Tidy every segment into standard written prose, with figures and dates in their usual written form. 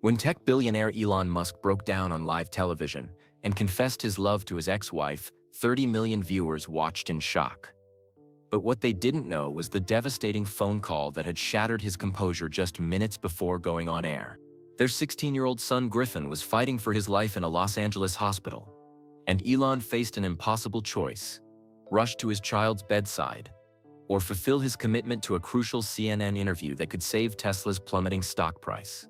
When tech billionaire Elon Musk broke down on live television and confessed his love to his ex-wife, 30 million viewers watched in shock. But what they didn't know was the devastating phone call that had shattered his composure just minutes before going on air. Their 16-year-old son Griffin was fighting for his life in a Los Angeles hospital, and Elon faced an impossible choice: rush to his child's bedside, or fulfill his commitment to a crucial CNN interview that could save Tesla's plummeting stock price.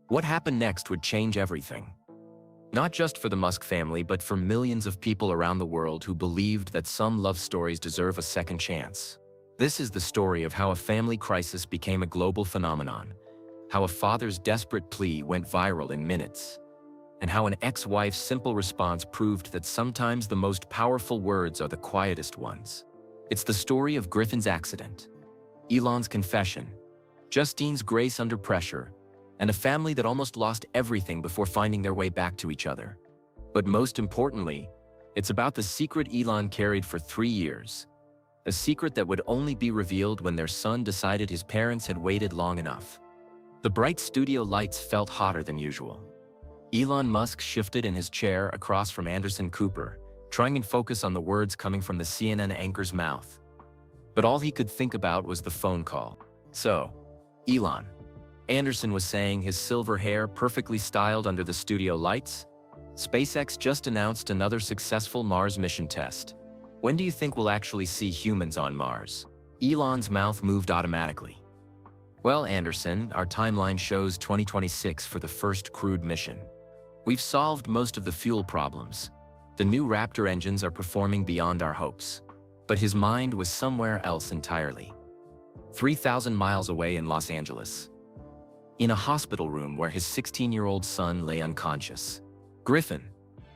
What happened next would change everything. Not just for the Musk family, but for millions of people around the world who believed that some love stories deserve a second chance. This is the story of how a family crisis became a global phenomenon, how a father's desperate plea went viral in minutes, and how an ex-wife's simple response proved that sometimes the most powerful words are the quietest ones. It's the story of Griffin's accident, Elon's confession, Justine's grace under pressure, and a family that almost lost everything before finding their way back to each other. But most importantly, it's about the secret Elon carried for 3 years, a secret that would only be revealed when their son decided his parents had waited long enough. The bright studio lights felt hotter than usual. Elon Musk shifted in his chair across from Anderson Cooper, trying and focus on the words coming from the CNN anchor's mouth. But all he could think about was the phone call. "So, Elon," Anderson was saying, his silver hair perfectly styled under the studio lights, "SpaceX just announced another successful Mars mission test. When do you think we'll actually see humans on Mars?" Elon's mouth moved automatically. "Well, Anderson, our timeline shows 2026 for the first crewed mission. We've solved most of the fuel problems. The new Raptor engines are performing beyond our hopes." But his mind was somewhere else entirely. 3,000 miles away in Los Angeles, in a hospital room where his 16-year-old son lay unconscious. Griffin.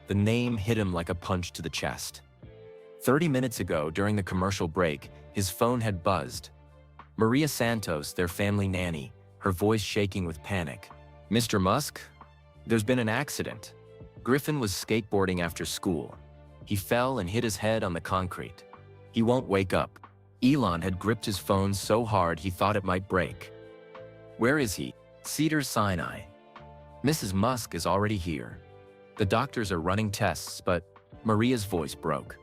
The name hit him like a punch to the chest. 30 minutes ago, during the commercial break, his phone had buzzed. Maria Santos, their family nanny, her voice shaking with panic. "Mr. Musk? There's been an accident." Griffin was skateboarding after school. He fell and hit his head on the concrete. He won't wake up. Elon had gripped his phone so hard he thought it might break. "Where is he?" Cedars-Sinai. "Mrs. Musk is already here. The doctors are running tests, but..." Maria's voice broke.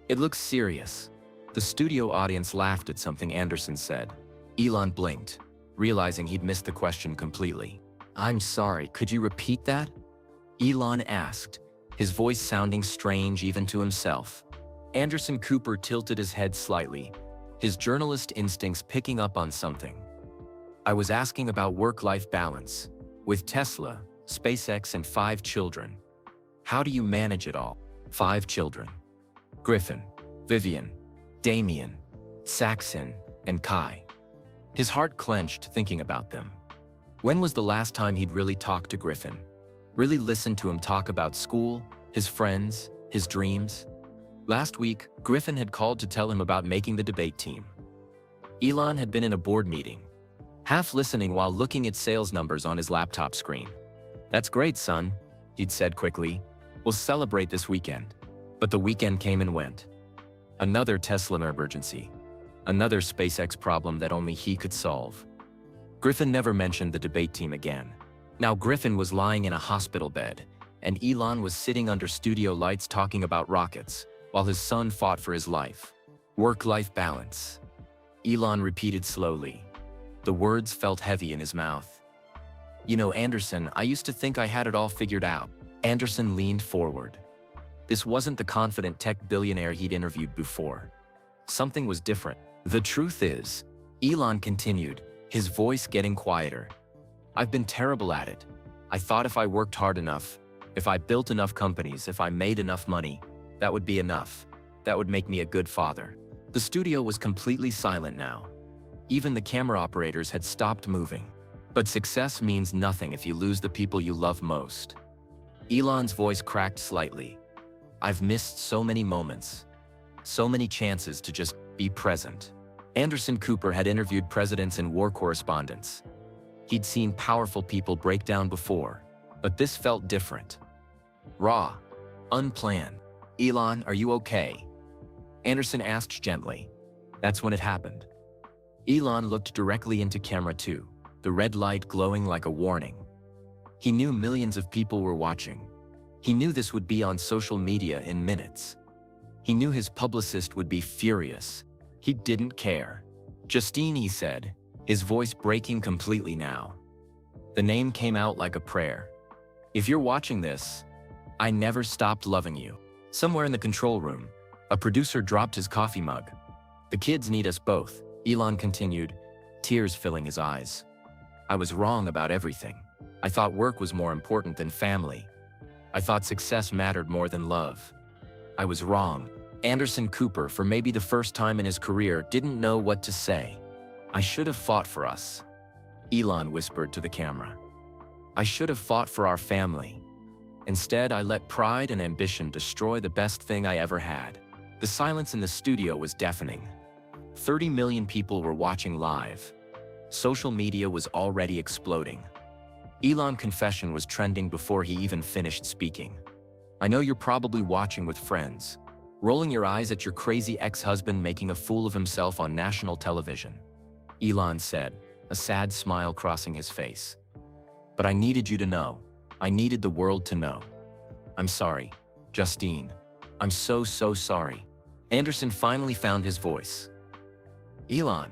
"It looks serious." The studio audience laughed at something Anderson said. Elon blinked, realizing he'd missed the question completely. "I'm sorry, could you repeat that?" Elon asked, his voice sounding strange even to himself. Anderson Cooper tilted his head slightly, his journalist instincts picking up on something. "I was asking about work-life balance. With Tesla, SpaceX, and 5 children. How do you manage it all?" 5 children. Griffin, Vivien, Damien, Saxon, and Kai. His heart clenched thinking about them. When was the last time he'd really talked to Griffin? Really listened to him talk about school, his friends, his dreams? Last week, Griffin had called to tell him about making the debate team. Elon had been in a board meeting, half listening while looking at sales numbers on his laptop screen. "That's great, son," he'd said quickly. "We'll celebrate this weekend." But the weekend came and went. Another Tesla emergency. Another SpaceX problem that only he could solve. Griffin never mentioned the debate team again. Now Griffin was lying in a hospital bed, and Elon was sitting under studio lights talking about rockets, while his son fought for his life. Work-life balance. Elon repeated slowly. The words felt heavy in his mouth. "You know, Anderson, I used to think I had it all figured out." Anderson leaned forward. This wasn't the confident tech billionaire he'd interviewed before. Something was different. "The truth is," Elon continued, his voice getting quieter, "I've been terrible at it. I thought if I worked hard enough, if I built enough companies, if I made enough money, that would be enough. That would make me a good father." The studio was completely silent now. Even the camera operators had stopped moving. But success means nothing if you lose the people you love most. Elon's voice cracked slightly. "I've missed so many moments, so many chances to just be present." Anderson Cooper had interviewed presidents and war correspondents. He'd seen powerful people break down before, but this felt different. Raw, unplanned. "Elon, are you okay?" Anderson asked gently. That's when it happened. Elon looked directly into camera 2, the red light glowing like a warning. He knew millions of people were watching. He knew this would be on social media in minutes. He knew his publicist would be furious. He didn't care. Justine, he said, his voice breaking completely now. The name came out like a prayer. If you're watching this, I never stopped loving you. Somewhere in the control room, a producer dropped his coffee mug. The kids need us both, Elon continued, tears filling his eyes. I was wrong about everything. I thought work was more important than family. I thought success mattered more than love. I was wrong. Anderson Cooper, for maybe the first time in his career, didn't know what to say. I should have fought for us, Elon whispered to the camera. I should have fought for our family. Instead, I let pride and ambition destroy the best thing I ever had. The silence in the studio was deafening. 30 million people were watching live. Social media was already exploding. Elon's confession was trending before he even finished speaking. I know you're probably watching with friends, rolling your eyes at your crazy ex-husband making a fool of himself on national television. Elon said, a sad smile crossing his face. But I needed you to know. I needed the world to know. I'm sorry, Justine. I'm so sorry. Anderson finally found his voice. Elon,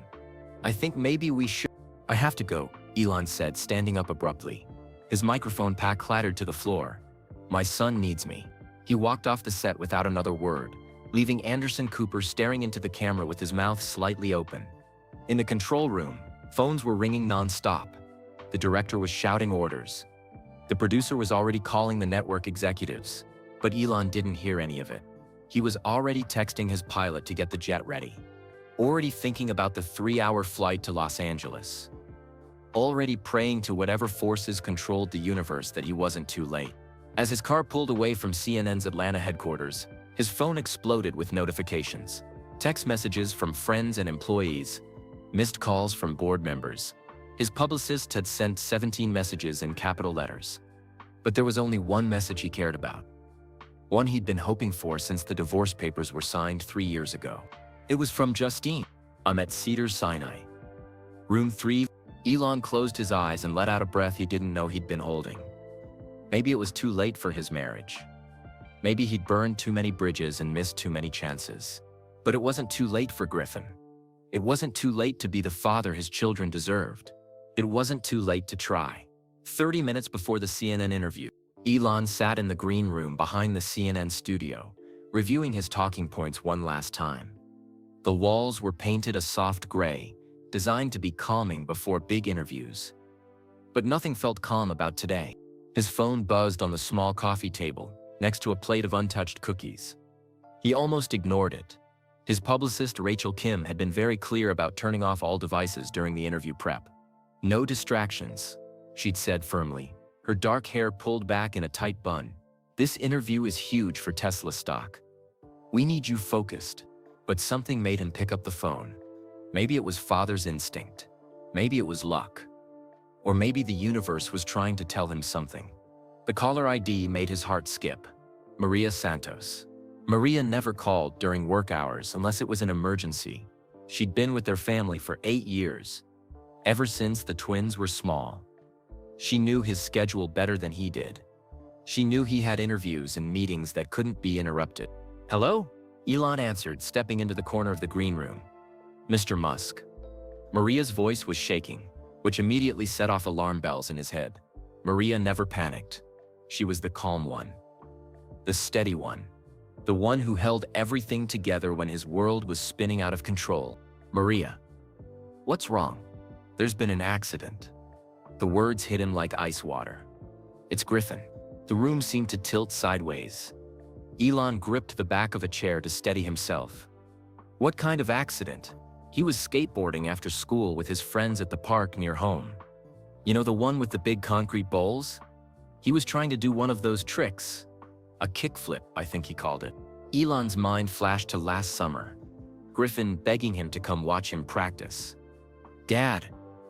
I think maybe we should. I have to go, Elon said, standing up abruptly. His microphone pack clattered to the floor. My son needs me. He walked off the set without another word, leaving Anderson Cooper staring into the camera with his mouth slightly open. In the control room, phones were ringing non-stop. The director was shouting orders. The producer was already calling the network executives, but Elon didn't hear any of it. He was already texting his pilot to get the jet ready. Already thinking about the 3-hour flight to Los Angeles. Already praying to whatever forces controlled the universe that he wasn't too late. As his car pulled away from CNN's Atlanta headquarters, his phone exploded with notifications. Text messages from friends and employees, missed calls from board members. His publicist had sent 17 messages in capital letters. But there was only one message he cared about. One he'd been hoping for since the divorce papers were signed 3 years ago. It was from Justine. I'm at Cedars-Sinai. Room 3. Elon closed his eyes and let out a breath he didn't know he'd been holding. Maybe it was too late for his marriage. Maybe he'd burned too many bridges and missed too many chances. But it wasn't too late for Griffin. It wasn't too late to be the father his children deserved. It wasn't too late to try. 30 minutes before the CNN interview, Elon sat in the green room behind the CNN studio, reviewing his talking points one last time. The walls were painted a soft gray, designed to be calming before big interviews. But nothing felt calm about today. His phone buzzed on the small coffee table, next to a plate of untouched cookies. He almost ignored it. His publicist Rachel Kim had been very clear about turning off all devices during the interview prep. No distractions, she'd said firmly, her dark hair pulled back in a tight bun. This interview is huge for Tesla stock. We need you focused. But something made him pick up the phone. Maybe it was father's instinct. Maybe it was luck. Or maybe the universe was trying to tell him something. The caller ID made his heart skip. Maria Santos. Maria never called during work hours unless it was an emergency. She'd been with their family for 8 years. Ever since the twins were small. She knew his schedule better than he did. She knew he had interviews and meetings that couldn't be interrupted. Hello? Elon answered, stepping into the corner of the green room. Mr. Musk. Maria's voice was shaking, which immediately set off alarm bells in his head. Maria never panicked. She was the calm one. The steady one. The one who held everything together when his world was spinning out of control. Maria. What's wrong? There's been an accident. The words hit him like ice water. It's Griffin. The room seemed to tilt sideways. Elon gripped the back of a chair to steady himself. What kind of accident? He was skateboarding after school with his friends at the park near home. You know, the one with the big concrete bowls? He was trying to do one of those tricks. A kickflip, I think he called it. Elon's mind flashed to last summer. Griffin begging him to come watch him practice. Dad,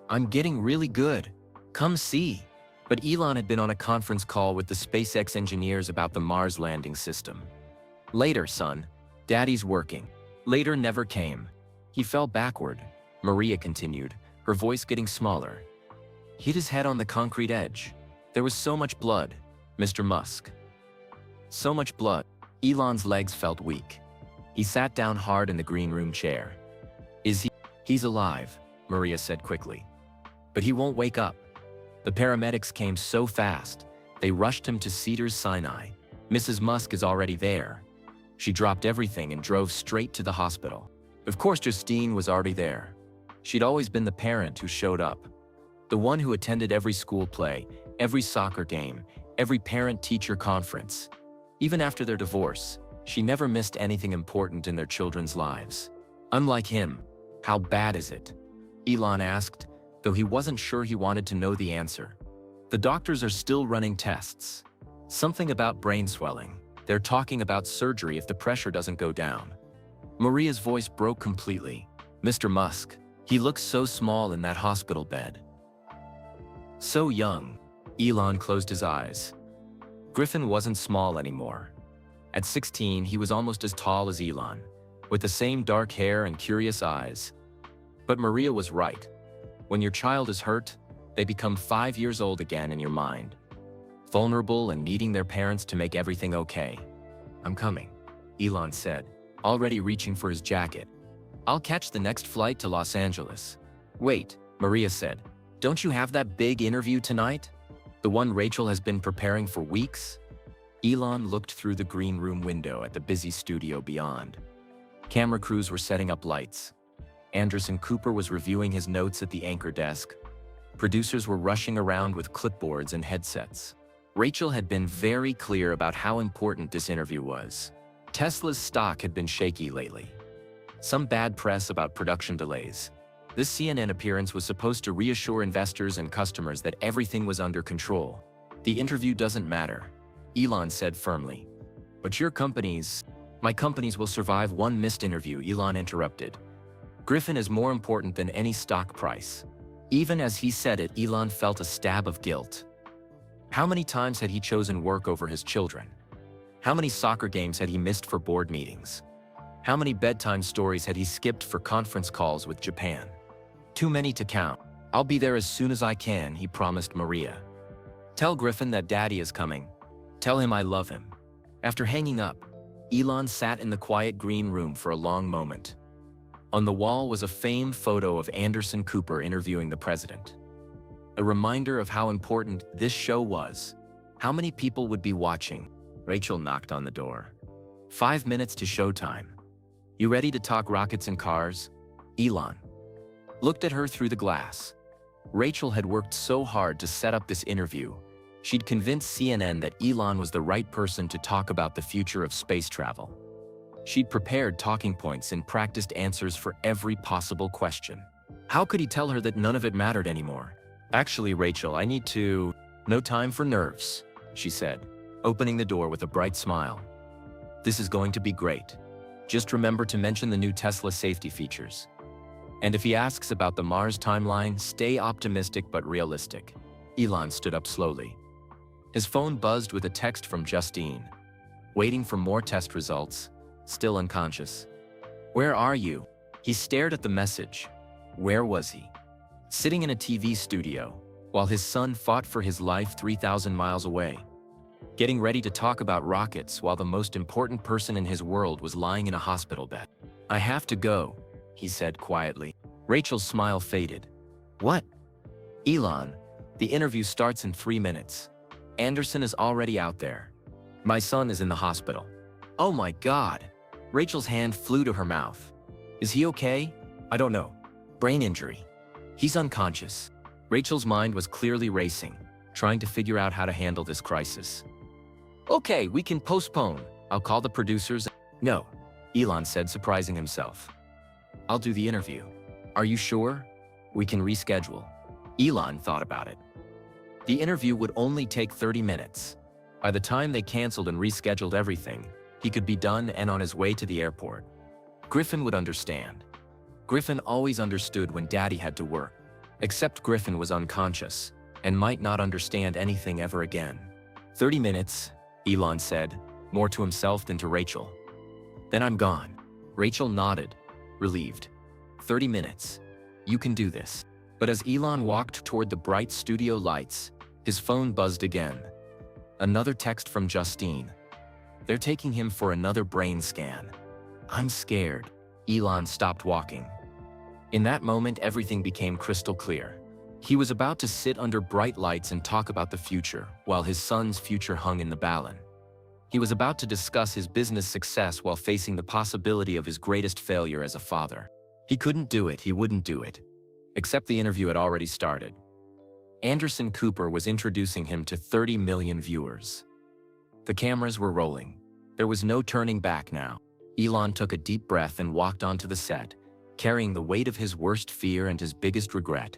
I'm getting really good. Come see. But Elon had been on a conference call with the SpaceX engineers about the Mars landing system. Later, son. Daddy's working. Later never came. He fell backward, Maria continued, her voice getting smaller. Hit his head on the concrete edge. There was so much blood, Mr. Musk. So much blood. Elon's legs felt weak. He sat down hard in the green room chair. Is he? He's alive, Maria said quickly. But he won't wake up. The paramedics came so fast, they rushed him to Cedars-Sinai. Mrs. Musk is already there. She dropped everything and drove straight to the hospital. Of course, Justine was already there. She'd always been the parent who showed up. The one who attended every school play, every soccer game, every parent-teacher conference. Even after their divorce, she never missed anything important in their children's lives. Unlike him, how bad is it? Elon asked, though he wasn't sure he wanted to know the answer. The doctors are still running tests. Something about brain swelling. They're talking about surgery if the pressure doesn't go down. Maria's voice broke completely. Mr. Musk, he looks so small in that hospital bed. So young. Elon closed his eyes. Griffin wasn't small anymore. At 16, he was almost as tall as Elon, with the same dark hair and curious eyes. But Maria was right. When your child is hurt, they become 5 years old again in your mind. Vulnerable and needing their parents to make everything okay. I'm coming, Elon said, already reaching for his jacket. I'll catch the next flight to Los Angeles. Wait, Maria said. Don't you have that big interview tonight? The one Rachel has been preparing for weeks? Elon looked through the green room window at the busy studio beyond. Camera crews were setting up lights. Anderson Cooper was reviewing his notes at the anchor desk. Producers were rushing around with clipboards and headsets. Rachel had been very clear about how important this interview was. Tesla's stock had been shaky lately. Some bad press about production delays. This CNN appearance was supposed to reassure investors and customers that everything was under control. The interview doesn't matter, Elon said firmly. But my companies will survive one missed interview, Elon interrupted. Griffin is more important than any stock price. Even as he said it, Elon felt a stab of guilt. How many times had he chosen work over his children? How many soccer games had he missed for board meetings? How many bedtime stories had he skipped for conference calls with Japan? Too many to count. I'll be there as soon as I can, he promised Maria. Tell Griffin that Daddy is coming. Tell him I love him. After hanging up, Elon sat in the quiet green room for a long moment. On the wall was a famed photo of Anderson Cooper interviewing the president. A reminder of how important this show was. How many people would be watching? Rachel knocked on the door. 5 minutes to showtime. You ready to talk rockets and cars? Elon looked at her through the glass. Rachel had worked so hard to set up this interview. She'd convinced CNN that Elon was the right person to talk about the future of space travel. She'd prepared talking points and practiced answers for every possible question. How could he tell her that none of it mattered anymore? Actually, Rachel, no time for nerves, she said, opening the door with a bright smile. This is going to be great. Just remember to mention the new Tesla safety features. And if he asks about the Mars timeline, stay optimistic but realistic. Elon stood up slowly. His phone buzzed with a text from Justine. Waiting for more test results, still unconscious. Where are you? He stared at the message. Where was he? Sitting in a TV studio, while his son fought for his life 3,000 miles away. Getting ready to talk about rockets while the most important person in his world was lying in a hospital bed. I have to go, he said quietly. Rachel's smile faded. What? Elon, the interview starts in 3 minutes. Anderson is already out there. My son is in the hospital. Oh my God. Rachel's hand flew to her mouth. Is he okay? I don't know. Brain injury. He's unconscious. Rachel's mind was clearly racing, trying to figure out how to handle this crisis. Okay, we can postpone. I'll call the producers. No, Elon said, surprising himself. I'll do the interview. Are you sure? We can reschedule. Elon thought about it. The interview would only take 30 minutes. By the time they canceled and rescheduled everything, he could be done and on his way to the airport. Griffin would understand. Griffin always understood when Daddy had to work. Except Griffin was unconscious and might not understand anything ever again. 30 minutes, Elon said, more to himself than to Rachel. Then I'm gone. Rachel nodded, relieved. 30 minutes. You can do this. But as Elon walked toward the bright studio lights, His phone buzzed again. Another text from Justine. They're taking him for another brain scan. I'm scared. Elon stopped walking. In that moment, everything became crystal clear. He was about to sit under bright lights and talk about the future, while his son's future hung in the balance. He was about to discuss his business success while facing the possibility of his greatest failure as a father. He couldn't do it, he wouldn't do it. Except the interview had already started. Anderson Cooper was introducing him to 30 million viewers. The cameras were rolling. There was no turning back now. Elon took a deep breath and walked onto the set, carrying the weight of his worst fear and his biggest regret.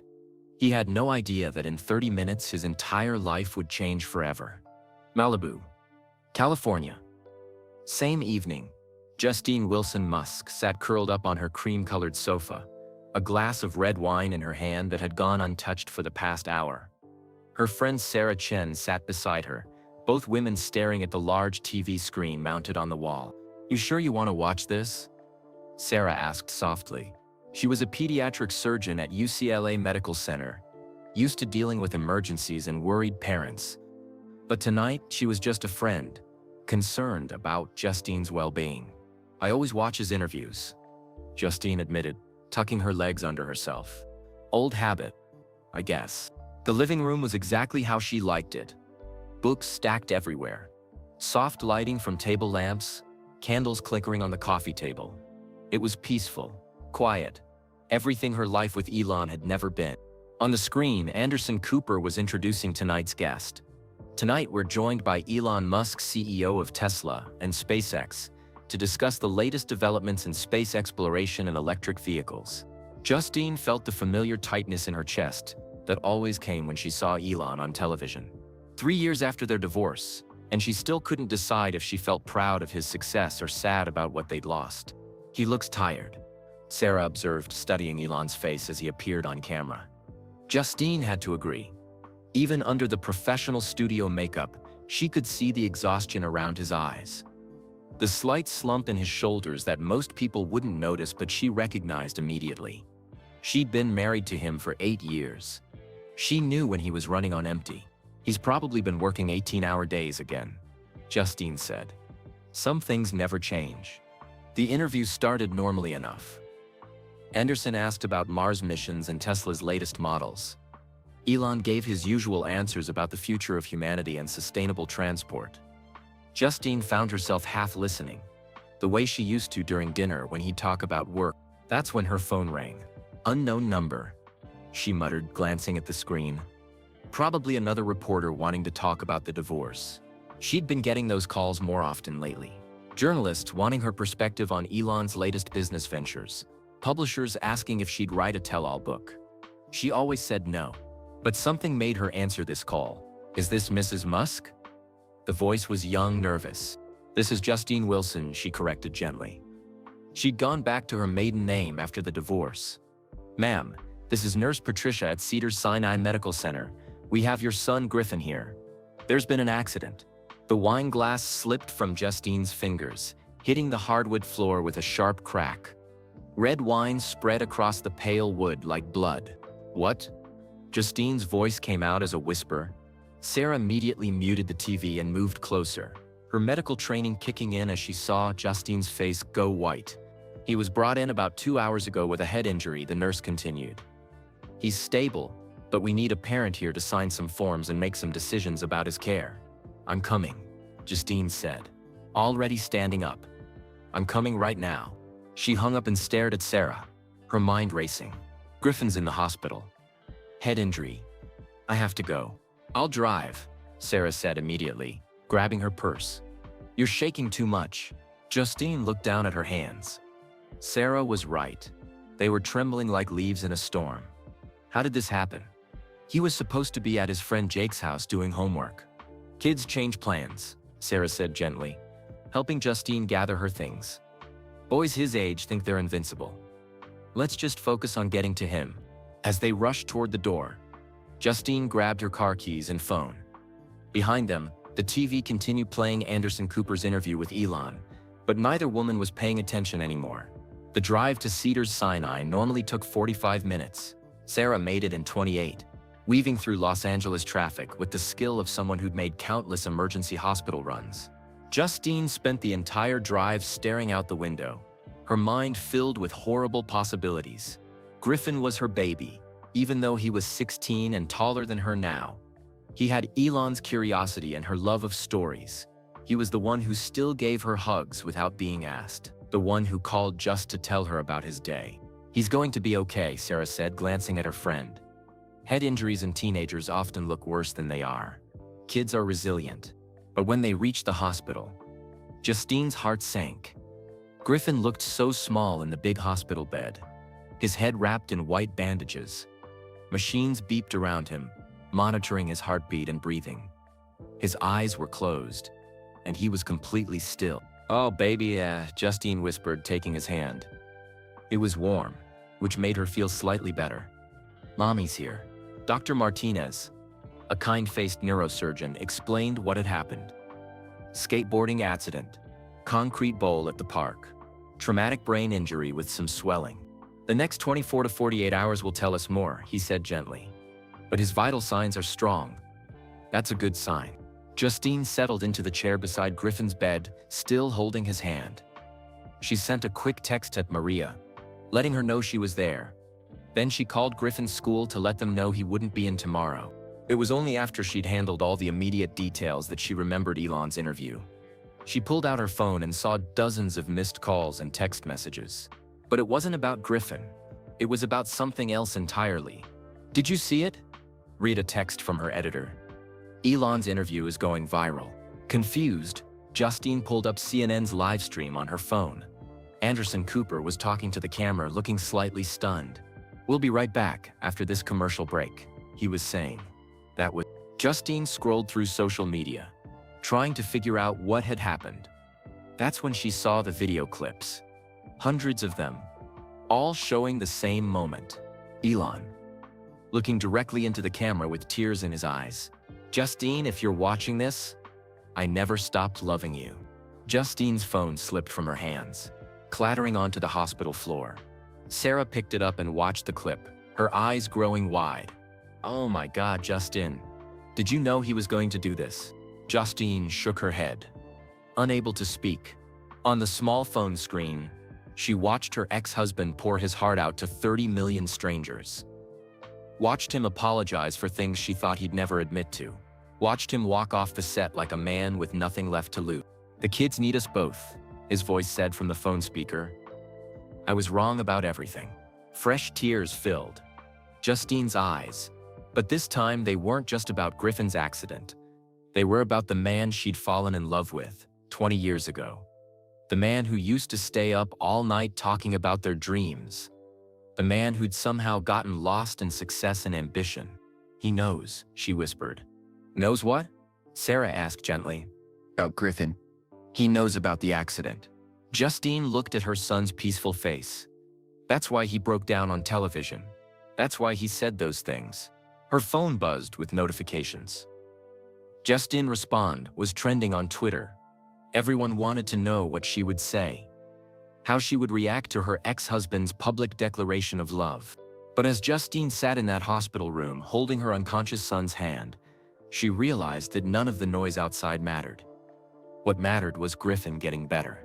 He had no idea that in 30 minutes his entire life would change forever. Malibu, California. Same evening, Justine Wilson Musk sat curled up on her cream-colored sofa, a glass of red wine in her hand that had gone untouched for the past hour. Her friend Sarah Chen sat beside her, both women staring at the large TV screen mounted on the wall. You sure you want to watch this? Sarah asked softly. She was a pediatric surgeon at UCLA Medical Center, used to dealing with emergencies and worried parents. But tonight, she was just a friend, concerned about Justine's well-being. I always watch his interviews, Justine admitted, tucking her legs under herself. Old habit, I guess. The living room was exactly how she liked it. Books stacked everywhere. Soft lighting from table lamps, candles flickering on the coffee table. It was peaceful, quiet, everything her life with Elon had never been. On the screen, Anderson Cooper was introducing tonight's guest. Tonight, we're joined by Elon Musk, CEO of Tesla and SpaceX, to discuss the latest developments in space exploration and electric vehicles. Justine felt the familiar tightness in her chest that always came when she saw Elon on television. 3 years after their divorce, and she still couldn't decide if she felt proud of his success or sad about what they'd lost. He looks tired, Sarah observed, studying Elon's face as he appeared on camera. Justine had to agree. Even under the professional studio makeup, she could see the exhaustion around his eyes. The slight slump in his shoulders that most people wouldn't notice, but she recognized immediately. She'd been married to him for 8 years. She knew when he was running on empty. He's probably been working 18-hour days again, Justine said. Some things never change. The interview started normally enough. Anderson asked about Mars missions and Tesla's latest models. Elon gave his usual answers about the future of humanity and sustainable transport. Justine found herself half listening, the way she used to during dinner when he'd talk about work. That's when her phone rang. Unknown number, she muttered, glancing at the screen. Probably another reporter wanting to talk about the divorce. She'd been getting those calls more often lately. Journalists wanting her perspective on Elon's latest business ventures. Publishers asking if she'd write a tell-all book. She always said no. But something made her answer this call. Is this Mrs. Musk? The voice was young, nervous. This is Justine Wilson, she corrected gently. She'd gone back to her maiden name after the divorce. Ma'am, this is Nurse Patricia at Cedars-Sinai Medical Center. We have your son Griffin here. There's been an accident. The wine glass slipped from Justine's fingers, hitting the hardwood floor with a sharp crack. Red wine spread across the pale wood like blood. What? Justine's voice came out as a whisper. Sarah immediately muted the TV and moved closer, her medical training kicking in as she saw Justine's face go white. He was brought in about 2 hours ago with a head injury, the nurse continued. He's stable, but we need a parent here to sign some forms and make some decisions about his care. I'm coming, Justine said, already standing up. I'm coming right now. She hung up and stared at Sarah, her mind racing. Griffin's in the hospital. Head injury. I have to go. I'll drive, Sarah said immediately, grabbing her purse. You're shaking too much. Justine looked down at her hands. Sarah was right. They were trembling like leaves in a storm. How did this happen? He was supposed to be at his friend Jake's house doing homework. Kids change plans, Sarah said gently, helping Justine gather her things. Boys his age think they're invincible. Let's just focus on getting to him. As they rushed toward the door, Justine grabbed her car keys and phone. Behind them, the TV continued playing Anderson Cooper's interview with Elon, but neither woman was paying attention anymore. The drive to Cedars-Sinai normally took 45 minutes. Sarah made it in 28. weaving through Los Angeles traffic with the skill of someone who'd made countless emergency hospital runs. Justine spent the entire drive staring out the window, her mind filled with horrible possibilities. Griffin was her baby, even though he was 16 and taller than her now. He had Elon's curiosity and her love of stories. He was the one who still gave her hugs without being asked, the one who called just to tell her about his day. "He's going to be okay," Sarah said, glancing at her friend. Head injuries in teenagers often look worse than they are. Kids are resilient. But when they reached the hospital, Justine's heart sank. Griffin looked so small in the big hospital bed, his head wrapped in white bandages. Machines beeped around him, monitoring his heartbeat and breathing. His eyes were closed, and he was completely still. "Oh, baby," Justine whispered, taking his hand. It was warm, which made her feel slightly better. "Mommy's here." Dr. Martinez, a kind-faced neurosurgeon, explained what had happened. Skateboarding accident, concrete bowl at the park, traumatic brain injury with some swelling. "The next 24 to 48 hours will tell us more," he said gently. "But his vital signs are strong. That's a good sign." Justine settled into the chair beside Griffin's bed, still holding his hand. She sent a quick text at Maria, letting her know she was there. Then she called Griffin's school to let them know he wouldn't be in tomorrow. It was only after she'd handled all the immediate details that she remembered Elon's interview. She pulled out her phone and saw dozens of missed calls and text messages. But it wasn't about Griffin. It was about something else entirely. "Did you see it?" Read a text from her editor. "Elon's interview is going viral." Confused, Justine pulled up CNN's live stream on her phone. Anderson Cooper was talking to the camera, looking slightly stunned. "We'll be right back after this commercial break," he was saying. That was... Justine scrolled through social media, trying to figure out what had happened. That's when she saw the video clips. Hundreds of them, all showing the same moment. Elon, looking directly into the camera with tears in his eyes. "Justine, if you're watching this, I never stopped loving you." Justine's phone slipped from her hands, clattering onto the hospital floor. Sarah picked it up and watched the clip, her eyes growing wide. "Oh my God, Justine. Did you know he was going to do this?" Justine shook her head, unable to speak. On the small phone screen, she watched her ex-husband pour his heart out to 30 million strangers. Watched him apologize for things she thought he'd never admit to. Watched him walk off the set like a man with nothing left to lose. "The kids need us both," his voice said from the phone speaker. "I was wrong about everything." Fresh tears filled Justine's eyes. But this time they weren't just about Griffin's accident. They were about the man she'd fallen in love with 20 years ago. The man who used to stay up all night talking about their dreams. The man who'd somehow gotten lost in success and ambition. "He knows," she whispered. "Knows what?" Sarah asked gently. "About Griffin. He knows about the accident." Justine looked at her son's peaceful face. "That's why he broke down on television. That's why he said those things." Her phone buzzed with notifications. Justine Respond was trending on Twitter. Everyone wanted to know what she would say, how she would react to her ex-husband's public declaration of love. But as Justine sat in that hospital room holding her unconscious son's hand, she realized that none of the noise outside mattered. What mattered was Griffin getting better.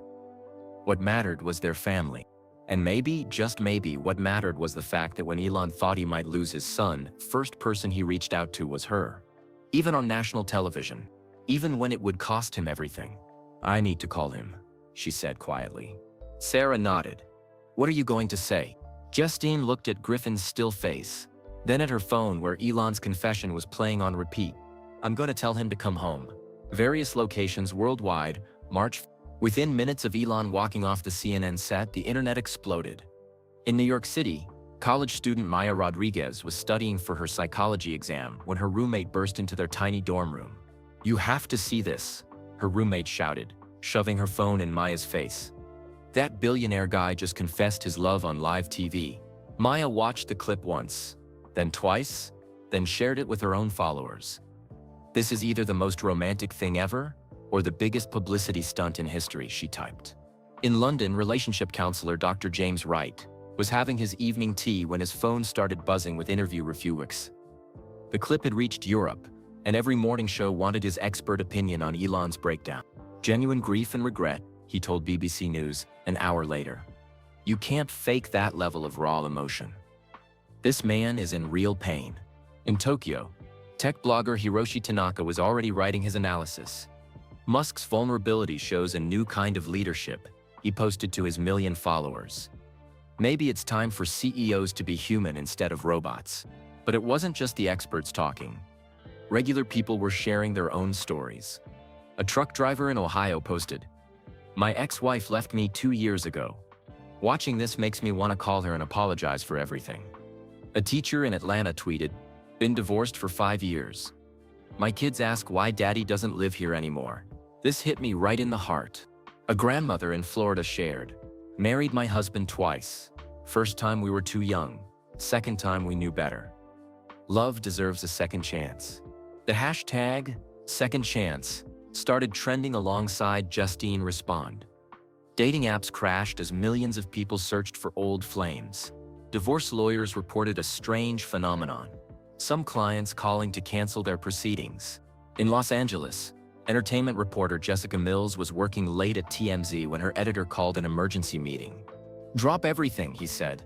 What mattered was their family. And maybe, just maybe, what mattered was the fact that when Elon thought he might lose his son, first person he reached out to was her. Even on national television. Even when it would cost him everything. "I need to call him," she said quietly. Sarah nodded. "What are you going to say?" Justine looked at Griffin's still face, then at her phone where Elon's confession was playing on repeat. "I'm going to tell him to come home." Various locations worldwide, March. Within minutes of Elon walking off the CNN set, the internet exploded. In New York City, college student Maya Rodriguez was studying for her psychology exam when her roommate burst into their tiny dorm room. "You have to see this," her roommate shouted, shoving her phone in Maya's face. "That billionaire guy just confessed his love on live TV." Maya watched the clip once, then twice, then shared it with her own followers. "This is either the most romantic thing ever, or the biggest publicity stunt in history," she typed. In London, relationship counselor Dr. James Wright was having his evening tea when his phone started buzzing with interview requests. The clip had reached Europe, and every morning show wanted his expert opinion on Elon's breakdown. Genuine grief and regret, he told BBC News an hour later. You can't fake that level of raw emotion. This man is in real pain. In Tokyo, tech blogger Hiroshi Tanaka was already writing his analysis. Musk's vulnerability shows a new kind of leadership, he posted to his million followers. Maybe it's time for CEOs to be human instead of robots. But it wasn't just the experts talking. Regular people were sharing their own stories. A truck driver in Ohio posted, "My ex-wife left me 2 years ago. Watching this makes me want to call her and apologize for everything." A teacher in Atlanta tweeted, "Been divorced for 5 years. My kids ask why daddy doesn't live here anymore. This hit me right in the heart." A grandmother in Florida shared, "Married my husband twice. First time we were too young. Second time we knew better. Love deserves a second chance." The hashtag #SecondChance started trending alongside Justine respond. Dating apps crashed as millions of people searched for old flames. Divorce lawyers reported a strange phenomenon. Some clients calling to cancel their proceedings. In Los Angeles, entertainment reporter Jessica Mills was working late at TMZ when her editor called an emergency meeting. "Drop everything," he said.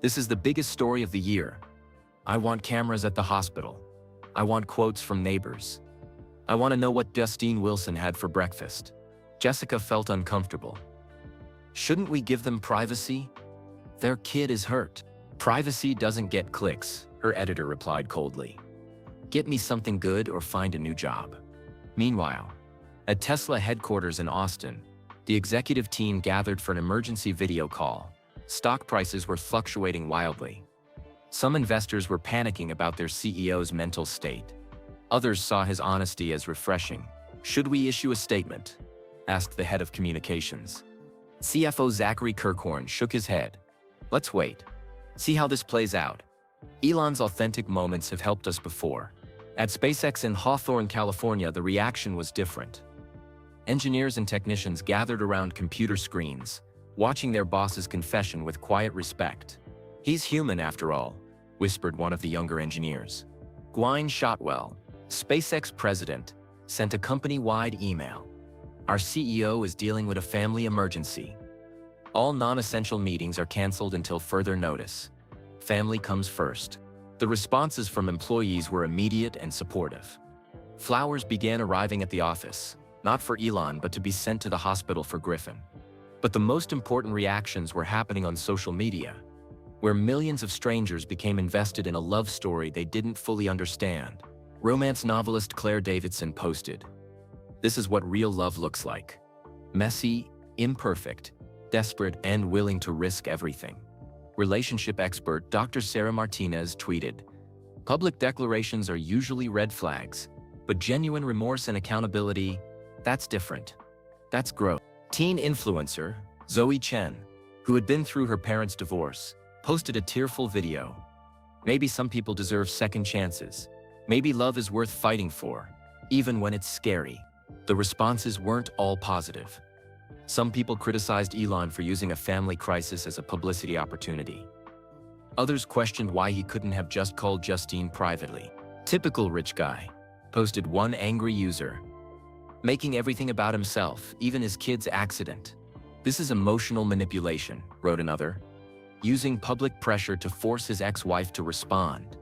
"This is the biggest story of the year. I want cameras at the hospital. I want quotes from neighbors. I want to know what Justine Wilson had for breakfast." Jessica felt uncomfortable. "Shouldn't we give them privacy? Their kid is hurt." "Privacy doesn't get clicks," her editor replied coldly. "Get me something good or find a new job." Meanwhile, at Tesla headquarters in Austin, the executive team gathered for an emergency video call. Stock prices were fluctuating wildly. Some investors were panicking about their CEO's mental state. Others saw his honesty as refreshing. "Should we issue a statement?" asked the head of communications. CFO Zachary Kirkhorn shook his head. "Let's wait. See how this plays out. Elon's authentic moments have helped us before." At SpaceX in Hawthorne, California, the reaction was different. Engineers and technicians gathered around computer screens, watching their boss's confession with quiet respect. "He's human after all," whispered one of the younger engineers. Gwynne Shotwell, SpaceX president, sent a company-wide email. "Our CEO is dealing with a family emergency. All non-essential meetings are canceled until further notice. Family comes first." The responses from employees were immediate and supportive. Flowers began arriving at the office, not for Elon but to be sent to the hospital for Griffin. But the most important reactions were happening on social media, where millions of strangers became invested in a love story they didn't fully understand. Romance novelist Claire Davidson posted, "This is what real love looks like. Messy, imperfect, desperate, and willing to risk everything." Relationship expert Dr. Sarah Martinez tweeted, "Public declarations are usually red flags, but genuine remorse and accountability, that's different. That's growth." Teen influencer Zoe Chen, who had been through her parents' divorce, posted a tearful video. "Maybe some people deserve second chances. Maybe love is worth fighting for, even when it's scary." The responses weren't all positive. Some people criticized Elon for using a family crisis as a publicity opportunity. Others questioned why he couldn't have just called Justine privately. "Typical rich guy," posted one angry user. "Making everything about himself, even his kid's accident. This is emotional manipulation," wrote another. "Using public pressure to force his ex-wife to respond."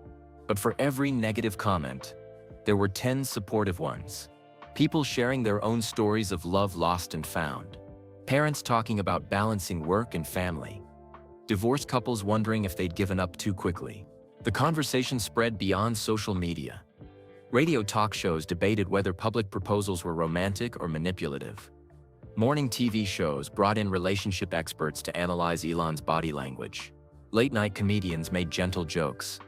But for every negative comment, there were 10 supportive ones. People sharing their own stories of love lost and found. Parents talking about balancing work and family. Divorced couples wondering if they'd given up too quickly. The conversation spread beyond social media. Radio talk shows debated whether public proposals were romantic or manipulative. Morning TV shows brought in relationship experts to analyze Elon's body language. Late-night comedians made gentle jokes,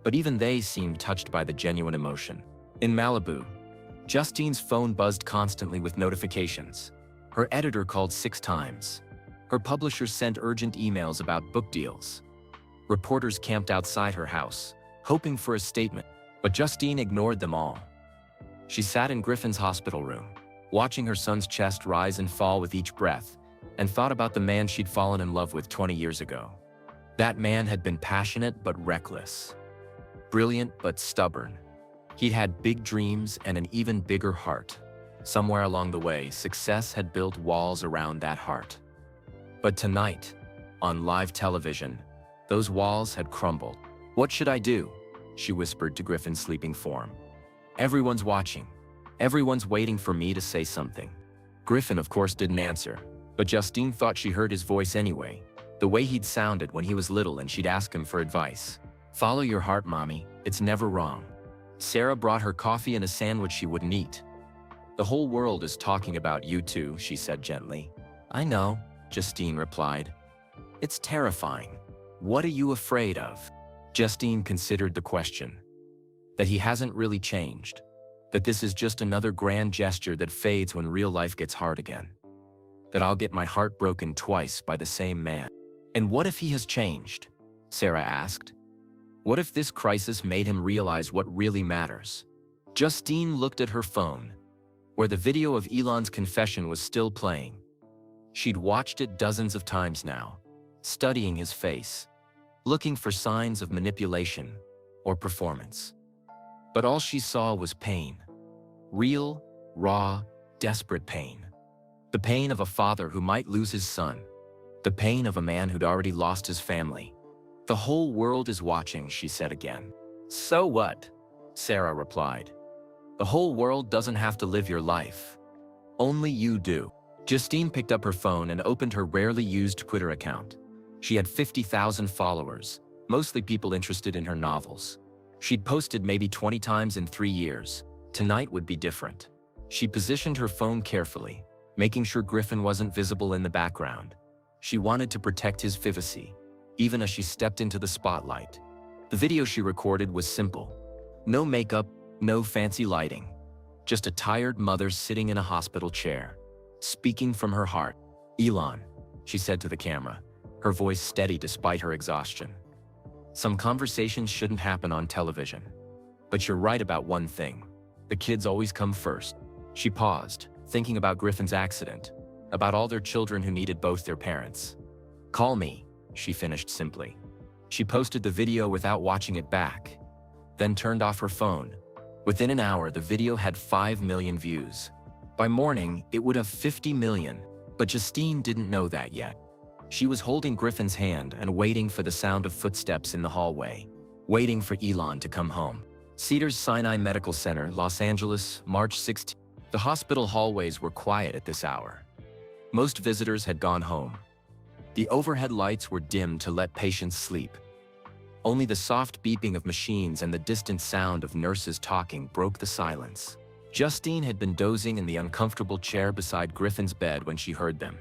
but even they seemed touched by the genuine emotion. In Malibu, Justine's phone buzzed constantly with notifications. Her editor called 6 times. Her publisher sent urgent emails about book deals. Reporters camped outside her house, hoping for a statement, but Justine ignored them all. She sat in Griffin's hospital room, watching her son's chest rise and fall with each breath, and thought about the man she'd fallen in love with 20 years ago. That man had been passionate but reckless, brilliant but stubborn, He'd had big dreams and an even bigger heart. Somewhere along the way, success had built walls around that heart. But tonight, on live television, those walls had crumbled. "What should I do?" she whispered to Griffin's sleeping form. "Everyone's watching. Everyone's waiting for me to say something." Griffin, of course, didn't answer, but Justine thought she heard his voice anyway, the way he'd sounded when he was little and she'd ask him for advice. "Follow your heart, Mommy. It's never wrong." Sarah brought her coffee and a sandwich she wouldn't eat. "The whole world is talking about you two," she said gently. "I know," Justine replied. "It's terrifying. What are you afraid of?" Justine considered the question. That he hasn't really changed. That this is just another grand gesture that fades when real life gets hard again. That I'll get my heart broken twice by the same man. "And what if he has changed?" Sarah asked. "What if this crisis made him realize what really matters?" Justine looked at her phone, where the video of Elon's confession was still playing. She'd watched it dozens of times now, studying his face, looking for signs of manipulation or performance. But all she saw was pain. Real, raw, desperate pain. The pain of a father who might lose his son. The pain of a man who'd already lost his family. "The whole world is watching," she said again. "So what?" Sarah replied. "The whole world doesn't have to live your life. Only you do." Justine picked up her phone and opened her rarely used Twitter account. She had 50,000 followers, mostly people interested in her novels. She'd posted maybe 20 times in 3 years. Tonight would be different. She positioned her phone carefully, making sure Griffin wasn't visible in the background. She wanted to protect his privacy, even as she stepped into the spotlight. The video she recorded was simple. No makeup, no fancy lighting. Just a tired mother sitting in a hospital chair, speaking from her heart. "Elon," she said to the camera, her voice steady despite her exhaustion. "Some conversations shouldn't happen on television. But you're right about one thing. The kids always come first." She paused, thinking about Griffin's accident, about all their children who needed both their parents. "Call me," she finished simply. She posted the video without watching it back, then turned off her phone. Within an hour, the video had 5 million views. By morning, it would have 50 million, but Justine didn't know that yet. She was holding Griffin's hand and waiting for the sound of footsteps in the hallway, waiting for Elon to come home. Cedars-Sinai Medical Center, Los Angeles, March 16. The hospital hallways were quiet at this hour. Most visitors had gone home. The overhead lights were dimmed to let patients sleep. Only the soft beeping of machines and the distant sound of nurses talking broke the silence. Justine had been dozing in the uncomfortable chair beside Griffin's bed when she heard them.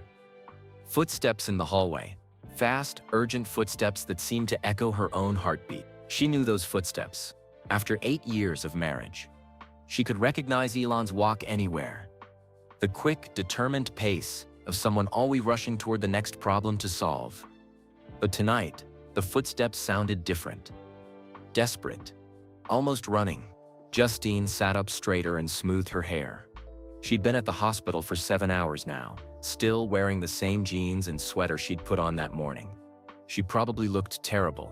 Footsteps in the hallway. Fast, urgent footsteps that seemed to echo her own heartbeat. She knew those footsteps. After 8 years of marriage, she could recognize Elon's walk anywhere. The quick, determined pace of someone always rushing toward the next problem to solve. But tonight, the footsteps sounded different. Desperate. Almost running. Justine sat up straighter and smoothed her hair. She'd been at the hospital for 7 hours now, still wearing the same jeans and sweater she'd put on that morning. She probably looked terrible,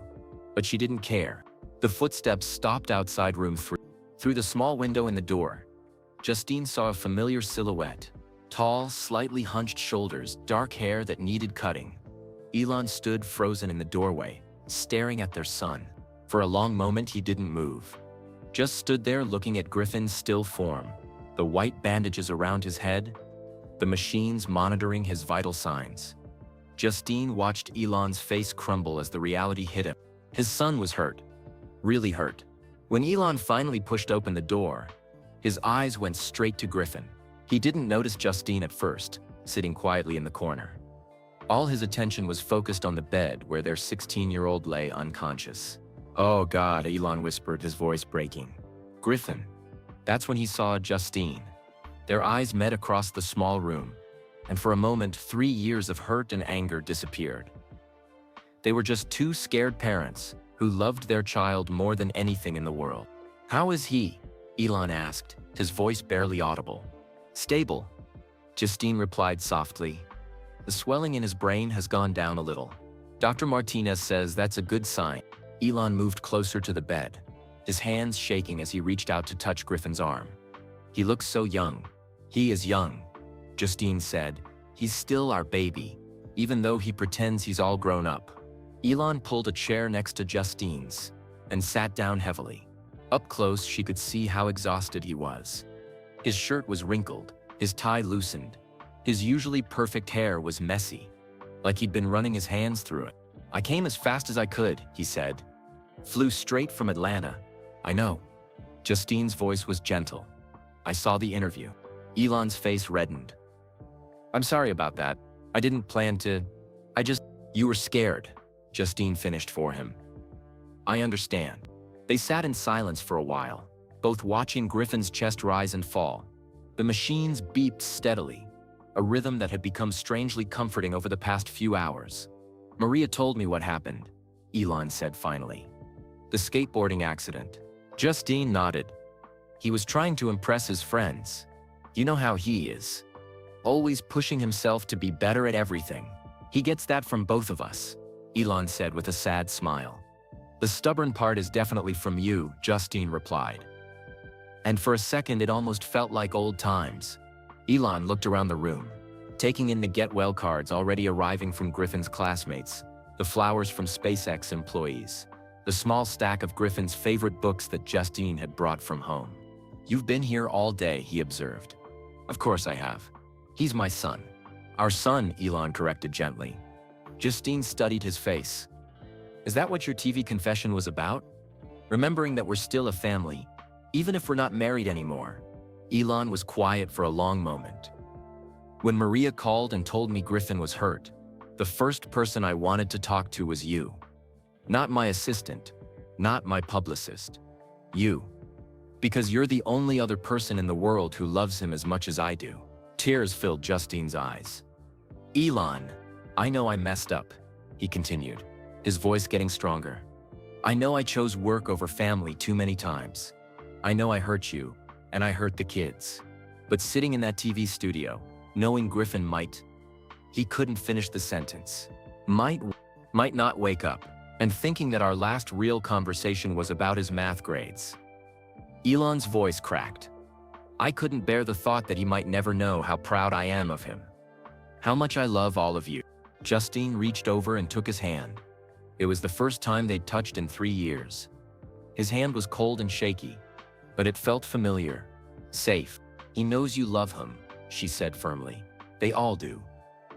but she didn't care. The footsteps stopped outside room 3. Through the small window in the door, Justine saw a familiar silhouette. Tall, slightly hunched shoulders, dark hair that needed cutting. Elon stood frozen in the doorway, staring at their son. For a long moment he didn't move. Just stood there looking at Griffin's still form, the white bandages around his head, the machines monitoring his vital signs. Justine watched Elon's face crumble as the reality hit him. His son was hurt. Really hurt. When Elon finally pushed open the door, his eyes went straight to Griffin. He didn't notice Justine at first, sitting quietly in the corner. All his attention was focused on the bed where their 16-year-old lay unconscious. "Oh God," Elon whispered, his voice breaking. "Griffin." That's when he saw Justine. Their eyes met across the small room, and for a moment 3 years of hurt and anger disappeared. They were just two scared parents who loved their child more than anything in the world. "How is he?" Elon asked, his voice barely audible. "Stable," Justine replied softly. "The swelling in his brain has gone down a little. Dr. Martinez says that's a good sign." Elon moved closer to the bed. his hands shaking as he reached out to touch Griffin's arm. "He looks so young." "He is young," Justine said. "He's still our baby, even though he pretends he's all grown up." Elon pulled a chair next to Justine's and sat down heavily. Up close, she could see how exhausted he was. His shirt was wrinkled, his tie loosened. His usually perfect hair was messy, like he'd been running his hands through it. "I came as fast as I could," he said. "Flew straight from Atlanta." "I know." Justine's voice was gentle. "I saw the interview." Elon's face reddened. "I'm sorry about that. I didn't plan to. You were scared," Justine finished for him. "I understand." They sat in silence for a while, both watching Griffin's chest rise and fall. The machines beeped steadily, a rhythm that had become strangely comforting over the past few hours. "Maria told me what happened," Elon said finally. "The skateboarding accident." Justine nodded. "He was trying to impress his friends. You know how he is. Always pushing himself to be better at everything. He gets that from both of us," Elon said with a sad smile. "The stubborn part is definitely from you," Justine replied. And for a second it almost felt like old times. Elon looked around the room, taking in the get well cards already arriving from Griffin's classmates, the flowers from SpaceX employees, the small stack of Griffin's favorite books that Justine had brought from home. "You've been here all day," he observed. "Of course I have. He's my son." "Our son," Elon corrected gently. Justine studied his face. "Is that what your TV confession was about? Remembering that we're still a family, even if we're not married anymore?" Elon was quiet for a long moment. "When Maria called and told me Griffin was hurt, the first person I wanted to talk to was you. Not my assistant, not my publicist. You. Because you're the only other person in the world who loves him as much as I do." Tears filled Justine's eyes. "Elon, I know I messed up," he continued, his voice getting stronger. "I know I chose work over family too many times. I know I hurt you, and I hurt the kids. But sitting in that TV studio, knowing Griffin he couldn't finish the sentence. Might not wake up, and thinking that our last real conversation was about his math grades." Elon's voice cracked. "I couldn't bear the thought that he might never know how proud I am of him. How much I love all of you." Justine reached over and took his hand. It was the first time they'd touched in 3 years. His hand was cold and shaky, but it felt familiar, safe. "He knows you love him," she said firmly. "They all do.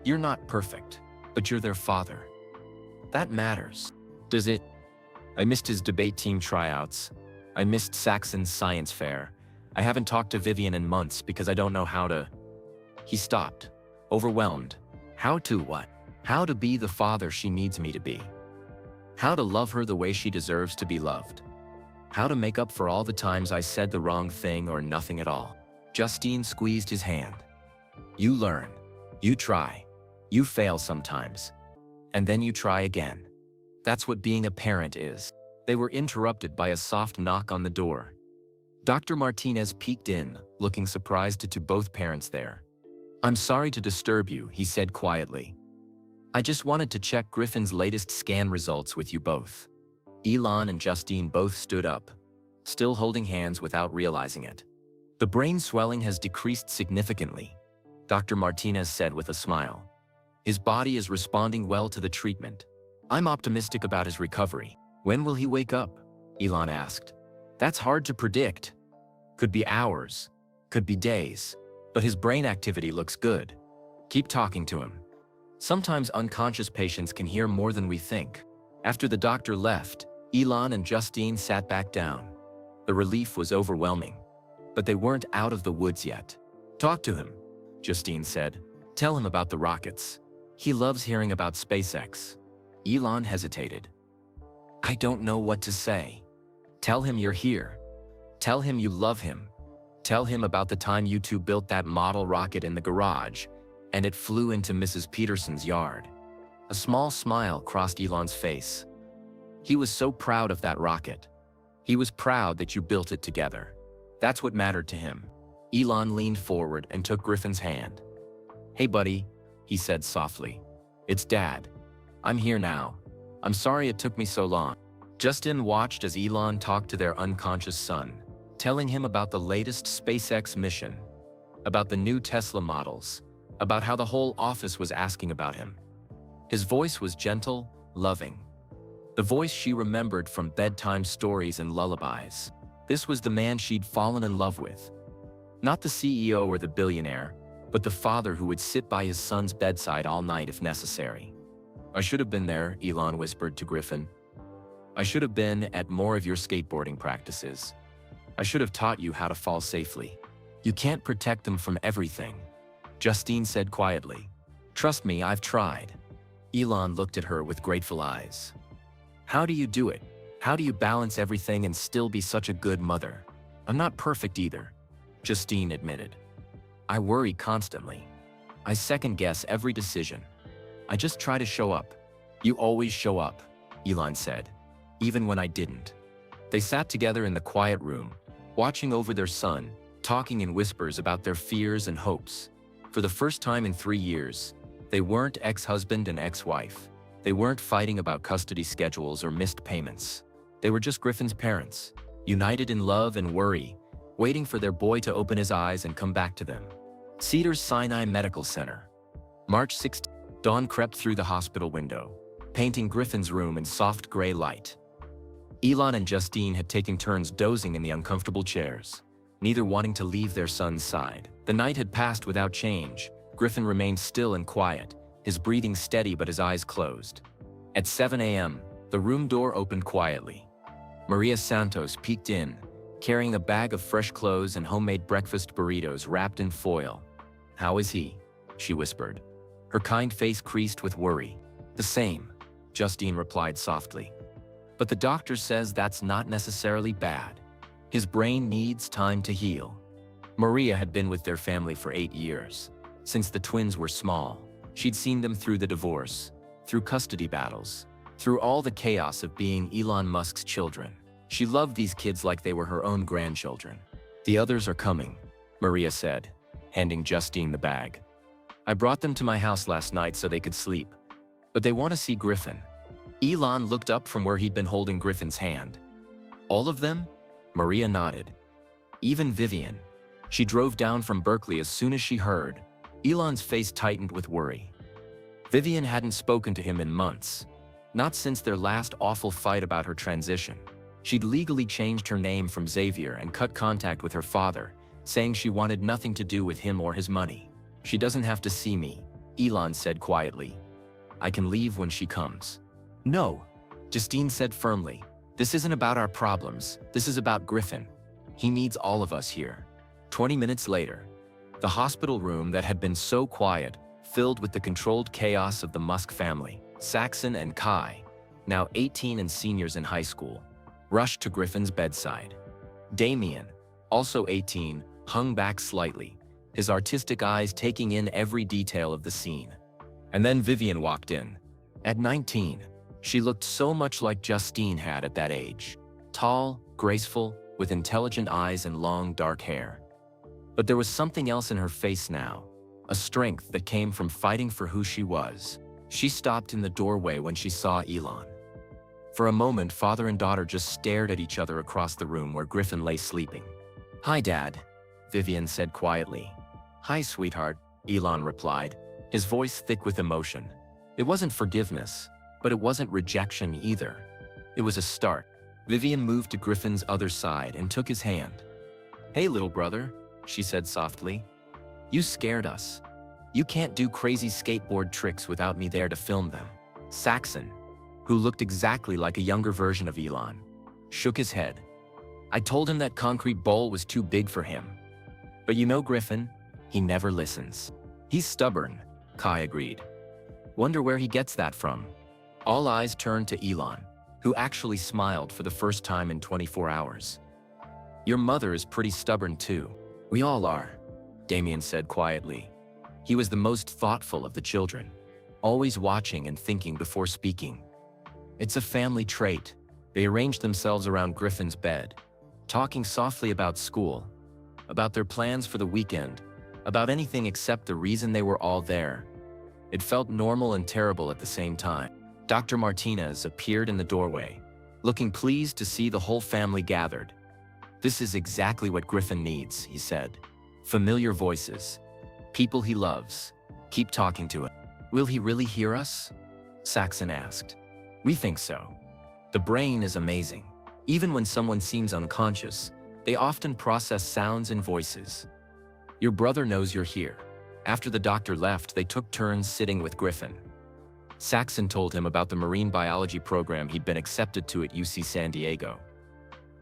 You're not perfect, but you're their father. That matters." "Does it?" "I missed his debate team tryouts. I missed Saxon's science fair. I haven't talked to Vivien in months because I don't know how to." He stopped, overwhelmed. "How to what?" "How to be the father she needs me to be. How to love her the way she deserves to be loved. How to make up for all the times I said the wrong thing or nothing at all." Justine squeezed his hand. "You learn. You try. You fail sometimes. And then you try again. That's what being a parent is." They were interrupted by a soft knock on the door. Dr. Martinez peeked in, looking surprised to both parents there. "I'm sorry to disturb you," he said quietly. "I just wanted to check Griffin's latest scan results with you both." Elon and Justine both stood up, still holding hands without realizing it. "The brain swelling has decreased significantly," Dr. Martinez said with a smile. "His body is responding well to the treatment. I'm optimistic about his recovery." "When will he wake up?" Elon asked. "That's hard to predict. Could be hours, could be days, but his brain activity looks good. Keep talking to him. Sometimes unconscious patients can hear more than we think." After the doctor left, Elon and Justine sat back down. The relief was overwhelming, but they weren't out of the woods yet. "Talk to him," Justine said. "Tell him about the rockets. He loves hearing about SpaceX." Elon hesitated. "I don't know what to say." "Tell him you're here. Tell him you love him. Tell him about the time you two built that model rocket in the garage, and it flew into Mrs. Peterson's yard." A small smile crossed Elon's face. He was so proud of that rocket. He was proud that you built it together. That's what mattered to him. Elon leaned forward and took Griffin's hand. "Hey buddy," he said softly. "It's Dad. I'm here now. I'm sorry it took me so long." Justine watched as Elon talked to their unconscious son, telling him about the latest SpaceX mission, about the new Tesla models, about how the whole office was asking about him. His voice was gentle, loving. The voice she remembered from bedtime stories and lullabies. This was the man she'd fallen in love with. Not the CEO or the billionaire, but the father who would sit by his son's bedside all night if necessary. "I should have been there," Elon whispered to Griffin. "I should have been at more of your skateboarding practices. I should have taught you how to fall safely. You can't protect them from everything," Justine said quietly. "Trust me, I've tried." Elon looked at her with grateful eyes. "How do you do it? How do you balance everything and still be such a good mother?" "I'm not perfect either," Justine admitted. "I worry constantly. I second-guess every decision. I just try to show up." "You always show up," Elon said, "even when I didn't." They sat together in the quiet room, watching over their son, talking in whispers about their fears and hopes. For the first time in 3 years, they weren't ex-husband and ex-wife. They weren't fighting about custody schedules or missed payments. They were just Griffin's parents, united in love and worry, waiting for their boy to open his eyes and come back to them. Cedars-Sinai Medical Center. March 6th. Dawn crept through the hospital window, painting Griffin's room in soft gray light. Elon and Justine had taken turns dozing in the uncomfortable chairs, neither wanting to leave their son's side. The night had passed without change. Griffin remained still and quiet, his breathing steady but his eyes closed. At 7 a.m., the room door opened quietly. Maria Santos peeked in, carrying a bag of fresh clothes and homemade breakfast burritos wrapped in foil. "How is he?" she whispered. Her kind face creased with worry. "The same," Justine replied softly. "But the doctor says that's not necessarily bad. His brain needs time to heal." Maria had been with their family for 8 years. Since the twins were small, she'd seen them through the divorce, through custody battles, through all the chaos of being Elon Musk's children. She loved these kids like they were her own grandchildren. "The others are coming," Maria said, handing Justine the bag. "I brought them to my house last night so they could sleep. But they want to see Griffin." Elon looked up from where he'd been holding Griffin's hand. "All of them?" Maria nodded. "Even Vivien." She drove down from Berkeley as soon as she heard. Elon's face tightened with worry. Vivien hadn't spoken to him in months. Not since their last awful fight about her transition. She'd legally changed her name from Xavier and cut contact with her father, saying she wanted nothing to do with him or his money. "She doesn't have to see me," Elon said quietly. "I can leave when she comes." "No," Justine said firmly. "This isn't about our problems. This is about Griffin. He needs all of us here." 20 minutes later, the hospital room that had been so quiet, filled with the controlled chaos of the Musk family, Saxon and Kai, now 18 and seniors in high school, rushed to Griffin's bedside. Damien, also 18, hung back slightly, his artistic eyes taking in every detail of the scene. And then Vivien walked in. At 19, she looked so much like Justine had at that age. Tall, graceful, with intelligent eyes and long dark hair. But there was something else in her face now, a strength that came from fighting for who she was. She stopped in the doorway when she saw Elon. For a moment, father and daughter just stared at each other across the room where Griffin lay sleeping. "Hi, Dad," Vivien said quietly. "Hi, sweetheart," Elon replied, his voice thick with emotion. It wasn't forgiveness, but it wasn't rejection either. It was a start. Vivien moved to Griffin's other side and took his hand. "Hey, little brother," she said softly. "You scared us. You can't do crazy skateboard tricks without me there to film them." Saxon, who looked exactly like a younger version of Elon, shook his head. "I told him that concrete bowl was too big for him. But you know Griffin, he never listens." "He's stubborn," Kai agreed. "Wonder where he gets that from." All eyes turned to Elon, who actually smiled for the first time in 24 hours. "Your mother is pretty stubborn too." "We all are," Damien said quietly. He was the most thoughtful of the children, always watching and thinking before speaking. "It's a family trait." They arranged themselves around Griffin's bed, talking softly about school, about their plans for the weekend, about anything except the reason they were all there. It felt normal and terrible at the same time. Dr. Martinez appeared in the doorway, looking pleased to see the whole family gathered. "This is exactly what Griffin needs," he said. "Familiar voices. People he loves. Keep talking to him." "Will he really hear us?" Saxon asked. "We think so. The brain is amazing. Even when someone seems unconscious, they often process sounds and voices. Your brother knows you're here." After the doctor left, they took turns sitting with Griffin. Saxon told him about the marine biology program he'd been accepted to at UC San Diego.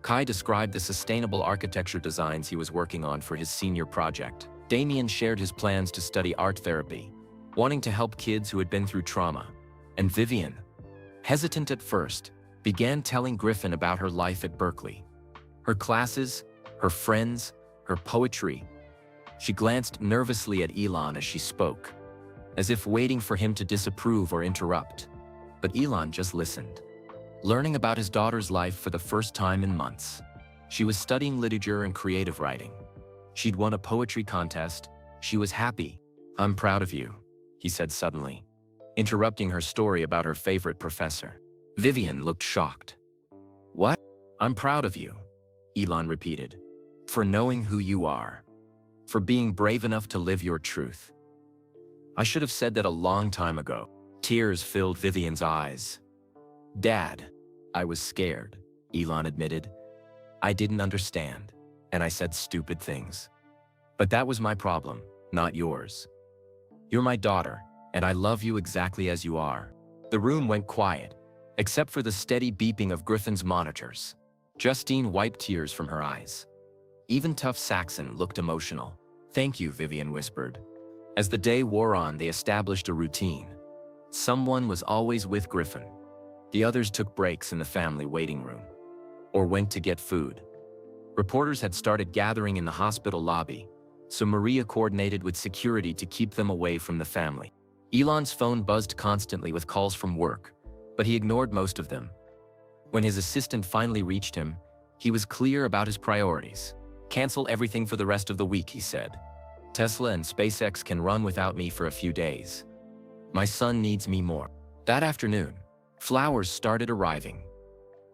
Kai described the sustainable architecture designs he was working on for his senior project. Damien shared his plans to study art therapy, wanting to help kids who had been through trauma. And Vivien, hesitant at first, began telling Griffin about her life at Berkeley. Her classes, her friends, her poetry. She glanced nervously at Elon as she spoke, as if waiting for him to disapprove or interrupt. But Elon just listened, learning about his daughter's life for the first time in months. She was studying literature and creative writing. She'd won a poetry contest. She was happy. "I'm proud of you," he said suddenly, interrupting her story about her favorite professor. Vivien looked shocked. "What?" "I'm proud of you," Elon repeated, "for knowing who you are, for being brave enough to live your truth." "I should have said that a long time ago." Tears filled Vivien's eyes. "Dad, I was scared," Elon admitted. "I didn't understand, and I said stupid things. But that was my problem, not yours. You're my daughter, and I love you exactly as you are." The room went quiet, except for the steady beeping of Griffin's monitors. Justine wiped tears from her eyes. Even tough Saxon looked emotional. "Thank you," Vivien whispered. As the day wore on, they established a routine. Someone was always with Griffin. The others took breaks in the family waiting room, or went to get food. Reporters had started gathering in the hospital lobby, so Maria coordinated with security to keep them away from the family. Elon's phone buzzed constantly with calls from work, but he ignored most of them. When his assistant finally reached him, he was clear about his priorities. "Cancel everything for the rest of the week," he said. "Tesla and SpaceX can run without me for a few days. My son needs me more." That afternoon, flowers started arriving.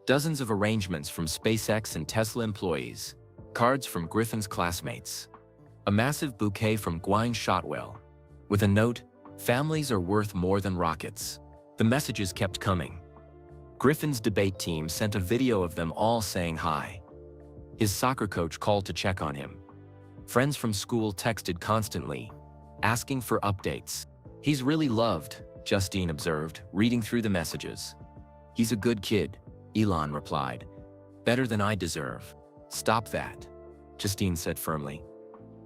Dozens of arrangements from SpaceX and Tesla employees, cards from Griffin's classmates, a massive bouquet from Gwynne Shotwell, with a note, "Families are worth more than rockets." The messages kept coming. Griffin's debate team sent a video of them all saying hi. His soccer coach called to check on him. Friends from school texted constantly, asking for updates. "He's really loved," Justine observed, reading through the messages. "He's a good kid," Elon replied. "Better than I deserve." "Stop that," Justine said firmly.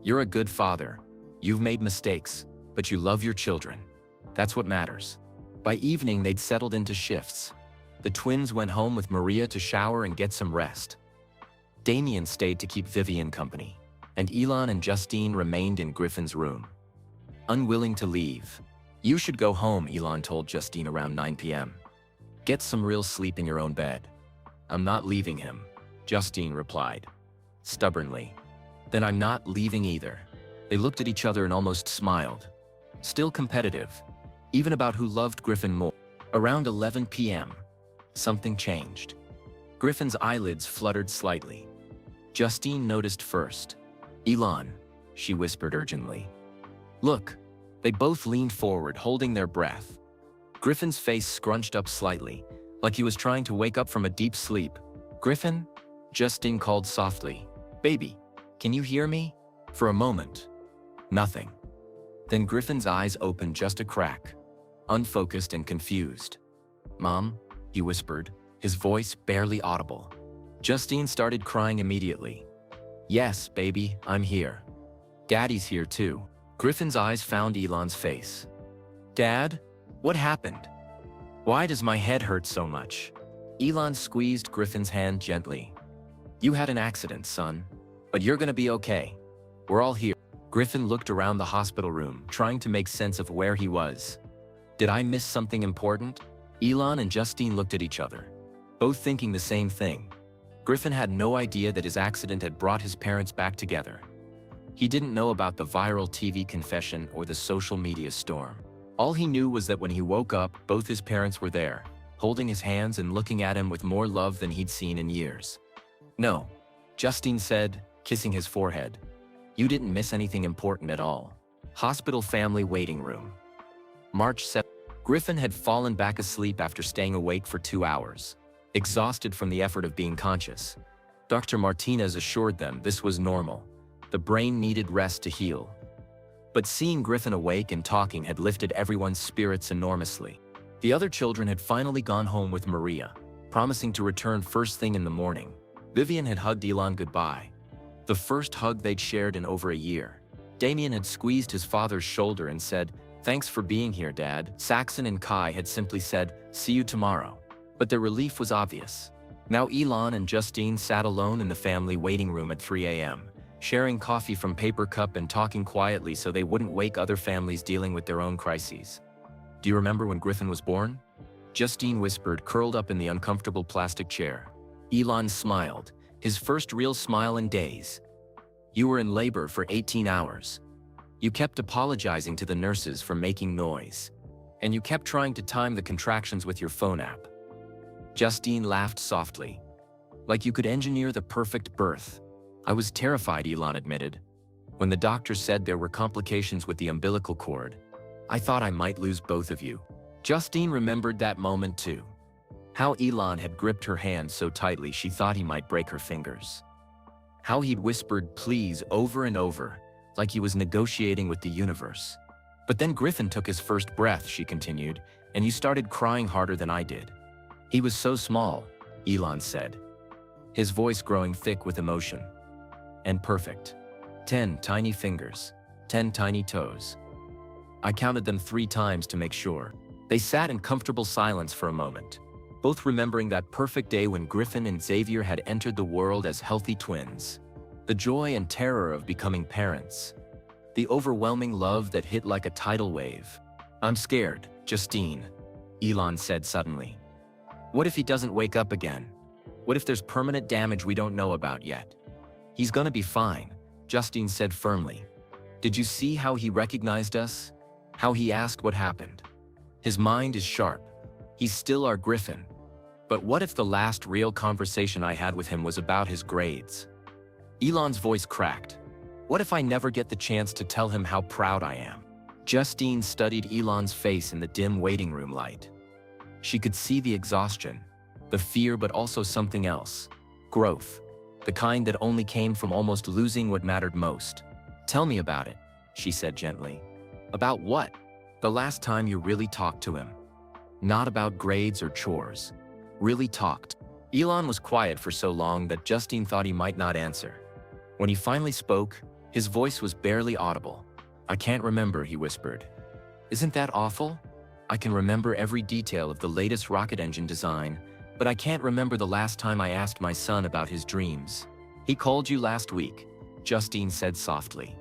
"You're a good father. You've made mistakes, but you love your children. That's what matters." By evening, they'd settled into shifts. The twins went home with Maria to shower and get some rest. Damien stayed to keep Vivien company, and Elon and Justine remained in Griffin's room, unwilling to leave. "You should go home," Elon told Justine around 9 p.m. "Get some real sleep in your own bed." "I'm not leaving him," Justine replied, stubbornly. "Then I'm not leaving either." They looked at each other and almost smiled. Still competitive, even about who loved Griffin more. Around 11 p.m., something changed. Griffin's eyelids fluttered slightly. Justine noticed first. "Elon," she whispered urgently. "Look." They both leaned forward, holding their breath. Griffin's face scrunched up slightly, like he was trying to wake up from a deep sleep. "Griffin?" Justine called softly. "Baby, can you hear me?" For a moment, nothing. Then Griffin's eyes opened just a crack, unfocused and confused. "Mom?" he whispered, his voice barely audible. Justine started crying immediately. "Yes, baby, I'm here. Daddy's here too." Griffin's eyes found Elon's face. "Dad? What happened? Why does my head hurt so much?" Elon squeezed Griffin's hand gently. "You had an accident, son, but you're gonna be okay. We're all here." Griffin looked around the hospital room, trying to make sense of where he was. "Did I miss something important?" Elon and Justine looked at each other, both thinking the same thing. Griffin had no idea that his accident had brought his parents back together. He didn't know about the viral TV confession or the social media storm. All he knew was that when he woke up, both his parents were there, holding his hands and looking at him with more love than he'd seen in years. "No," Justine said, kissing his forehead. "You didn't miss anything important at all." Hospital family waiting room. March 7th. Griffin had fallen back asleep after staying awake for 2 hours, exhausted from the effort of being conscious. Dr. Martinez assured them this was normal. The brain needed rest to heal. But seeing Griffin awake and talking had lifted everyone's spirits enormously. The other children had finally gone home with Maria, promising to return first thing in the morning. Vivien had hugged Elon goodbye, the first hug they'd shared in over a year. Damien had squeezed his father's shoulder and said, "Thanks for being here, Dad." Saxon and Kai had simply said, "See you tomorrow." But their relief was obvious. Now Elon and Justine sat alone in the family waiting room at 3 a.m., sharing coffee from paper cup and talking quietly so they wouldn't wake other families dealing with their own crises. "Do you remember when Griffin was born?" Justine whispered, curled up in the uncomfortable plastic chair. Elon smiled, his first real smile in days. "You were in labor for 18 hours. You kept apologizing to the nurses for making noise. And you kept trying to time the contractions with your phone app." Justine laughed softly. "Like you could engineer the perfect birth." "I was terrified," Elon admitted. "When the doctor said there were complications with the umbilical cord, I thought I might lose both of you." Justine remembered that moment too. How Elon had gripped her hand so tightly she thought he might break her fingers. How he'd whispered please over and over, like he was negotiating with the universe. "But then Griffin took his first breath," she continued, "and you started crying harder than I did." "He was so small," Elon said, his voice growing thick with emotion. "And perfect. 10 tiny fingers, 10 tiny toes. I counted them 3 times to make sure." They sat in comfortable silence for a moment, both remembering that perfect day when Griffin and Xavier had entered the world as healthy twins. The joy and terror of becoming parents. The overwhelming love that hit like a tidal wave. "I'm scared, Justine," Elon said suddenly. "What if he doesn't wake up again? What if there's permanent damage we don't know about yet?" "He's gonna be fine," Justine said firmly. "Did you see how he recognized us? How he asked what happened? His mind is sharp. He's still our Griffin. But what if the last real conversation I had with him was about his grades?" Elon's voice cracked. "What if I never get the chance to tell him how proud I am?" Justine studied Elon's face in the dim waiting room light. She could see the exhaustion, the fear, but also something else. Growth. The kind that only came from almost losing what mattered most. "Tell me about it," she said gently. "About what?" "The last time you really talked to him. Not about grades or chores. Really talked." Elon was quiet for so long that Justine thought he might not answer. When he finally spoke, his voice was barely audible. "I can't remember," he whispered. "Isn't that awful? I can remember every detail of the latest rocket engine design, but I can't remember the last time I asked my son about his dreams." "He called you last week," Justine said softly.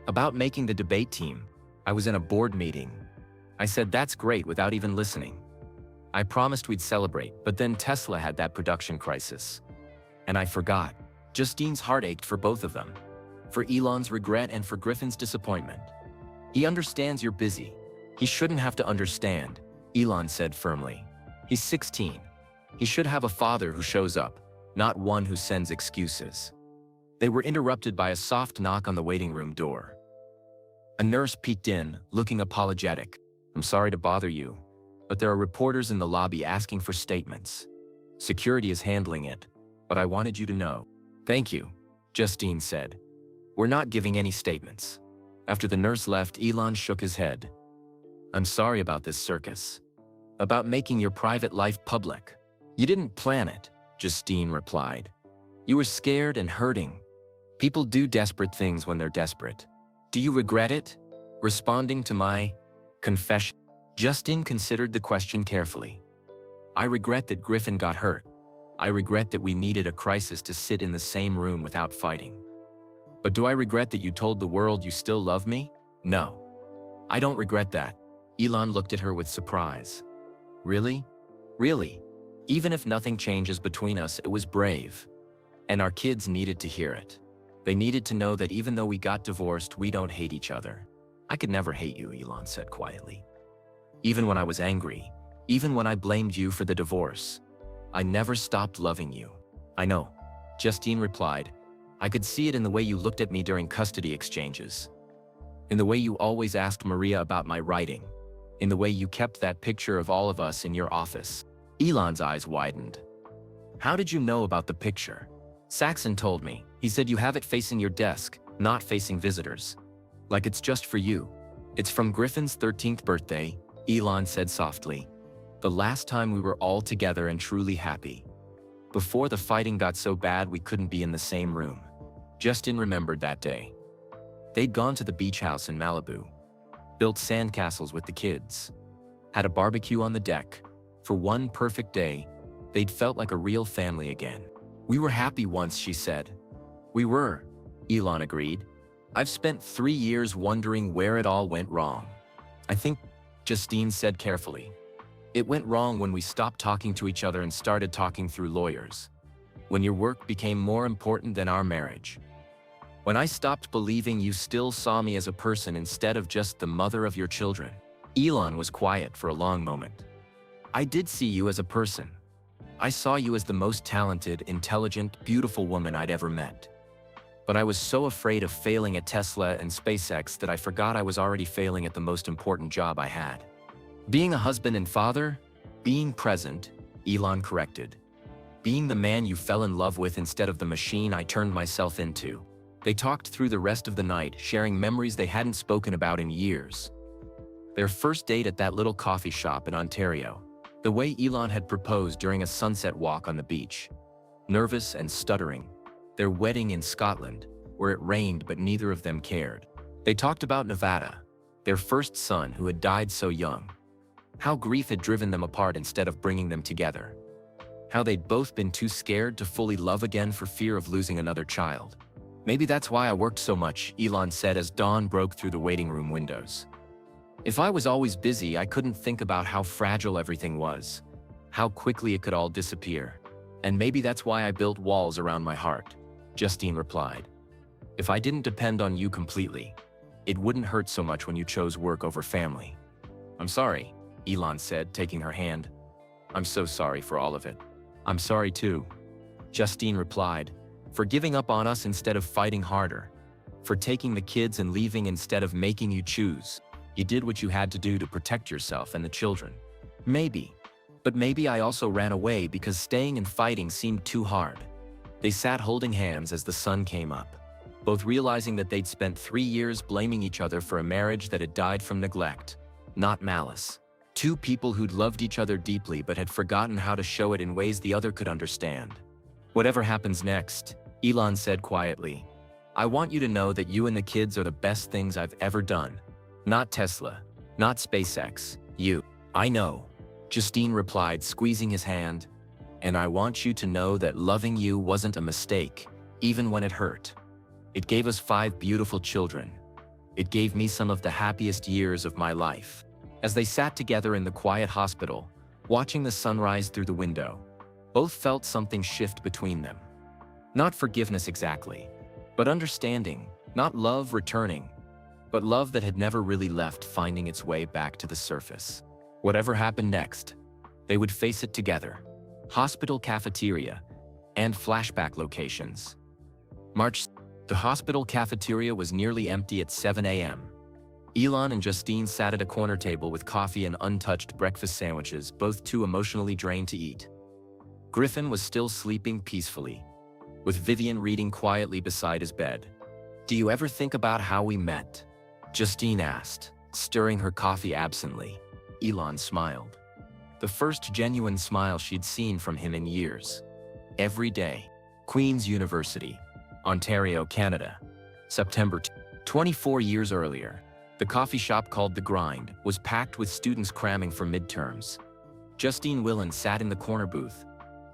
"About making the debate team. I was in a board meeting. I said that's great without even listening. I promised we'd celebrate, but then Tesla had that production crisis. And I forgot." Justine's heart ached for both of them. For Elon's regret and for Griffin's disappointment. "He understands you're busy. He shouldn't have to understand," Elon said firmly. "He's 16. He should have a father who shows up, not one who sends excuses." They were interrupted by a soft knock on the waiting room door. A nurse peeked in, looking apologetic. "I'm sorry to bother you, but there are reporters in the lobby asking for statements. Security is handling it, but I wanted you to know." "Thank you," Justine said. "We're not giving any statements." After the nurse left, Elon shook his head. "I'm sorry about this circus. About making your private life public." "You didn't plan it," Justine replied. "You were scared and hurting. People do desperate things when they're desperate." "Do you regret it? Responding to my confession?" Justine considered the question carefully. "I regret that Griffin got hurt. I regret that we needed a crisis to sit in the same room without fighting. But do I regret that you told the world you still love me? No. I don't regret that." Elon looked at her with surprise. "Really? Really? Even if nothing changes between us, it was brave. And our kids needed to hear it. They needed to know that even though we got divorced, we don't hate each other." "I could never hate you," Elon said quietly. "Even when I was angry, Even when I blamed you for the divorce. I never stopped loving you. I know, Justine replied. I could see it in the way you looked at me during custody exchanges. In the way you always asked Maria about my writing. In the way you kept that picture of all of us in your office. Elon's eyes widened. How did you know about the picture? Saxon told me. He said you have it facing your desk, not facing visitors. Like it's just for you. It's from Griffin's 13th birthday, Elon said softly. The last time we were all together and truly happy. Before the fighting got so bad we couldn't be in the same room. Justine remembered that day. They'd gone to the beach house in Malibu. Built sandcastles with the kids. Had a barbecue on the deck. For one perfect day, they'd felt like a real family again. We were happy once, she said. We were, Elon agreed. I've spent 3 years wondering where it all went wrong. I think, Justine said carefully. It went wrong when we stopped talking to each other and started talking through lawyers. When your work became more important than our marriage. When I stopped believing you still saw me as a person instead of just the mother of your children. Elon was quiet for a long moment. I did see you as a person. I saw you as the most talented, intelligent, beautiful woman I'd ever met. But I was so afraid of failing at Tesla and SpaceX that I forgot I was already failing at the most important job I had. Being a husband and father? Being present, Elon corrected. Being the man you fell in love with instead of the machine I turned myself into. They talked through the rest of the night, sharing memories they hadn't spoken about in years. Their first date at that little coffee shop in Ontario. The way Elon had proposed during a sunset walk on the beach. Nervous and stuttering. Their wedding in Scotland, where it rained but neither of them cared. They talked about Nevada, their first son who had died so young. How grief had driven them apart instead of bringing them together. How they'd both been too scared to fully love again for fear of losing another child. Maybe that's why I worked so much, Elon said as dawn broke through the waiting room windows. If I was always busy, I couldn't think about how fragile everything was. How quickly it could all disappear. And maybe that's why I built walls around my heart, Justine replied. If I didn't depend on you completely, it wouldn't hurt so much when you chose work over family. I'm sorry, Elon said, taking her hand. I'm so sorry for all of it. I'm sorry too, Justine replied, for giving up on us instead of fighting harder, for taking the kids and leaving instead of making you choose. You did what you had to do to protect yourself and the children. Maybe. But maybe I also ran away because staying and fighting seemed too hard. They sat holding hands as the sun came up, both realizing that they'd spent 3 years blaming each other for a marriage that had died from neglect, not malice. Two people who'd loved each other deeply but had forgotten how to show it in ways the other could understand. Whatever happens next, Elon said quietly, I want you to know that you and the kids are the best things I've ever done. Not Tesla, not SpaceX, you. I know, Justine replied, squeezing his hand. And I want you to know that loving you wasn't a mistake, even when it hurt. It gave us 5 beautiful children. It gave me some of the happiest years of my life. As they sat together in the quiet hospital, watching the sunrise through the window, both felt something shift between them. Not forgiveness exactly, but understanding, not love returning, but love that had never really left, finding its way back to the surface. Whatever happened next, they would face it together. Hospital cafeteria and flashback locations. March. The hospital cafeteria was nearly empty at 7 a.m. Elon and Justine sat at a corner table with coffee and untouched breakfast sandwiches, both too emotionally drained to eat. Griffin was still sleeping peacefully, with Vivien reading quietly beside his bed. Do you ever think about how we met? Justine asked, stirring her coffee absently. Elon smiled. The first genuine smile she'd seen from him in years. Every day. Queen's University, Ontario, Canada. September 24 years earlier. The coffee shop called The Grind was packed with students cramming for midterms. Justine Willen sat in the corner booth,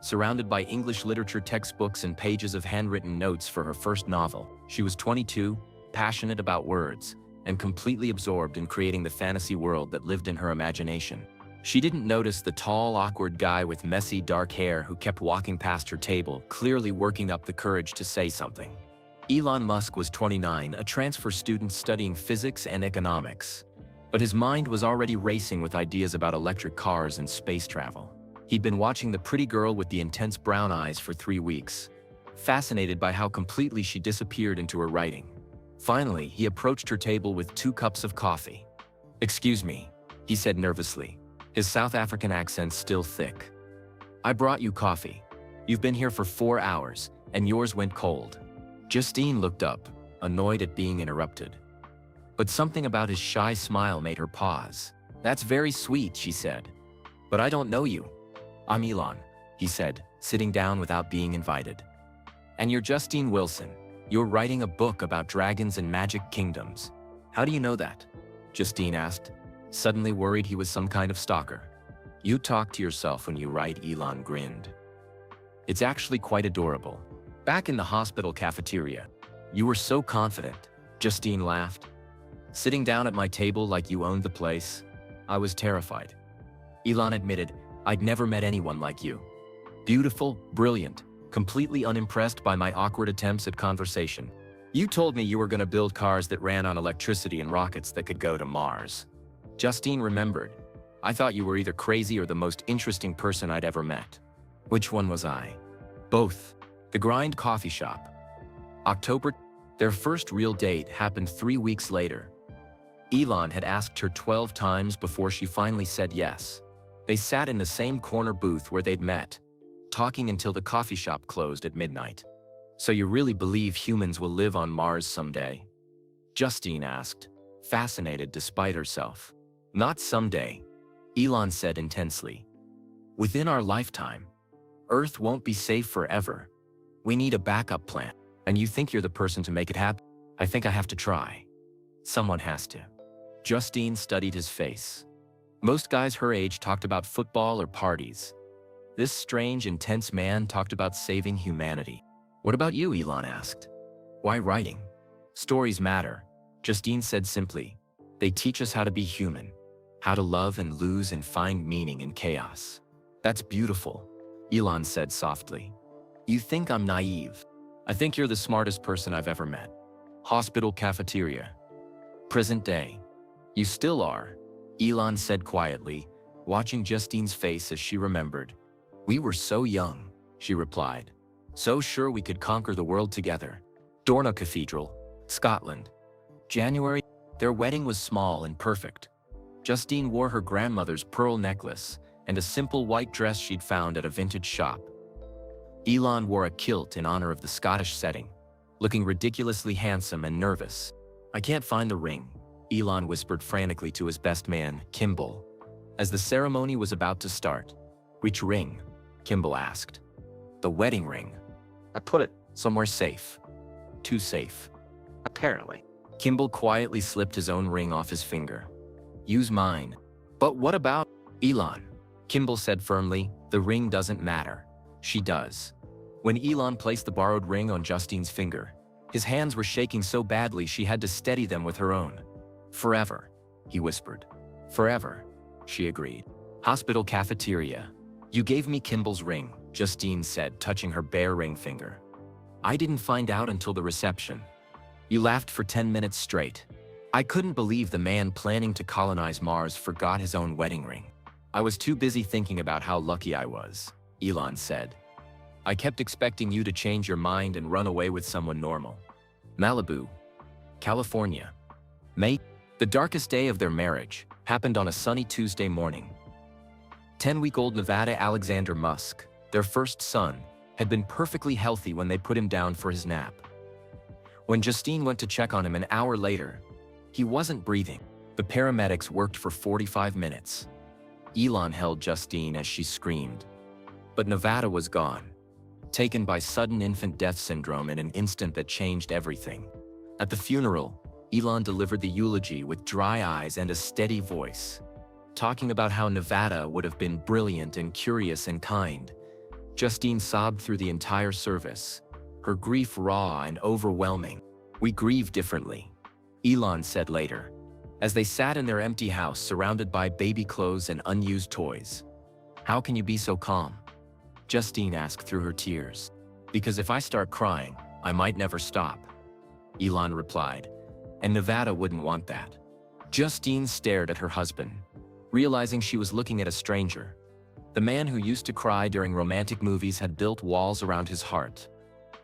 surrounded by English literature textbooks and pages of handwritten notes for her first novel. She was 22, passionate about words, and completely absorbed in creating the fantasy world that lived in her imagination. She didn't notice the tall, awkward guy with messy, dark hair who kept walking past her table, clearly working up the courage to say something. Elon Musk was 29, a transfer student studying physics and economics. But his mind was already racing with ideas about electric cars and space travel. He'd been watching the pretty girl with the intense brown eyes for 3 weeks, fascinated by how completely she disappeared into her writing. Finally, he approached her table with 2 cups of coffee. "Excuse me," he said nervously, his South African accent still thick. "I brought you coffee. You've been here for 4 hours, and yours went cold." Justine looked up, annoyed at being interrupted. But something about his shy smile made her pause. "That's very sweet," she said. "But I don't know you." "I'm Elon," he said, sitting down without being invited. "And you're Justine Wilson. You're writing a book about dragons and magic kingdoms. How do you know that?" Justine asked, suddenly worried he was some kind of stalker. "You talk to yourself when you write," Elon grinned. "It's actually quite adorable." "Back in the hospital cafeteria, you were so confident," Justine laughed. "Sitting down at my table like you owned the place. I was terrified." Elon admitted, "I'd never met anyone like you. Beautiful, brilliant, completely unimpressed by my awkward attempts at conversation. You told me you were going to build cars that ran on electricity and rockets that could go to Mars." Justine remembered. "I thought you were either crazy or the most interesting person I'd ever met." "Which one was I?" "Both." The Grind coffee shop. October. Their first real date happened 3 weeks later. Elon had asked her 12 times before she finally said yes. They sat in the same corner booth where they'd met, talking until the coffee shop closed at midnight. "So you really believe humans will live on Mars someday?" Justine asked, fascinated despite herself. "Not someday," Elon said intensely. "Within our lifetime. Earth won't be safe forever. We need a backup plan. And you think you're the person to make it happen?" "I think I have to try. Someone has to." Justine studied his face. Most guys her age talked about football or parties. This strange, intense man talked about saving humanity. "What about you?" Elon asked. "Why writing?" "Stories matter," Justine said simply. "They teach us how to be human, how to love and lose and find meaning in chaos." "That's beautiful," Elon said softly. "You think I'm naive? I think you're the smartest person I've ever met." Hospital cafeteria. Present day. "You still are," Elon said quietly, watching Justine's face as she remembered. "We were so young," she replied. "So sure we could conquer the world together." Dorna Cathedral, Scotland. January. Their wedding was small and perfect. Justine wore her grandmother's pearl necklace and a simple white dress she'd found at a vintage shop. Elon wore a kilt in honor of the Scottish setting, looking ridiculously handsome and nervous. "I can't find the ring," Elon whispered frantically to his best man, Kimball. As the ceremony was about to start. "Which ring?" Kimball asked. "The wedding ring. I put it somewhere safe." "Too safe." "Apparently." Kimball quietly slipped his own ring off his finger. "Use mine." "But what about Elon?" Kimball said firmly. "The ring doesn't matter. She does." When Elon placed the borrowed ring on Justine's finger, his hands were shaking so badly she had to steady them with her own. "Forever," he whispered. "Forever," she agreed. Hospital cafeteria. "You gave me Kimball's ring," Justine said, touching her bare ring finger. "I didn't find out until the reception. You laughed for 10 minutes straight. I couldn't believe the man planning to colonize Mars forgot his own wedding ring. I was too busy thinking about how lucky I was," Elon said. "I kept expecting you to change your mind and run away with someone normal." Malibu, California. May. The darkest day of their marriage happened on a sunny Tuesday morning. 10-week-old Nevada Alexander Musk, their first son, had been perfectly healthy when they put him down for his nap. When Justine went to check on him an hour later, he wasn't breathing. The paramedics worked for 45 minutes. Elon held Justine as she screamed. But Nevada was gone, taken by sudden infant death syndrome in an instant that changed everything. At the funeral, Elon delivered the eulogy with dry eyes and a steady voice, talking about how Nevada would have been brilliant and curious and kind. Justine sobbed through the entire service, her grief raw and overwhelming. "We grieve differently," Elon said later, as they sat in their empty house surrounded by baby clothes and unused toys. "How can you be so calm?" Justine asked through her tears. "Because if I start crying, I might never stop," Elon replied, "and Nevada wouldn't want that." Justine stared at her husband, realizing she was looking at a stranger. The man who used to cry during romantic movies had built walls around his heart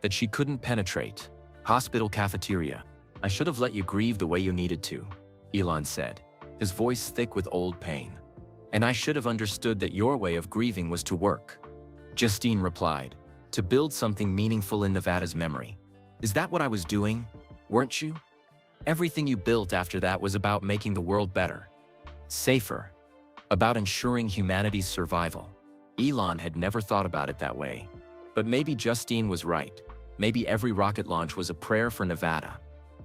that she couldn't penetrate. Hospital cafeteria. I should have let you grieve the way you needed to, Elon said, his voice thick with old pain. And I should have understood that your way of grieving was to work. Justine replied, to build something meaningful in Nevada's memory. Is that what I was doing? Weren't you? Everything you built after that was about making the world better, safer, about ensuring humanity's survival. Elon had never thought about it that way. But maybe Justine was right. Maybe every rocket launch was a prayer for Nevada.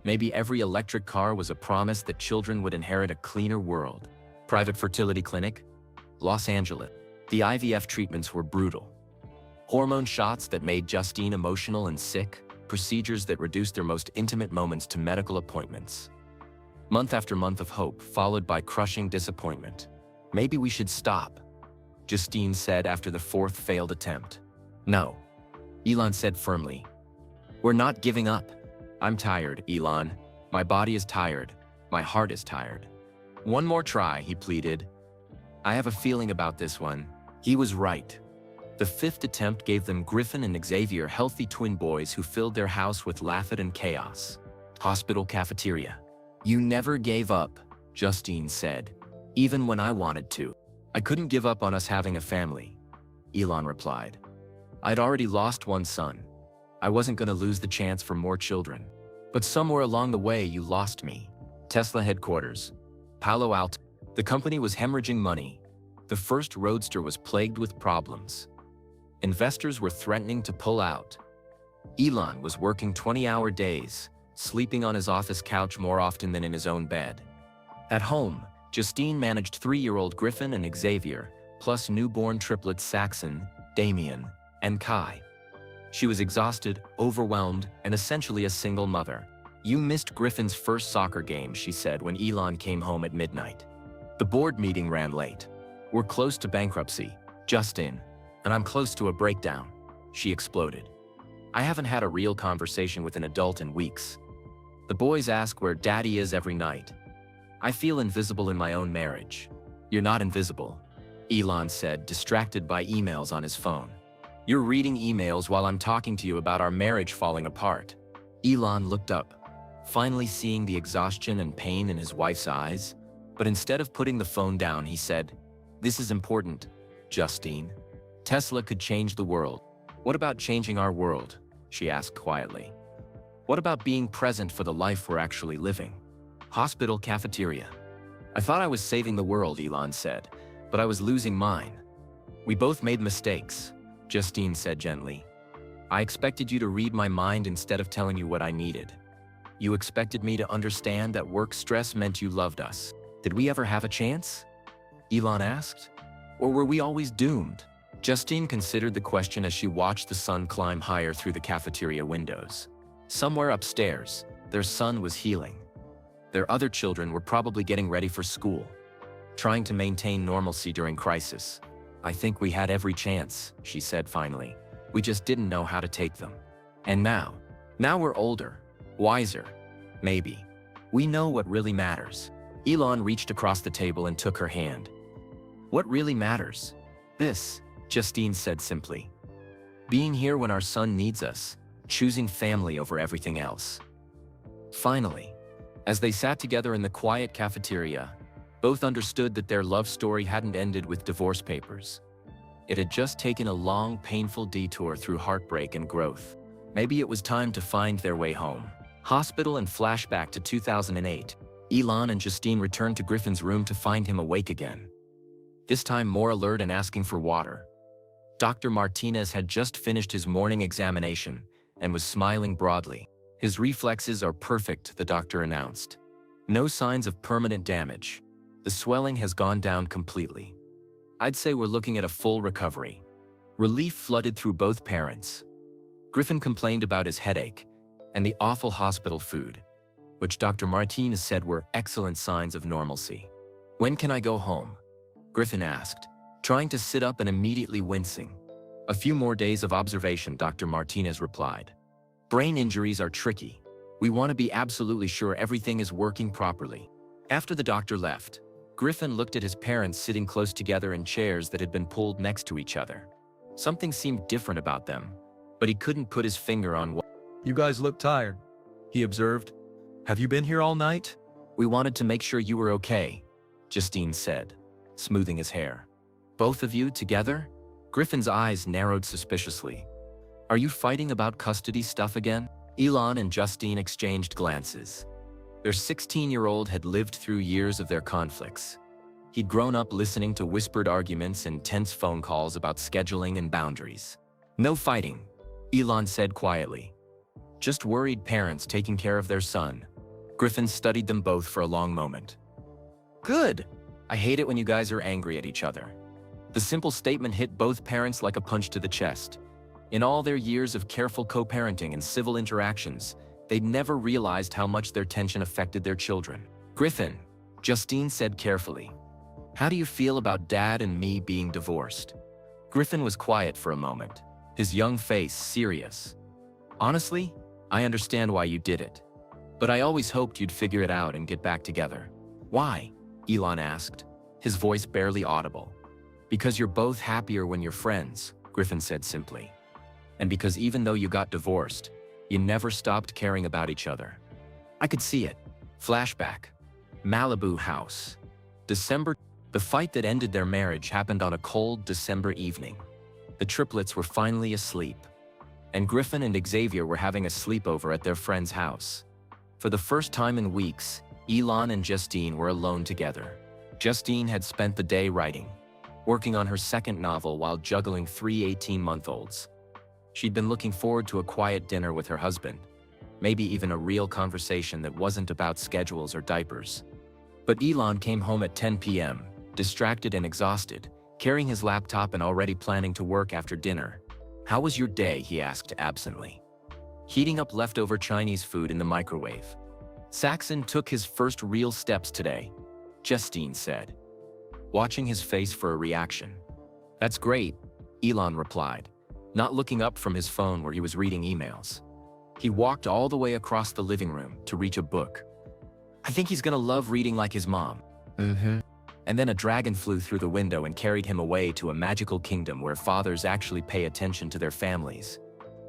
Maybe every electric car was a promise that children would inherit a cleaner world. Private fertility clinic, Los Angeles. The IVF treatments were brutal. Hormone shots that made Justine emotional and sick, procedures that reduced their most intimate moments to medical appointments. Month after month of hope, followed by crushing disappointment. Maybe we should stop, Justine said after the fourth failed attempt. No, Elon said firmly. We're not giving up. I'm tired, Elon. My body is tired. My heart is tired. One more try, he pleaded. I have a feeling about this one. He was right. The fifth attempt gave them Griffin and Xavier, healthy twin boys who filled their house with laughter and chaos. Hospital cafeteria. You never gave up, Justine said. Even when I wanted to. I couldn't give up on us having a family, Elon replied. I'd already lost one son. I wasn't going to lose the chance for more children. But somewhere along the way you lost me. Tesla headquarters. Palo Alto. The company was hemorrhaging money. The first Roadster was plagued with problems. Investors were threatening to pull out. Elon was working 20-hour days, sleeping on his office couch more often than in his own bed. At home, Justine managed 3-year-old Griffin and Xavier, plus newborn triplets Saxon, Damien, and Kai. She was exhausted, overwhelmed, and essentially a single mother. You missed Griffin's first soccer game, she said when Elon came home at midnight. The board meeting ran late. We're close to bankruptcy, Justine, and I'm close to a breakdown, she exploded. I haven't had a real conversation with an adult in weeks. The boys ask where Daddy is every night. I feel invisible in my own marriage. You're not invisible, Elon said, distracted by emails on his phone. You're reading emails while I'm talking to you about our marriage falling apart. Elon looked up, finally seeing the exhaustion and pain in his wife's eyes. But instead of putting the phone down, he said, This is important, Justine. Tesla could change the world. What about changing our world? She asked quietly. What about being present for the life we're actually living? Hospital cafeteria. I thought I was saving the world, Elon said, but I was losing mine. We both made mistakes, Justine said gently. I expected you to read my mind instead of telling you what I needed. You expected me to understand that work stress meant you loved us. Did we ever have a chance? Elon asked. Or were we always doomed? Justine considered the question as she watched the sun climb higher through the cafeteria windows. Somewhere upstairs, their son was healing. Their other children were probably getting ready for school, trying to maintain normalcy during crisis. I think we had every chance, she said finally. We just didn't know how to take them. And now we're older, wiser, maybe. We know what really matters. Elon reached across the table and took her hand. What really matters? This, Justine said simply. Being here when our son needs us, choosing family over everything else. Finally, as they sat together in the quiet cafeteria, both understood that their love story hadn't ended with divorce papers. It had just taken a long, painful detour through heartbreak and growth. Maybe it was time to find their way home. Hospital and flashback to 2008. Elon and Justine returned to Griffin's room to find him awake again. This time more alert and asking for water. Dr. Martinez had just finished his morning examination and was smiling broadly. His reflexes are perfect, the doctor announced. No signs of permanent damage. The swelling has gone down completely. I'd say we're looking at a full recovery. Relief flooded through both parents. Griffin complained about his headache and the awful hospital food, which Dr. Martinez said were excellent signs of normalcy. When can I go home? Griffin asked, trying to sit up and immediately wincing. A few more days of observation, Dr. Martinez replied. Brain injuries are tricky. We want to be absolutely sure everything is working properly. After the doctor left, Griffin looked at his parents sitting close together in chairs that had been pulled next to each other. Something seemed different about them, but he couldn't put his finger on what. You guys look tired, he observed. Have you been here all night? We wanted to make sure you were okay, Justine said, smoothing his hair. Both of you together? Griffin's eyes narrowed suspiciously. Are you fighting about custody stuff again? Elon and Justine exchanged glances. Their 16-year-old had lived through years of their conflicts. He'd grown up listening to whispered arguments and tense phone calls about scheduling and boundaries. No fighting, Elon said quietly. Just worried parents taking care of their son. Griffin studied them both for a long moment. Good. I hate it when you guys are angry at each other. The simple statement hit both parents like a punch to the chest. In all their years of careful co-parenting and civil interactions, they'd never realized how much their tension affected their children. Griffin, Justine said carefully, how do you feel about Dad and me being divorced? Griffin was quiet for a moment, his young face serious. Honestly, I understand why you did it. But I always hoped you'd figure it out and get back together. Why? Elon asked, his voice barely audible. Because you're both happier when you're friends, Griffin said simply. And because even though you got divorced, you never stopped caring about each other. I could see it. Flashback. Malibu house. December. The fight that ended their marriage happened on a cold December evening. The triplets were finally asleep, and Griffin and Xavier were having a sleepover at their friend's house. For the first time in weeks, Elon and Justine were alone together. Justine had spent the day writing, working on her second novel while juggling 3 18-month-olds. She'd been looking forward to a quiet dinner with her husband, maybe even a real conversation that wasn't about schedules or diapers. But Elon came home at 10 p.m., distracted and exhausted, carrying his laptop and already planning to work after dinner. How was your day? He asked absently. Heating up leftover Chinese food in the microwave. Saxon took his first real steps today, Justine said, watching his face for a reaction. That's great, Elon replied, not looking up from his phone where he was reading emails. He walked all the way across the living room to reach a book. I think he's gonna love reading like his mom. And then a dragon flew through the window and carried him away to a magical kingdom where fathers actually pay attention to their families.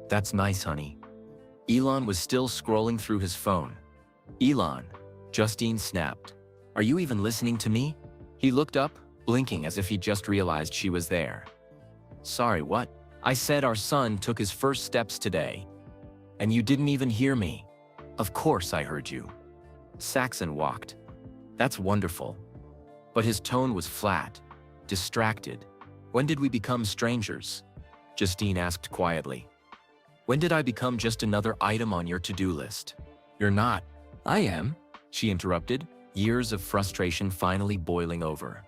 That's nice, honey. Elon was still scrolling through his phone. Elon, Justine snapped. Are you even listening to me? He looked up, blinking as if he just realized she was there. Sorry, what? I said our son took his first steps today. And you didn't even hear me. Of course I heard you. Saxon walked. That's wonderful. But his tone was flat, distracted. When did we become strangers? Justine asked quietly. When did I become just another item on your to-do list? You're not. I am, she interrupted, years of frustration finally boiling over.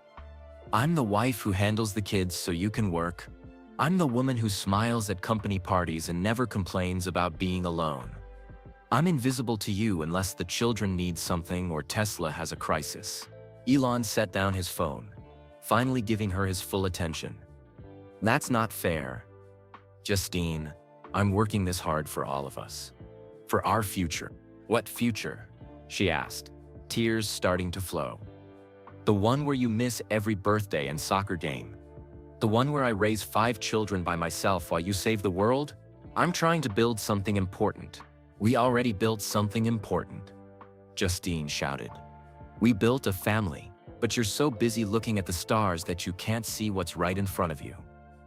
I'm the wife who handles the kids so you can work. I'm the woman who smiles at company parties and never complains about being alone. I'm invisible to you unless the children need something or Tesla has a crisis. Elon set down his phone, finally giving her his full attention. That's not fair. Justine, I'm working this hard for all of us. For our future. What future? She asked, tears starting to flow. The one where you miss every birthday and soccer game. The one where I raise 5 children by myself while you save the world? I'm trying to build something important. We already built something important, Justine shouted. We built a family, but you're so busy looking at the stars that you can't see what's right in front of you.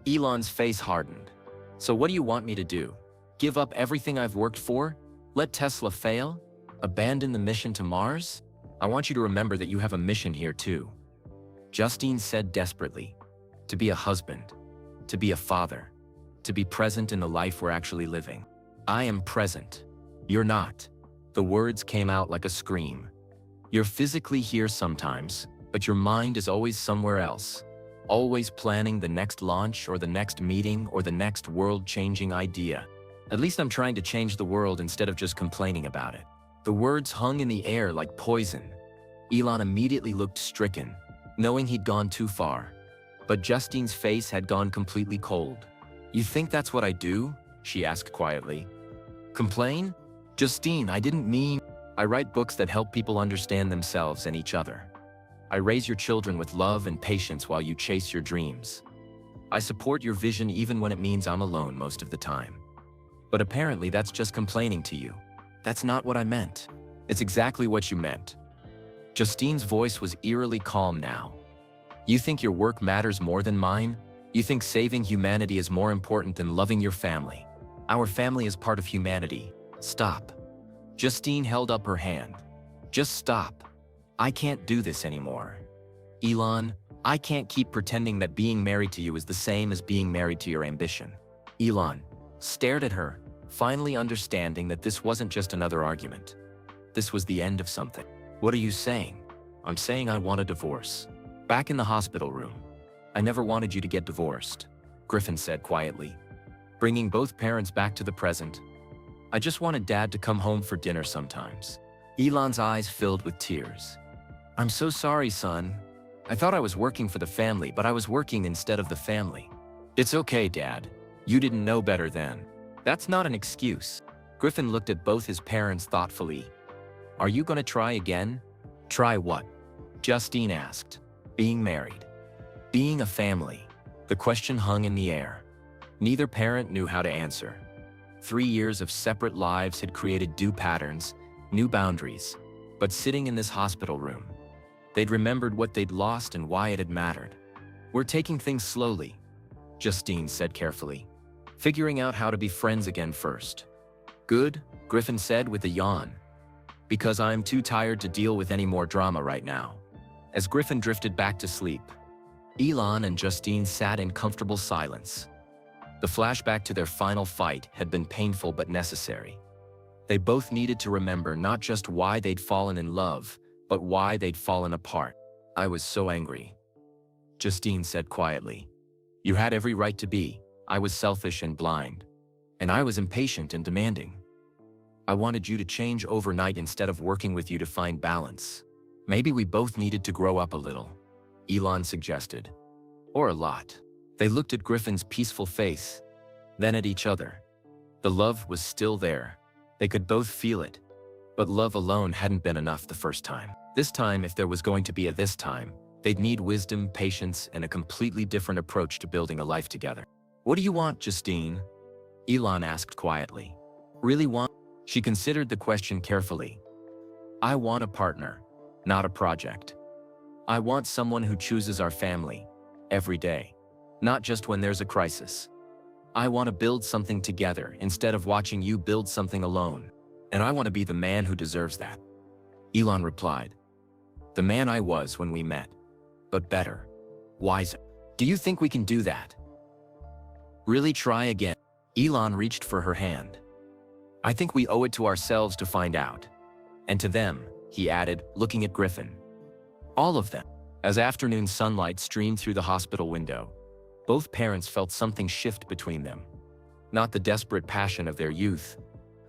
Elon's face hardened. So what do you want me to do? Give up everything I've worked for? Let Tesla fail? Abandon the mission to Mars? I want you to remember that you have a mission here too. Justine said desperately. To be a husband. To be a father. To be present in the life we're actually living. I am present. You're not. The words came out like a scream. You're physically here sometimes, but your mind is always somewhere else. Always planning the next launch or the next meeting or the next world-changing idea. At least I'm trying to change the world instead of just complaining about it. The words hung in the air like poison. Elon immediately looked stricken, knowing he'd gone too far. But Justine's face had gone completely cold. You think that's what I do? She asked quietly. Complain? Justine, I didn't mean… I write books that help people understand themselves and each other. I raise your children with love and patience while you chase your dreams. I support your vision even when it means I'm alone most of the time. But apparently that's just complaining to you. That's not what I meant. It's exactly what you meant. Justine's voice was eerily calm now. You think your work matters more than mine? You think saving humanity is more important than loving your family? Our family is part of humanity. Stop. Justine held up her hand. Just stop. I can't do this anymore. Elon, I can't keep pretending that being married to you is the same as being married to your ambition. Elon stared at her, finally understanding that this wasn't just another argument. This was the end of something. What are you saying? I'm saying I want a divorce. Back in the hospital room. I never wanted you to get divorced, Griffin said quietly, bringing both parents back to the present. I just wanted Dad to come home for dinner sometimes. Elon's eyes filled with tears. I'm so sorry, son. I thought I was working for the family, but I was working instead of the family. It's okay, Dad. You didn't know better then. That's not an excuse. Griffin looked at both his parents thoughtfully. Are you gonna try again? Try what? Justine asked. Being married. Being a family. The question hung in the air. Neither parent knew how to answer. 3 years of separate lives had created new patterns, new boundaries. But sitting in this hospital room, they'd remembered what they'd lost and why it had mattered. We're taking things slowly, Justine said carefully, figuring out how to be friends again first. Good, Griffin said with a yawn. Because I'm too tired to deal with any more drama right now. As Griffin drifted back to sleep, Elon and Justine sat in comfortable silence. The flashback to their final fight had been painful but necessary. They both needed to remember not just why they'd fallen in love, but why they'd fallen apart. I was so angry, Justine said quietly. You had every right to be. I was selfish and blind. And I was impatient and demanding. I wanted you to change overnight instead of working with you to find balance. Maybe we both needed to grow up a little, Elon suggested. Or a lot. They looked at Griffin's peaceful face, then at each other. The love was still there. They could both feel it. But love alone hadn't been enough the first time. This time, if there was going to be a this time, they'd need wisdom, patience, and a completely different approach to building a life together. What do you want, Justine? Elon asked quietly. Really want? She considered the question carefully. I want a partner, not a project. I want someone who chooses our family, every day, not just when there's a crisis. I want to build something together instead of watching you build something alone. And I want to be the man who deserves that. Elon replied. The man I was when we met, but better, wiser. Do you think we can do that? Really try again. Elon reached for her hand. I think we owe it to ourselves to find out. And to them, he added, looking at Griffin. All of them. As afternoon sunlight streamed through the hospital window, both parents felt something shift between them. Not the desperate passion of their youth,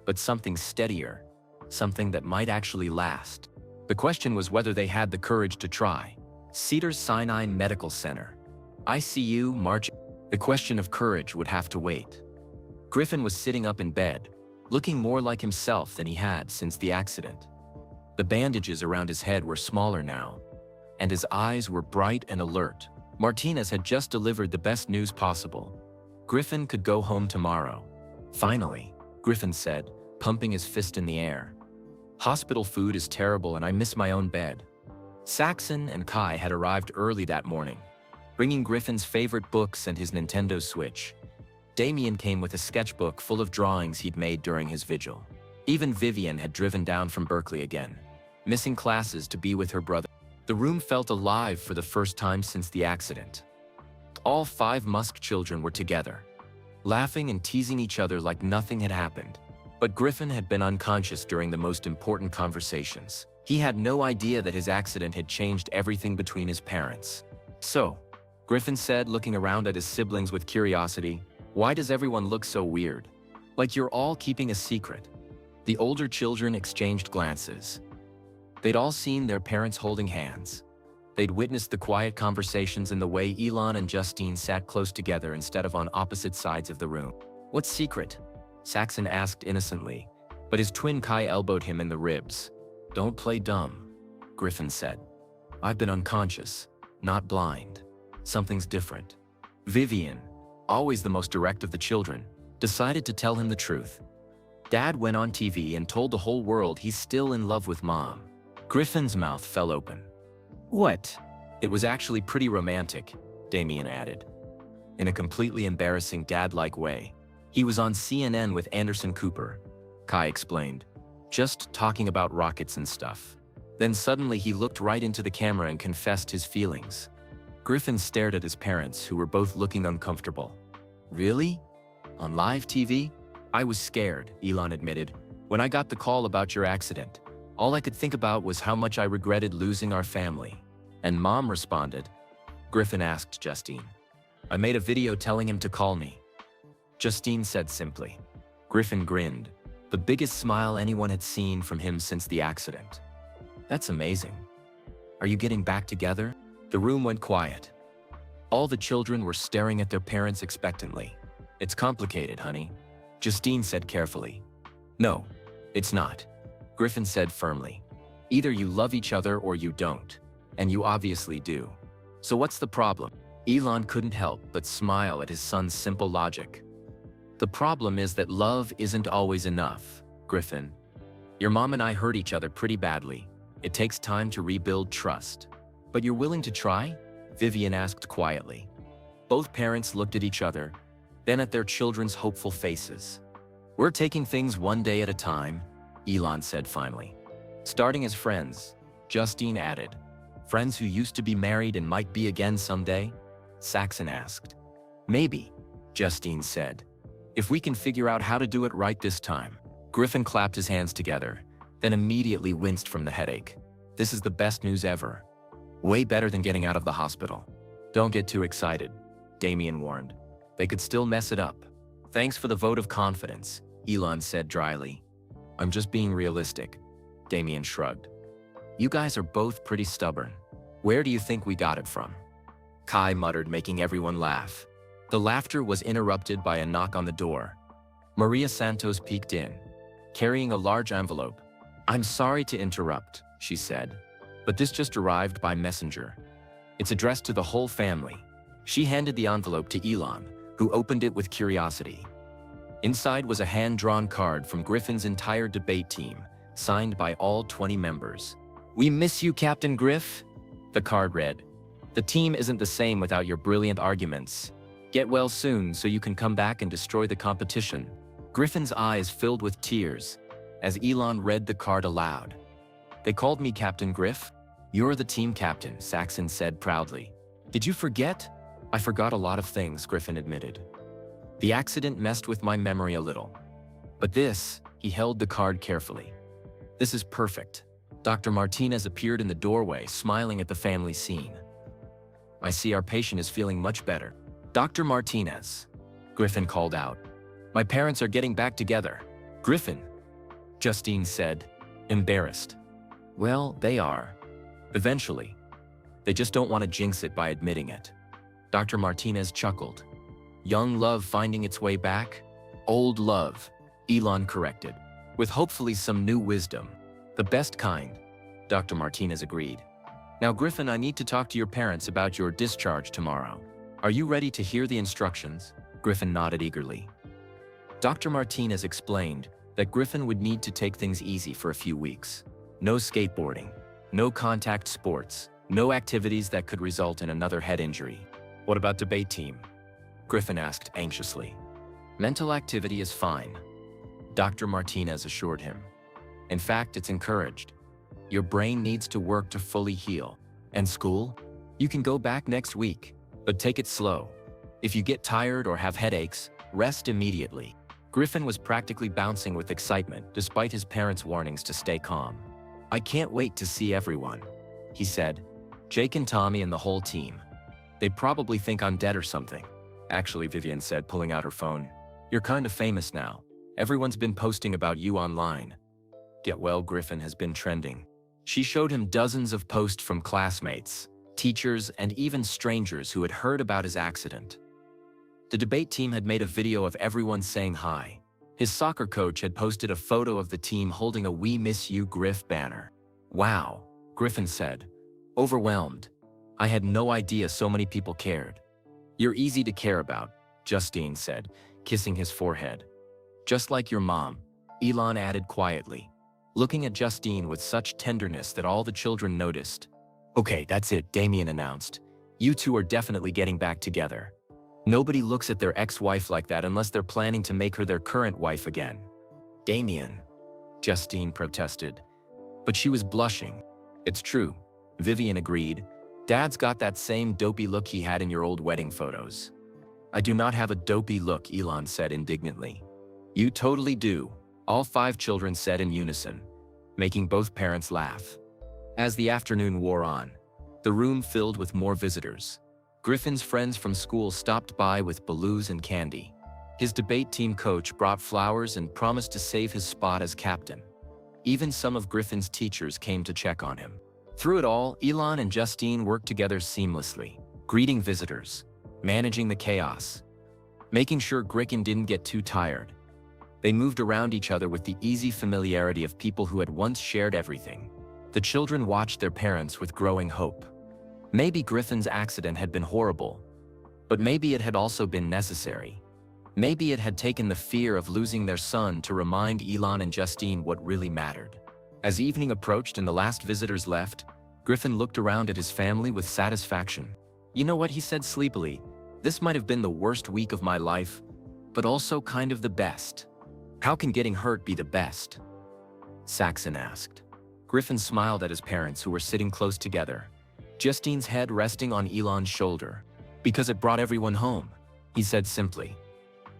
but something steadier, something that might actually last. The question was whether they had the courage to try. Cedars-Sinai Medical Center. ICU, March. The question of courage would have to wait. Griffin was sitting up in bed, looking more like himself than he had since the accident. The bandages around his head were smaller now, and his eyes were bright and alert. Martinez had just delivered the best news possible. Griffin could go home tomorrow. Finally, Griffin said, pumping his fist in the air. Hospital food is terrible and I miss my own bed. Saxon and Kai had arrived early that morning, bringing Griffin's favorite books and his Nintendo Switch. Damien came with a sketchbook full of drawings he'd made during his vigil. Even Vivien had driven down from Berkeley again, missing classes to be with her brother. The room felt alive for the first time since the accident. All 5 Musk children were together, laughing and teasing each other like nothing had happened. But Griffin had been unconscious during the most important conversations. He had no idea that his accident had changed everything between his parents. So, Griffin said, looking around at his siblings with curiosity, why does everyone look so weird? Like you're all keeping a secret. The older children exchanged glances. They'd all seen their parents holding hands. They'd witnessed the quiet conversations and the way Elon and Justine sat close together instead of on opposite sides of the room. What secret? Saxon asked innocently, but his twin Kai elbowed him in the ribs. "Don't play dumb," Griffin said. "I've been unconscious, not blind. Something's different." Vivien, always the most direct of the children, decided to tell him the truth. Dad went on TV and told the whole world he's still in love with Mom. Griffin's mouth fell open. "What?" "It was actually pretty romantic," Damien added. In a completely embarrassing dad-like way. "He was on CNN with Anderson Cooper," Kai explained, "just talking about rockets and stuff. Then suddenly he looked right into the camera and confessed his feelings." Griffin stared at his parents, who were both looking uncomfortable. "Really? On live TV?" "I was scared," Elon admitted. "When I got the call about your accident, all I could think about was how much I regretted losing our family." "And Mom responded?" Griffin asked Justine. "I made a video telling him to call me," Justine said simply. Griffin grinned, the biggest smile anyone had seen from him since the accident. "That's amazing. Are you getting back together?" The room went quiet. All the children were staring at their parents expectantly. "It's complicated, honey," Justine said carefully. "No, it's not," Griffin said firmly. "Either you love each other or you don't. And you obviously do. So what's the problem?" Elon couldn't help but smile at his son's simple logic. "The problem is that love isn't always enough, Griffin. Your mom and I hurt each other pretty badly. It takes time to rebuild trust. But you're willing to try?" Vivien asked quietly. Both parents looked at each other, then at their children's hopeful faces. "We're taking things one day at a time," Elon said finally. "Starting as friends," Justine added. "Friends who used to be married and might be again someday?" Saxon asked. "Maybe," Justine said. "If we can figure out how to do it right this time." Griffin clapped his hands together, then immediately winced from the headache. "This is the best news ever. Way better than getting out of the hospital." "Don't get too excited," Damien warned. "They could still mess it up." "Thanks for the vote of confidence," Elon said dryly. "I'm just being realistic," Damien shrugged. "You guys are both pretty stubborn. Where do you think we got it from?" Kai muttered, making everyone laugh. The laughter was interrupted by a knock on the door. Maria Santos peeked in, carrying a large envelope. "I'm sorry to interrupt," she said, "but this just arrived by messenger. It's addressed to the whole family." She handed the envelope to Elon, who opened it with curiosity. Inside was a hand-drawn card from Griffin's entire debate team, signed by all 20 members. "We miss you, Captain Griff," the card read. "The team isn't the same without your brilliant arguments. Get well soon so you can come back and destroy the competition." Griffin's eyes filled with tears as Elon read the card aloud. "They called me Captain Griff." "You're the team captain," Saxon said proudly. "Did you forget?" "I forgot a lot of things," Griffin admitted. "The accident messed with my memory a little. But this," he held the card carefully. "This is perfect." Dr. Martinez appeared in the doorway, smiling at the family scene. "I see our patient is feeling much better." "Dr. Martinez," Griffin called out. "My parents are getting back together." "Griffin," Justine said, embarrassed. "Well, they are. Eventually. They just don't want to jinx it by admitting it." Dr. Martinez chuckled. "Young love finding its way back?" "Old love," Elon corrected, "with hopefully some new wisdom. The best kind," Dr. Martinez agreed. "Now, Griffin, I need to talk to your parents about your discharge tomorrow. Are you ready to hear the instructions?" Griffin nodded eagerly. Dr. Martinez explained that Griffin would need to take things easy for a few weeks. No skateboarding, no contact sports, no activities that could result in another head injury. "What about debate team?" Griffin asked anxiously. "Mental activity is fine," Dr. Martinez assured him. "In fact, it's encouraged. Your brain needs to work to fully heal. And school? You can go back next week, but take it slow. If you get tired or have headaches, rest immediately." Griffin was practically bouncing with excitement despite his parents' warnings to stay calm. "I can't wait to see everyone," he said. "Jake and Tommy and the whole team. They probably think I'm dead or something." "Actually," Vivien said, pulling out her phone, "you're kind of famous now. Everyone's been posting about you online." Get well, Griffin has been trending. She showed him dozens of posts from classmates, teachers, and even strangers who had heard about his accident. The debate team had made a video of everyone saying hi, His soccer coach had posted a photo of the team holding a "We Miss You, Griff" banner. "Wow," Griffin said, overwhelmed. "I had no idea so many people cared." "You're easy to care about," Justine said, kissing his forehead. "Just like your mom," Elon added quietly, looking at Justine with such tenderness that all the children noticed. "Okay, that's it," Damien announced. "You two are definitely getting back together. Nobody looks at their ex-wife like that unless they're planning to make her their current wife again." "Damien," Justine protested, but she was blushing. "It's true," Vivien agreed. "Dad's got that same dopey look he had in your old wedding photos." "I do not have a dopey look," Elon said indignantly. "You totally do," all 5 children said in unison, making both parents laugh. As the afternoon wore on, the room filled with more visitors. Griffin's friends from school stopped by with balloons and candy. His debate team coach brought flowers and promised to save his spot as captain. Even some of Griffin's teachers came to check on him. Through it all, Elon and Justine worked together seamlessly, greeting visitors, managing the chaos, making sure Griffin didn't get too tired. They moved around each other with the easy familiarity of people who had once shared everything. The children watched their parents with growing hope. Maybe Griffin's accident had been horrible, but maybe it had also been necessary. Maybe it had taken the fear of losing their son to remind Elon and Justine what really mattered. As evening approached and the last visitors left, Griffin looked around at his family with satisfaction. "You know what?" he said sleepily. "This might have been the worst week of my life, but also kind of the best." "How can getting hurt be the best?" Saxon asked. Griffin smiled at his parents who were sitting close together, Justine's head resting on Elon's shoulder. "Because it brought everyone home," he said simply.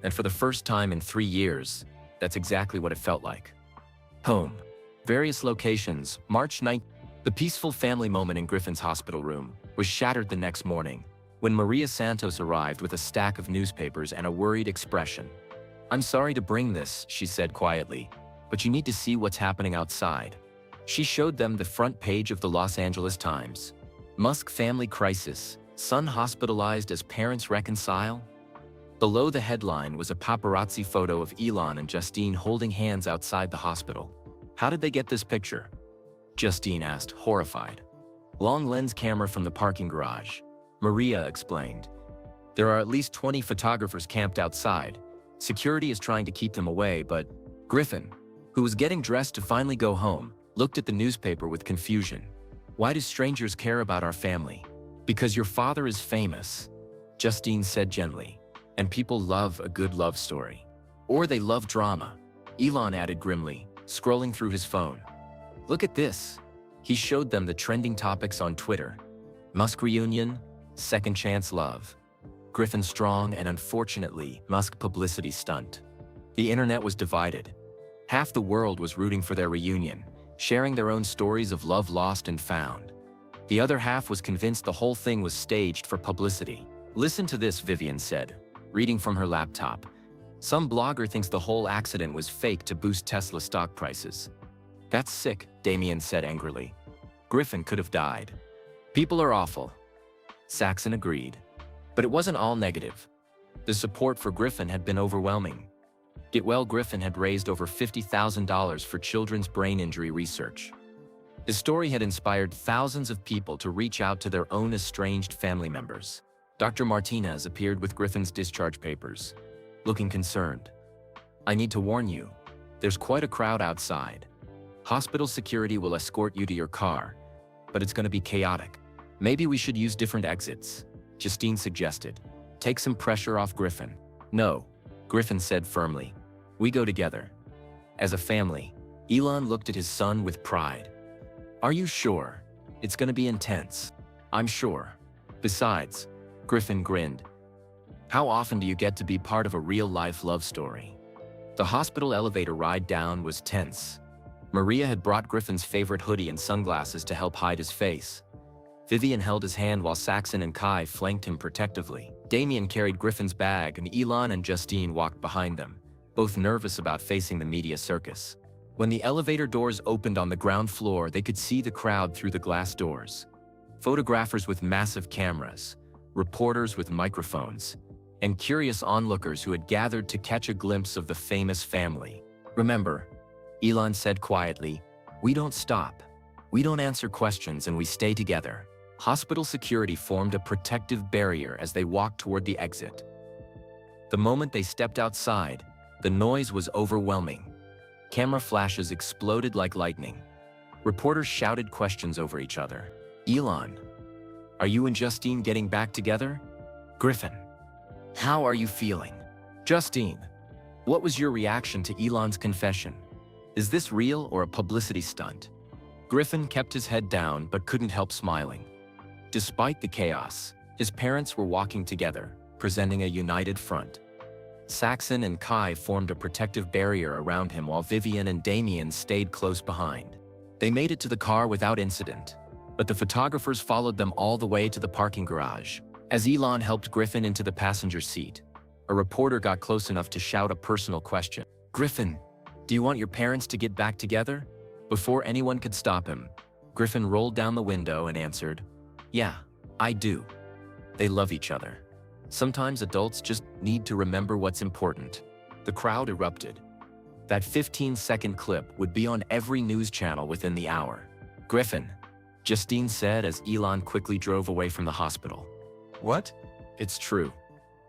And for the first time in 3 years, that's exactly what it felt like. Home. Various locations, March 9th. The peaceful family moment in Griffin's hospital room was shattered the next morning when Maria Santos arrived with a stack of newspapers and a worried expression. "I'm sorry to bring this," she said quietly, "but you need to see what's happening outside." She showed them the front page of the Los Angeles Times. "Musk family crisis, son hospitalized as parents reconcile." Below the headline was a paparazzi photo of Elon and Justine holding hands outside the hospital. "How did they get this picture?" Justine asked, horrified. "Long lens camera from the parking garage," Maria explained. "There are at least 20 photographers camped outside. Security is trying to keep them away, but..." Griffin, who was getting dressed to finally go home, looked at the newspaper with confusion. "Why do strangers care about our family?" "Because your father is famous," Justine said gently, "and people love a good love story. Or they love drama," Elon added grimly, scrolling through his phone. "Look at this." He showed them the trending topics on Twitter. Musk reunion, second chance love. Griffin strong and unfortunately, Musk publicity stunt. The internet was divided. Half the world was rooting for their reunion, sharing their own stories of love lost and found. The other half was convinced the whole thing was staged for publicity. "Listen to this," Vivien said, reading from her laptop. "Some blogger thinks the whole accident was fake to boost Tesla stock prices." "That's sick," Damien said angrily. "Griffin could have died." "People are awful," Saxon agreed. But it wasn't all negative. The support for Griffin had been overwhelming. Get Well Griffin had raised over $50,000 for children's brain injury research. His story had inspired thousands of people to reach out to their own estranged family members. Dr. Martinez appeared with Griffin's discharge papers, looking concerned. "I need to warn you, there's quite a crowd outside. Hospital security will escort you to your car, but it's going to be chaotic. Maybe we should use different exits," Justine suggested. "Take some pressure off Griffin." "No," Griffin said firmly. "We go together. As a family." Elon looked at his son with pride. "Are you sure? It's going to be intense." "I'm sure. Besides," Griffin grinned, "how often do you get to be part of a real-life love story?" The hospital elevator ride down was tense. Maria had brought Griffin's favorite hoodie and sunglasses to help hide his face. Vivien held his hand while Saxon and Kai flanked him protectively. Damien carried Griffin's bag and Elon and Justine walked behind them, both nervous about facing the media circus. When the elevator doors opened on the ground floor, they could see the crowd through the glass doors. Photographers with massive cameras, reporters with microphones, and curious onlookers who had gathered to catch a glimpse of the famous family. "Remember," Elon said quietly, "we don't stop. We don't answer questions and we stay together." Hospital security formed a protective barrier as they walked toward the exit. The moment they stepped outside, the noise was overwhelming. Camera flashes exploded like lightning. Reporters shouted questions over each other. "Elon, are you and Justine getting back together?" "Griffin, how are you feeling?" "Justine, what was your reaction to Elon's confession? Is this real or a publicity stunt?" Griffin kept his head down but couldn't help smiling. Despite the chaos, his parents were walking together, presenting a united front. Saxon and Kai formed a protective barrier around him while Vivien and Damien stayed close behind. They made it to the car without incident, but the photographers followed them all the way to the parking garage. As Elon helped Griffin into the passenger seat, a reporter got close enough to shout a personal question. "Griffin, do you want your parents to get back together?" Before anyone could stop him, Griffin rolled down the window and answered, "Yeah, I do. They love each other. Sometimes adults just need to remember what's important." The crowd erupted. That 15-second clip would be on every news channel within the hour. "Griffin," Justine said as Elon quickly drove away from the hospital. What? "It's true."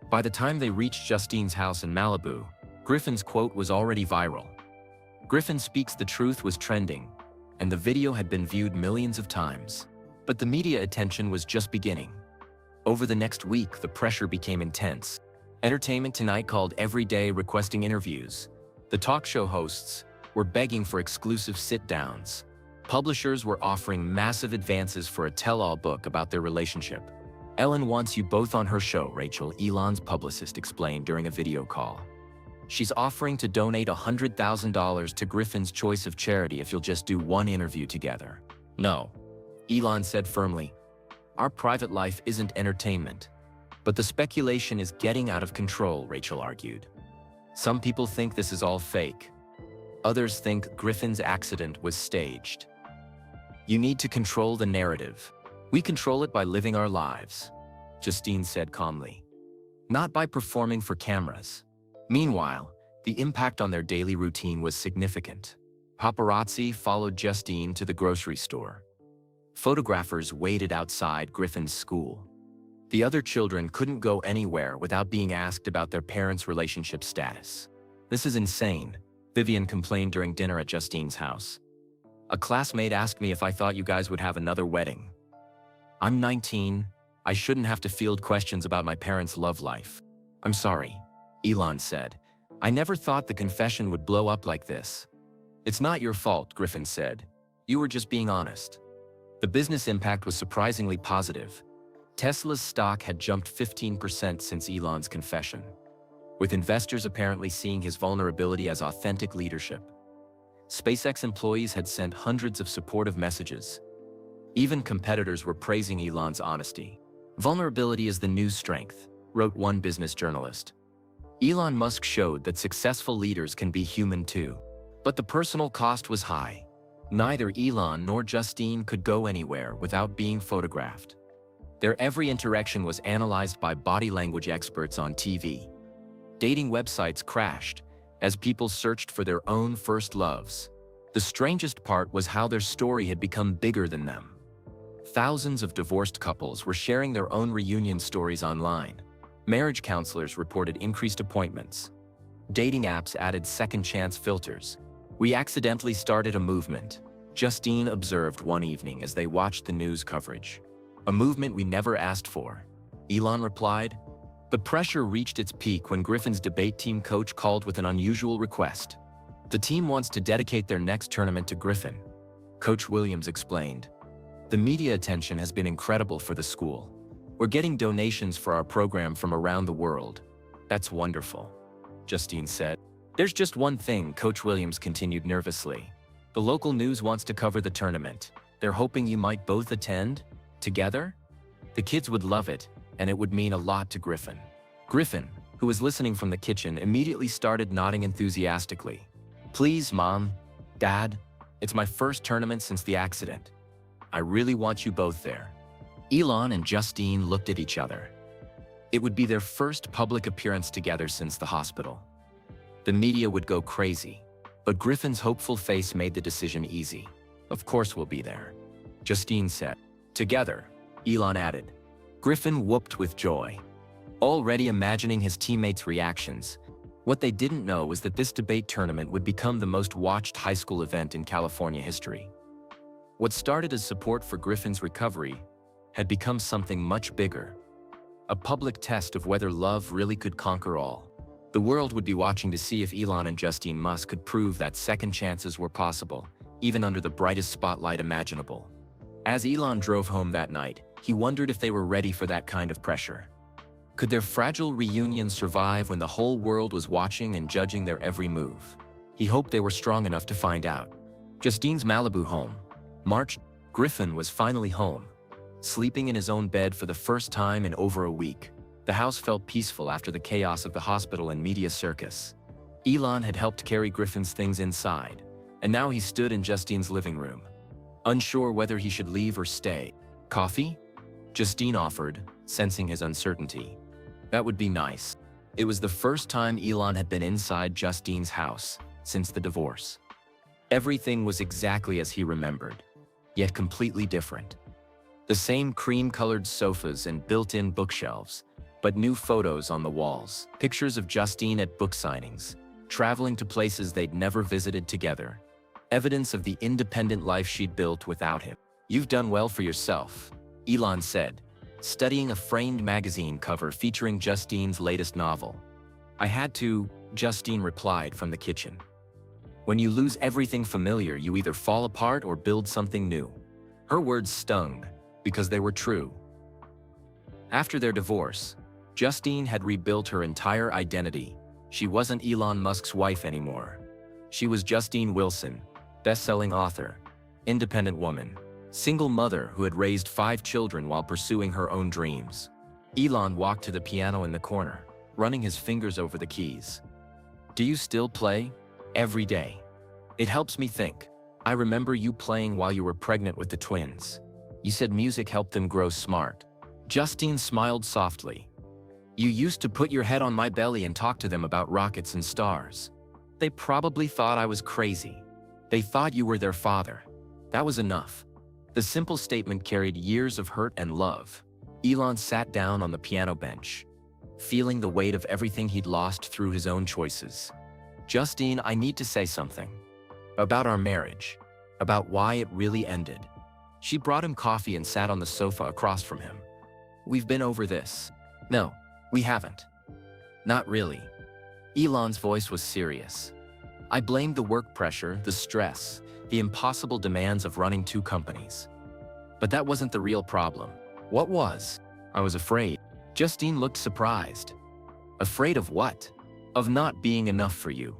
By the time they reached Justine's house in Malibu, Griffin's quote was already viral. "Griffin speaks the truth" was trending, and the video had been viewed millions of times. But the media attention was just beginning. Over the next week, the pressure became intense. Entertainment Tonight called every day requesting interviews. The talk show hosts were begging for exclusive sit-downs. Publishers were offering massive advances for a tell-all book about their relationship. "Ellen wants you both on her show," Rachel, Elon's publicist, explained during a video call. "She's offering to donate $100,000 to Griffin's choice of charity if you'll just do one interview together." "No," Elon said firmly. "Our private life isn't entertainment." "But the speculation is getting out of control," Rachel argued. "Some people think this is all fake. Others think Griffin's accident was staged." "You need to control the narrative. We control it by living our lives," Justine said calmly. "Not by performing for cameras." Meanwhile, the impact on their daily routine was significant. Paparazzi followed Justine to the grocery store. Photographers waited outside Griffin's school. The other children couldn't go anywhere without being asked about their parents' relationship status. "This is insane," Vivien complained during dinner at Justine's house. "A classmate asked me if I thought you guys would have another wedding. I'm 19. I shouldn't have to field questions about my parents' love life." "I'm sorry," Elon said. "I never thought the confession would blow up like this." "It's not your fault," Griffin said. "You were just being honest." The business impact was surprisingly positive. Tesla's stock had jumped 15% since Elon's confession, with investors apparently seeing his vulnerability as authentic leadership. SpaceX employees had sent hundreds of supportive messages. Even competitors were praising Elon's honesty. "Vulnerability is the new strength," wrote one business journalist. Elon Musk showed that successful leaders can be human too. But the personal cost was high. Neither Elon nor Justine could go anywhere without being photographed. Their every interaction was analyzed by body language experts on TV. Dating websites crashed as people searched for their own first loves. The strangest part was how their story had become bigger than them. Thousands of divorced couples were sharing their own reunion stories online. Marriage counselors reported increased appointments. Dating apps added second-chance filters. "We accidentally started a movement," Justine observed one evening as they watched the news coverage. "A movement we never asked for," Elon replied. The pressure reached its peak when Griffin's debate team coach called with an unusual request. "The team wants to dedicate their next tournament to Griffin," Coach Williams explained. "The media attention has been incredible for the school. We're getting donations for our program from around the world." "That's wonderful," Justine said. "There's just one thing," Coach Williams continued nervously. "The local news wants to cover the tournament. They're hoping you might both attend? Together? The kids would love it, and it would mean a lot to Griffin." Griffin, who was listening from the kitchen, immediately started nodding enthusiastically. "Please, Mom, Dad, it's my first tournament since the accident. I really want you both there." Elon and Justine looked at each other. It would be their first public appearance together since the hospital. The media would go crazy, but Griffin's hopeful face made the decision easy. Of course we'll be there, Justine said. Together, Elon added. Griffin whooped with joy, already imagining his teammates' reactions. What they didn't know was that this debate tournament would become the most watched high school event in California history. What started as support for Griffin's recovery had become something much bigger. A public test of whether love really could conquer all. The world would be watching to see if Elon and Justine Musk could prove that second chances were possible, even under the brightest spotlight imaginable. As Elon drove home that night, he wondered if they were ready for that kind of pressure. Could their fragile reunion survive when the whole world was watching and judging their every move? He hoped they were strong enough to find out. Justine's Malibu home. March. Griffin was finally home, sleeping in his own bed for the first time in over a week. The house felt peaceful after the chaos of the hospital and media circus. Elon had helped carry Griffin's things inside, and now he stood in Justine's living room, unsure whether he should leave or stay. Coffee? Justine offered, sensing his uncertainty. That would be nice. It was the first time Elon had been inside Justine's house since the divorce. Everything was exactly as he remembered, yet completely different. The same cream-colored sofas and built-in bookshelves, but new photos on the walls. Pictures of Justine at book signings, traveling to places they'd never visited together. Evidence of the independent life she'd built without him. You've done well for yourself, Elon said, studying a framed magazine cover featuring Justine's latest novel. I had to, Justine replied from the kitchen. When you lose everything familiar, you either fall apart or build something new. Her words stung, because they were true. After their divorce, Justine had rebuilt her entire identity. She wasn't Elon Musk's wife anymore. She was Justine Wilson, best-selling author, independent woman, single mother who had raised 5 children while pursuing her own dreams. Elon walked to the piano in the corner, running his fingers over the keys. Do you still play? Every day. It helps me think. I remember you playing while you were pregnant with the twins. You said music helped them grow smart. Justine smiled softly. You used to put your head on my belly and talk to them about rockets and stars. They probably thought I was crazy. They thought you were their father. That was enough. The simple statement carried years of hurt and love. Elon sat down on the piano bench, feeling the weight of everything he'd lost through his own choices. Justine, I need to say something. About our marriage. About why it really ended. She brought him coffee and sat on the sofa across from him. We've been over this. No, we haven't. Not really. Elon's voice was serious. I blamed the work pressure, the stress, the impossible demands of running 2 companies. But that wasn't the real problem. What was? I was afraid. Justine looked surprised. Afraid of what? Of not being enough for you.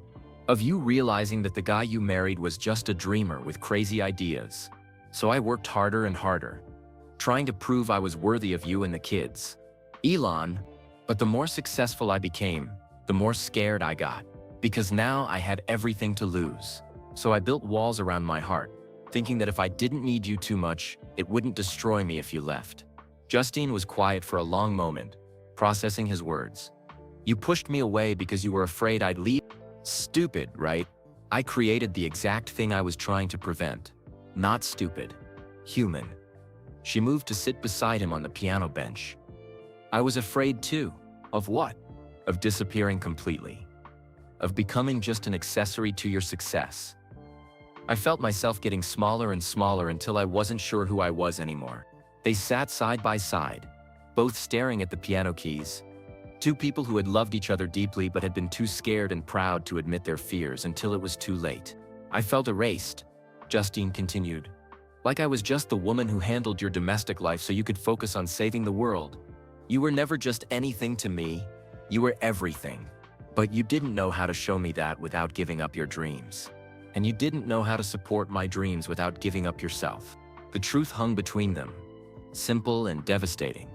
Of you realizing that the guy you married was just a dreamer with crazy ideas. So I worked harder and harder, trying to prove I was worthy of you and the kids. Elon, but the more successful I became, the more scared I got. Because now I had everything to lose. So I built walls around my heart, thinking that if I didn't need you too much, it wouldn't destroy me if you left. Justine was quiet for a long moment, processing his words. You pushed me away because you were afraid I'd leave. Stupid, right? I created the exact thing I was trying to prevent. Not stupid. Human. She moved to sit beside him on the piano bench. I was afraid too. Of what? Of disappearing completely. Of becoming just an accessory to your success. I felt myself getting smaller and smaller until I wasn't sure who I was anymore. They sat side by side, both staring at the piano keys. 2 people who had loved each other deeply but had been too scared and proud to admit their fears until it was too late. I felt erased, Justine continued. Like I was just the woman who handled your domestic life so you could focus on saving the world. You were never just anything to me. You were everything. But you didn't know how to show me that without giving up your dreams. And you didn't know how to support my dreams without giving up yourself. The truth hung between them. Simple and devastating.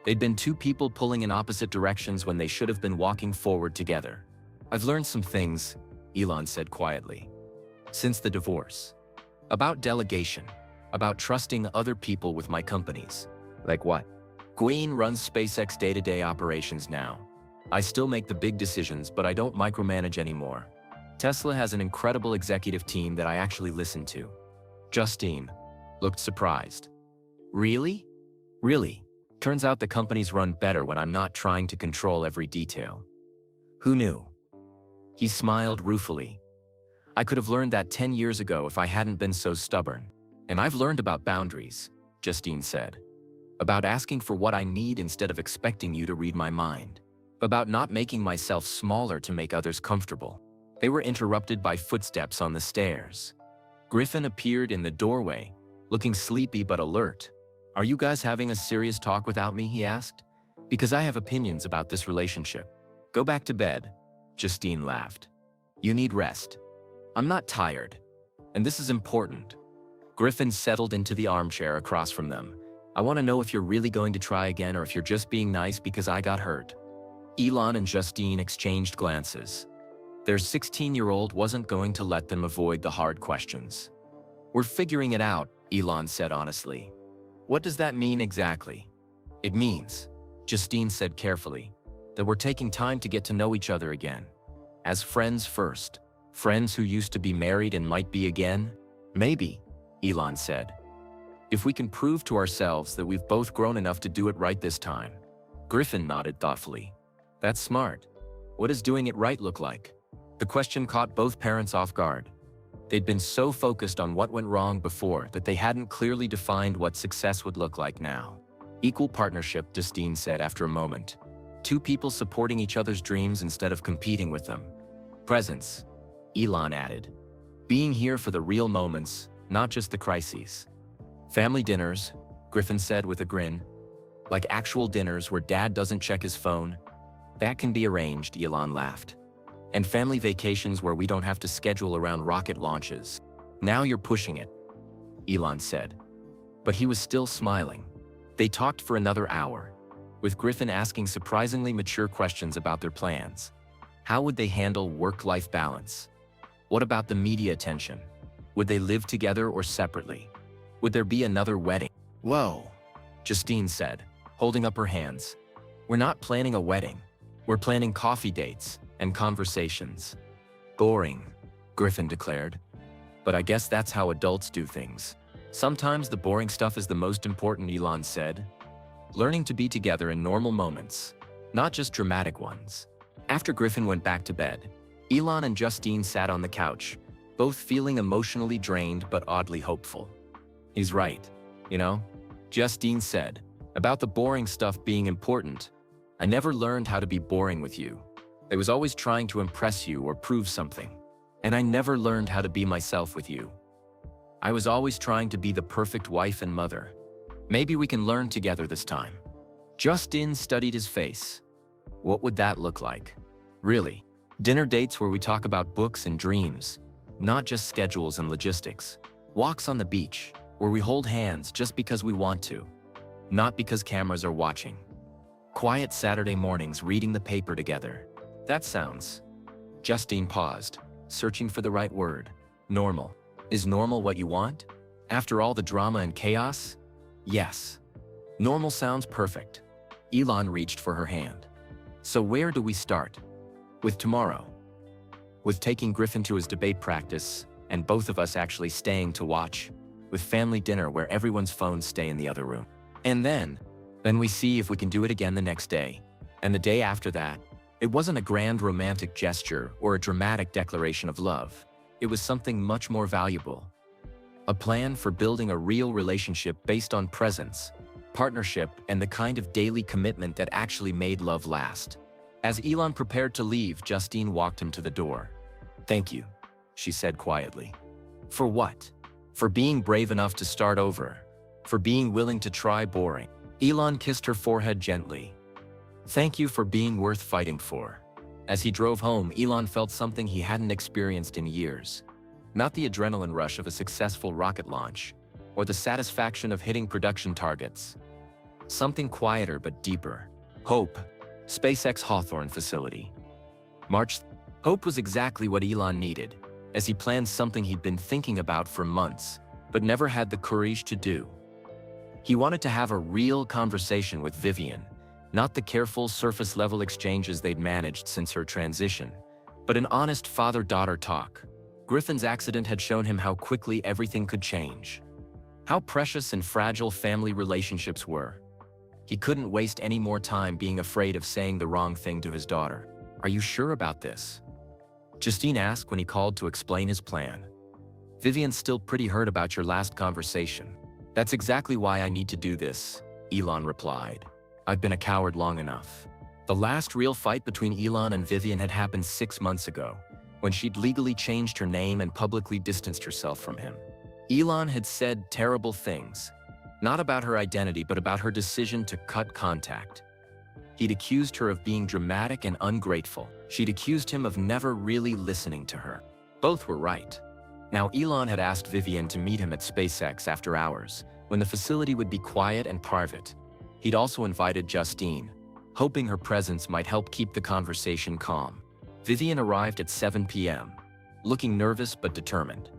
They'd been 2 people pulling in opposite directions when they should have been walking forward together. I've learned some things, Elon said quietly, since the divorce. About delegation. About trusting other people with my companies. Like what? Gwyn runs SpaceX day-to-day operations now. I still make the big decisions, but I don't micromanage anymore. Tesla has an incredible executive team that I actually listen to. Justine looked surprised. Really? Really? Turns out the companies run better when I'm not trying to control every detail. Who knew? He smiled ruefully. I could have learned that 10 years ago if I hadn't been so stubborn. And I've learned about boundaries, Justine said. About asking for what I need instead of expecting you to read my mind. About not making myself smaller to make others comfortable. They were interrupted by footsteps on the stairs. Griffin appeared in the doorway, looking sleepy but alert. Are you guys having a serious talk without me? He asked. Because I have opinions about this relationship. Go back to bed, Justine laughed. You need rest. I'm not tired. And this is important. Griffin settled into the armchair across from them. I want to know if you're really going to try again or if you're just being nice because I got hurt. Elon and Justine exchanged glances. Their 16-year-old wasn't going to let them avoid the hard questions. We're figuring it out, Elon said honestly. What does that mean exactly? It means, Justine said carefully, that we're taking time to get to know each other again. As friends first. Friends who used to be married and might be again? Maybe, Elon said. If we can prove to ourselves that we've both grown enough to do it right this time. Griffin nodded thoughtfully. That's smart. What does doing it right look like? The question caught both parents off guard. They'd been so focused on what went wrong before that they hadn't clearly defined what success would look like now. Equal partnership, Justine said after a moment. Two people supporting each other's dreams instead of competing with them. Presence, Elon added. Being here for the real moments, not just the crises. Family dinners, Griffin said with a grin. Like actual dinners where dad doesn't check his phone. That can be arranged, Elon laughed. And family vacations where we don't have to schedule around rocket launches. Now you're pushing it, Elon said. But he was still smiling. They talked for another hour, with Griffin asking surprisingly mature questions about their plans. How would they handle work-life balance? What about the media attention? Would they live together or separately? Would there be another wedding? Whoa, Justine said, holding up her hands. We're not planning a wedding. We're planning coffee dates and conversations. Boring, Griffin declared. But I guess that's how adults do things. Sometimes the boring stuff is the most important, Elon said. Learning to be together in normal moments, not just dramatic ones. After Griffin went back to bed, Elon and Justine sat on the couch, both feeling emotionally drained but oddly hopeful. He's right, you know? Justine said, about the boring stuff being important. I never learned how to be boring with you. I was always trying to impress you or prove something. And I never learned how to be myself with you. I was always trying to be the perfect wife and mother. Maybe we can learn together this time. Justine studied his face. What would that look like? Really? Dinner dates where we talk about books and dreams, not just schedules and logistics. Walks on the beach, where we hold hands just because we want to, not because cameras are watching. Quiet Saturday mornings reading the paper together. That sounds. Justine paused, searching for the right word. Normal. Is normal what you want? After all the drama and chaos? Yes. Normal sounds perfect. Elon reached for her hand. So where do we start? With tomorrow. With taking Griffin to his debate practice, and both of us actually staying to watch. With family dinner where everyone's phones stay in the other room. And then we see if we can do it again the next day. And the day after that. It wasn't a grand romantic gesture or a dramatic declaration of love. It was something much more valuable. A plan for building a real relationship based on presence, partnership, and the kind of daily commitment that actually made love last. As Elon prepared to leave, Justine walked him to the door. Thank you, she said quietly. For what? For being brave enough to start over. For being willing to try boring. Elon kissed her forehead gently. Thank you for being worth fighting for. As he drove home, Elon felt something he hadn't experienced in years. Not the adrenaline rush of a successful rocket launch, or the satisfaction of hitting production targets. Something quieter but deeper. Hope. SpaceX Hawthorne facility. March. Hope was exactly what Elon needed, as he planned something he'd been thinking about for months, but never had the courage to do. He wanted to have a real conversation with Vivien, not the careful surface-level exchanges they'd managed since her transition, but an honest father-daughter talk. Griffin's accident had shown him how quickly everything could change. How precious and fragile family relationships were. He couldn't waste any more time being afraid of saying the wrong thing to his daughter. "Are you sure about this?" Justine asked when he called to explain his plan. "Vivien's still pretty hurt about your last conversation. That's exactly why I need to do this," Elon replied. "I've been a coward long enough." The last real fight between Elon and Vivien had happened 6 months ago, when she'd legally changed her name and publicly distanced herself from him. Elon had said terrible things, not about her identity but about her decision to cut contact. He'd accused her of being dramatic and ungrateful. She'd accused him of never really listening to her. Both were right. Now Elon had asked Vivien to meet him at SpaceX after hours, when the facility would be quiet and private. He'd also invited Justine, hoping her presence might help keep the conversation calm. Vivien arrived at 7 p.m., looking nervous but determined.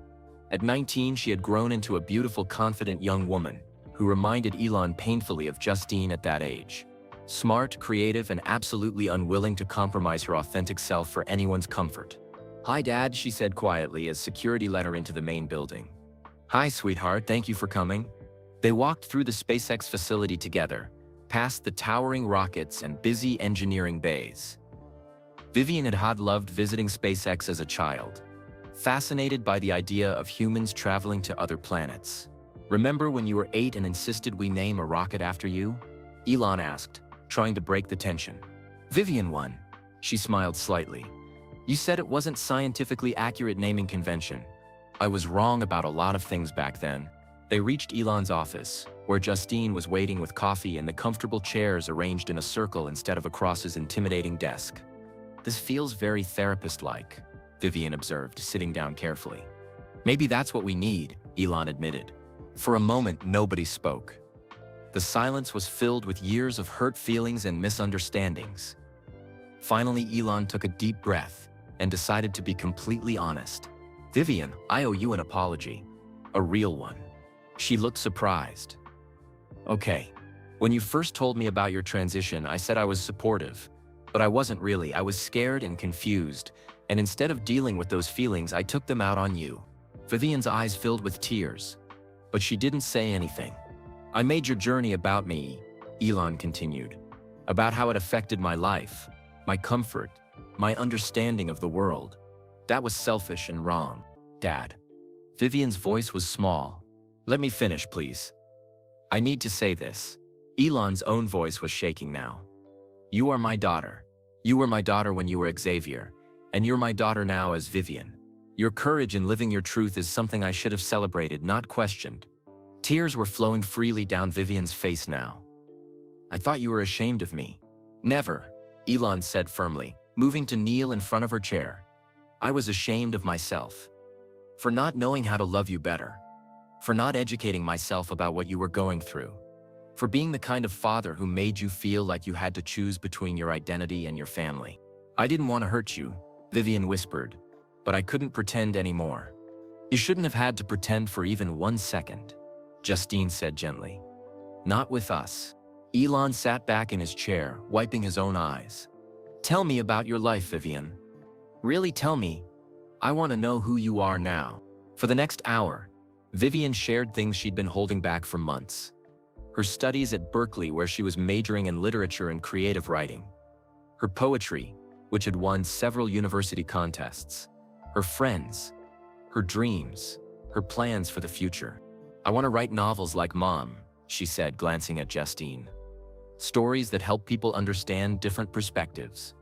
At 19, she had grown into a beautiful, confident young woman who reminded Elon painfully of Justine at that age. Smart, creative, and absolutely unwilling to compromise her authentic self for anyone's comfort. "Hi, Dad," she said quietly as security let her into the main building. "Hi, sweetheart, thank you for coming." They walked through the SpaceX facility together, past the towering rockets and busy engineering bays. Vivien had loved visiting SpaceX as a child, fascinated by the idea of humans traveling to other planets. "Remember when you were 8 and insisted we name a rocket after you?" Elon asked, trying to break the tension. "Vivien won." She smiled slightly. "You said it wasn't scientifically accurate naming convention. I was wrong about a lot of things back then." They reached Elon's office, where Justine was waiting with coffee and the comfortable chairs arranged in a circle instead of across his intimidating desk. "This feels very therapist-like," Vivien observed, sitting down carefully. "Maybe that's what we need," Elon admitted. For a moment, nobody spoke. The silence was filled with years of hurt feelings and misunderstandings. Finally, Elon took a deep breath and decided to be completely honest. "Vivien, I owe you an apology. A real one." She looked surprised. "Okay. When you first told me about your transition, I said I was supportive. But I wasn't really. I was scared and confused, and instead of dealing with those feelings, I took them out on you." Vivien's eyes filled with tears, but she didn't say anything. "I made your journey about me," Elon continued, "about how it affected my life, my comfort, my understanding of the world. That was selfish and wrong, Dad." Vivien's voice was small. "Let me finish, please. I need to say this." Elon's own voice was shaking now. "You are my daughter. You were my daughter when you were Xavier, and you're my daughter now as Vivien. Your courage in living your truth is something I should have celebrated, not questioned." Tears were flowing freely down Vivien's face now. "I thought you were ashamed of me." "Never," Elon said firmly, moving to kneel in front of her chair. "I was ashamed of myself. For not knowing how to love you better. For not educating myself about what you were going through. For being the kind of father who made you feel like you had to choose between your identity and your family. I didn't want to hurt you," Vivien whispered, "but I couldn't pretend anymore." "You shouldn't have had to pretend for even 1 second," Justine said gently. "Not with us." Elon sat back in his chair, wiping his own eyes. "Tell me about your life, Vivien. Really tell me. I want to know who you are now." For the next hour, Vivien shared things she'd been holding back for months. Her studies at Berkeley, where she was majoring in literature and creative writing. Her poetry, which had won several university contests. Her friends. Her dreams. Her plans for the future. "I want to write novels like Mom," she said, glancing at Justine. "Stories that help people understand different perspectives.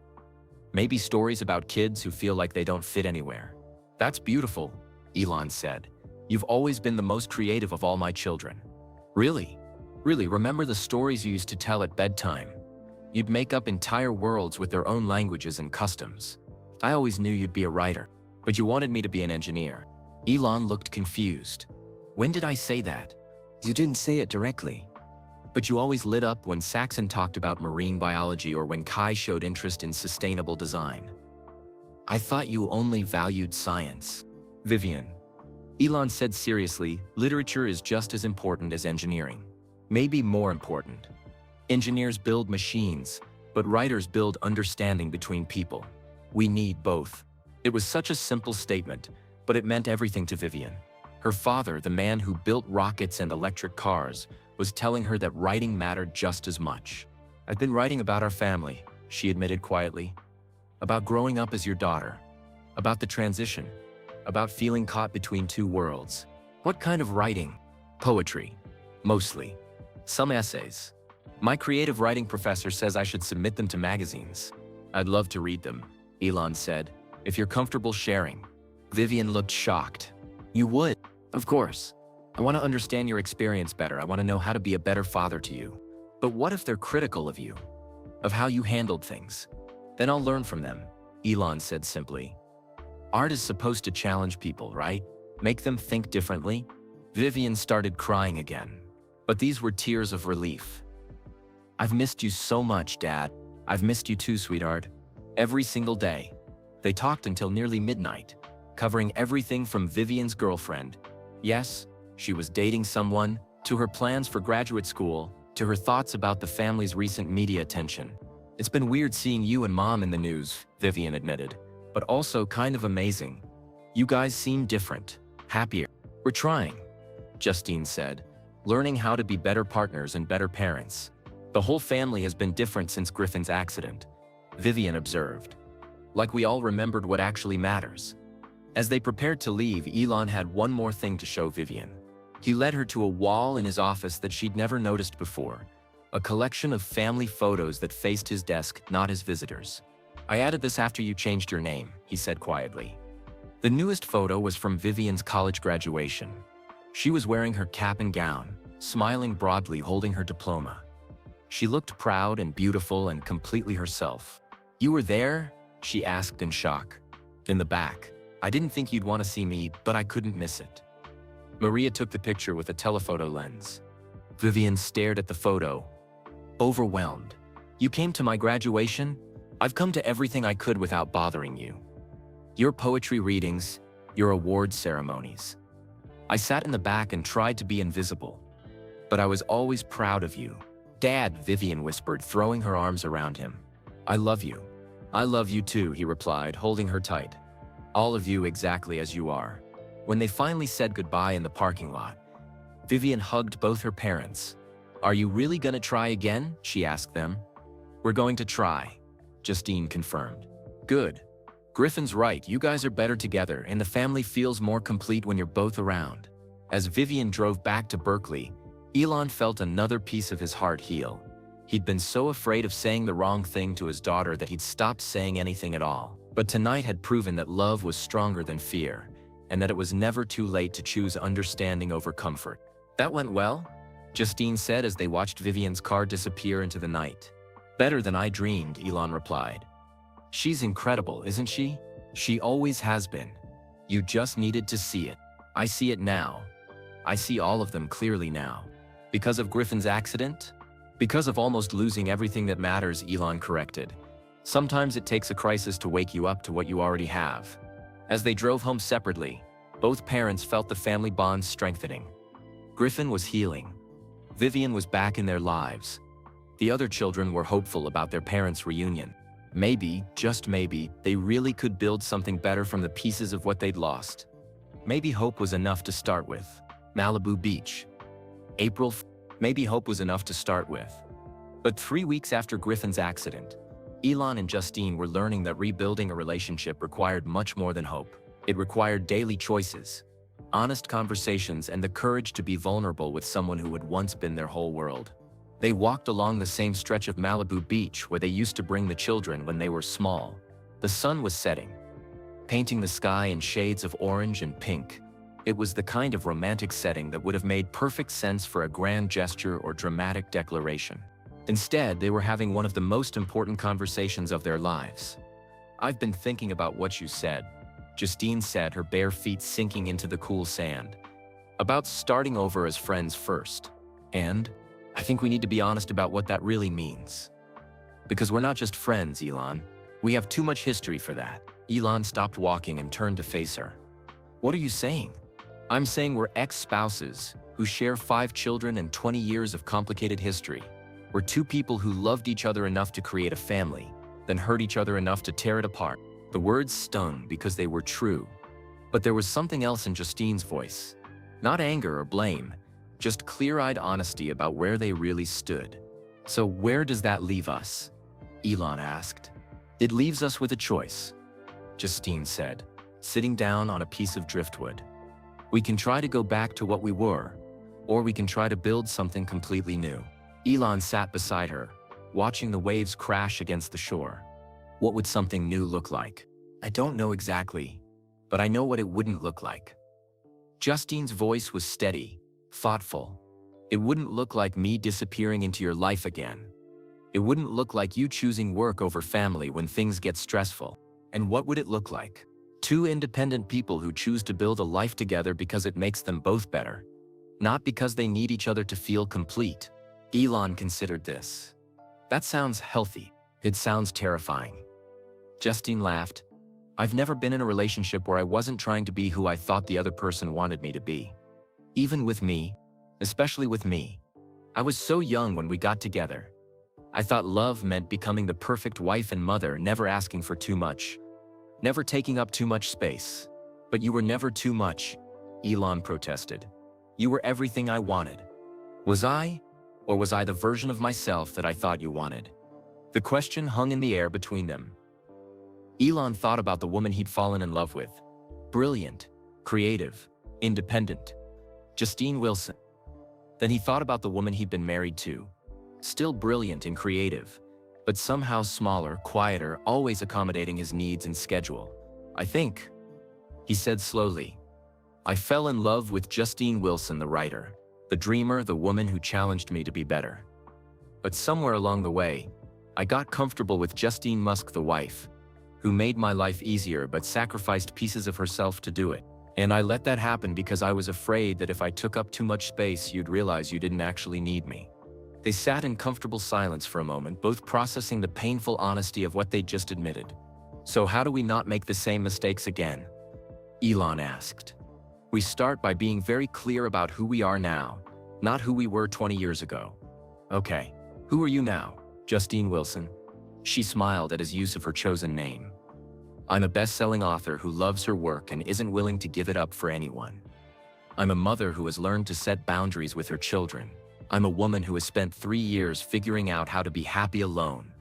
Maybe stories about kids who feel like they don't fit anywhere." "That's beautiful," Elon said. "You've always been the most creative of all my children." "Really? Really, remember the stories you used to tell at bedtime? You'd make up entire worlds with their own languages and customs. I always knew you'd be a writer, but you wanted me to be an engineer." Elon looked confused. "When did I say that?" "You didn't say it directly. But you always lit up when Saxon talked about marine biology or when Kai showed interest in sustainable design. I thought you only valued science." "Vivien," Elon said seriously, "literature is just as important as engineering. Maybe more important. Engineers build machines, but writers build understanding between people. We need both. It was such a simple statement, but it meant everything to Vivien. Her father, the man who built rockets and electric cars, was telling her that writing mattered just as much. "I've been writing about our family," she admitted quietly. "About growing up as your daughter. About the transition. About feeling caught between two worlds." "What kind of writing?" "Poetry. Mostly. Some essays. My creative writing professor says I should submit them to magazines." "I'd love to read them," Elon said, "if you're comfortable sharing." Vivien looked shocked. "You would?" "Of course. I want to understand your experience better. I want to know how to be a better father to you." "But what if they're critical of you? Of how you handled things?" "Then I'll learn from them," Elon said simply. "Art is supposed to challenge people, right? Make them think differently?" Vivien started crying again. But these were tears of relief. "I've missed you so much, Dad. I've missed you too, sweetheart. Every single day." They talked until nearly midnight, covering everything from Vivien's girlfriend. Yes, she was dating someone, to her plans for graduate school, to her thoughts about the family's recent media attention. "It's been weird seeing you and Mom in the news," Vivien admitted, "but also kind of amazing. You guys seem different, happier." "We're trying," Justine said, "learning how to be better partners and better parents. The whole family has been different since Griffin's accident," Vivien observed. "Like we all remembered what actually matters." As they prepared to leave, Elon had one more thing to show Vivien. He led her to a wall in his office that she'd never noticed before, a collection of family photos that faced his desk, not his visitors. "I added this after you changed your name," he said quietly. The newest photo was from Vivien's college graduation. She was wearing her cap and gown, smiling broadly, holding her diploma. She looked proud and beautiful and completely herself. "You were there?" she asked in shock. "In the back. I didn't think you'd want to see me, but I couldn't miss it." Maria took the picture with a telephoto lens. Vivien stared at the photo, overwhelmed. "You came to my graduation? I've come to everything I could without bothering you. Your poetry readings, your awards ceremonies. I sat in the back and tried to be invisible. But I was always proud of you." "Dad," Vivien whispered, throwing her arms around him. "I love you." "I love you too," he replied, holding her tight. "All of you exactly as you are." When they finally said goodbye in the parking lot, Vivien hugged both her parents. "Are you really gonna try again?" she asked them. "We're going to try," Justine confirmed. "Good. Griffin's right, you guys are better together and the family feels more complete when you're both around." As Vivien drove back to Berkeley, Elon felt another piece of his heart heal. He'd been so afraid of saying the wrong thing to his daughter that he'd stopped saying anything at all. But tonight had proven that love was stronger than fear, and that it was never too late to choose understanding over comfort. "That went well?" Justine said as they watched Vivien's car disappear into the night. "Better than I dreamed," Elon replied. "She's incredible, isn't she? She always has been. You just needed to see it." "I see it now. I see all of them clearly now." "Because of Griffin's accident?" "Because of almost losing everything that matters," Elon corrected. "Sometimes it takes a crisis to wake you up to what you already have." As they drove home separately, both parents felt the family bonds strengthening. Griffin was healing. Vivien was back in their lives. The other children were hopeful about their parents' reunion. Maybe, just maybe, they really could build something better from the pieces of what they'd lost. Maybe hope was enough to start with. Malibu Beach. April. Maybe hope was enough to start with. But 3 weeks after Griffin's accident, Elon and Justine were learning that rebuilding a relationship required much more than hope. It required daily choices, honest conversations, and the courage to be vulnerable with someone who had once been their whole world. They walked along the same stretch of Malibu Beach where they used to bring the children when they were small. The sun was setting, painting the sky in shades of orange and pink. It was the kind of romantic setting that would have made perfect sense for a grand gesture or dramatic declaration. Instead, they were having one of the most important conversations of their lives. "I've been thinking about what you said," Justine said, her bare feet sinking into the cool sand. "About starting over as friends first. And I think we need to be honest about what that really means. Because we're not just friends, Elon. We have too much history for that." Elon stopped walking and turned to face her. "What are you saying?" I'm saying we're ex-spouses who share 5 children and 20 years of complicated history. We're two people who loved each other enough to create a family, then hurt each other enough to tear it apart. The words stung because they were true. But there was something else in Justine's voice. Not anger or blame, just clear-eyed honesty about where they really stood. So where does that leave us? Elon asked. It leaves us with a choice, Justine said, sitting down on a piece of driftwood. We can try to go back to what we were, or we can try to build something completely new. Elon sat beside her, watching the waves crash against the shore. What would something new look like? I don't know exactly, but I know what it wouldn't look like. Justine's voice was steady, thoughtful. It wouldn't look like me disappearing into your life again. It wouldn't look like you choosing work over family when things get stressful. And what would it look like? Two independent people who choose to build a life together because it makes them both better, not because they need each other to feel complete. Elon considered this. That sounds healthy. It sounds terrifying. Justine laughed. I've never been in a relationship where I wasn't trying to be who I thought the other person wanted me to be. Even with me, especially with me. I was so young when we got together. I thought love meant becoming the perfect wife and mother, never asking for too much, never taking up too much space. But you were never too much, Elon protested. You were everything I wanted. Was I? Or was I the version of myself that I thought you wanted? The question hung in the air between them. Elon thought about the woman he'd fallen in love with. Brilliant, creative, independent. Justine Wilson. Then he thought about the woman he'd been married to. Still brilliant and creative, but somehow smaller, quieter, always accommodating his needs and schedule. I think, he said slowly, I fell in love with Justine Wilson, the writer, the dreamer, the woman who challenged me to be better. But somewhere along the way, I got comfortable with Justine Musk, the wife, who made my life easier but sacrificed pieces of herself to do it. And I let that happen because I was afraid that if I took up too much space, you'd realize you didn't actually need me. They sat in comfortable silence for a moment, both processing the painful honesty of what they'd just admitted. So how do we not make the same mistakes again? Elon asked. We start by being very clear about who we are now, not who we were 20 years ago. Okay, who are you now, Justine Wilson? She smiled at his use of her chosen name. I'm a best-selling author who loves her work and isn't willing to give it up for anyone. I'm a mother who has learned to set boundaries with her children. I'm a woman who has spent 3 years figuring out how to be happy alone,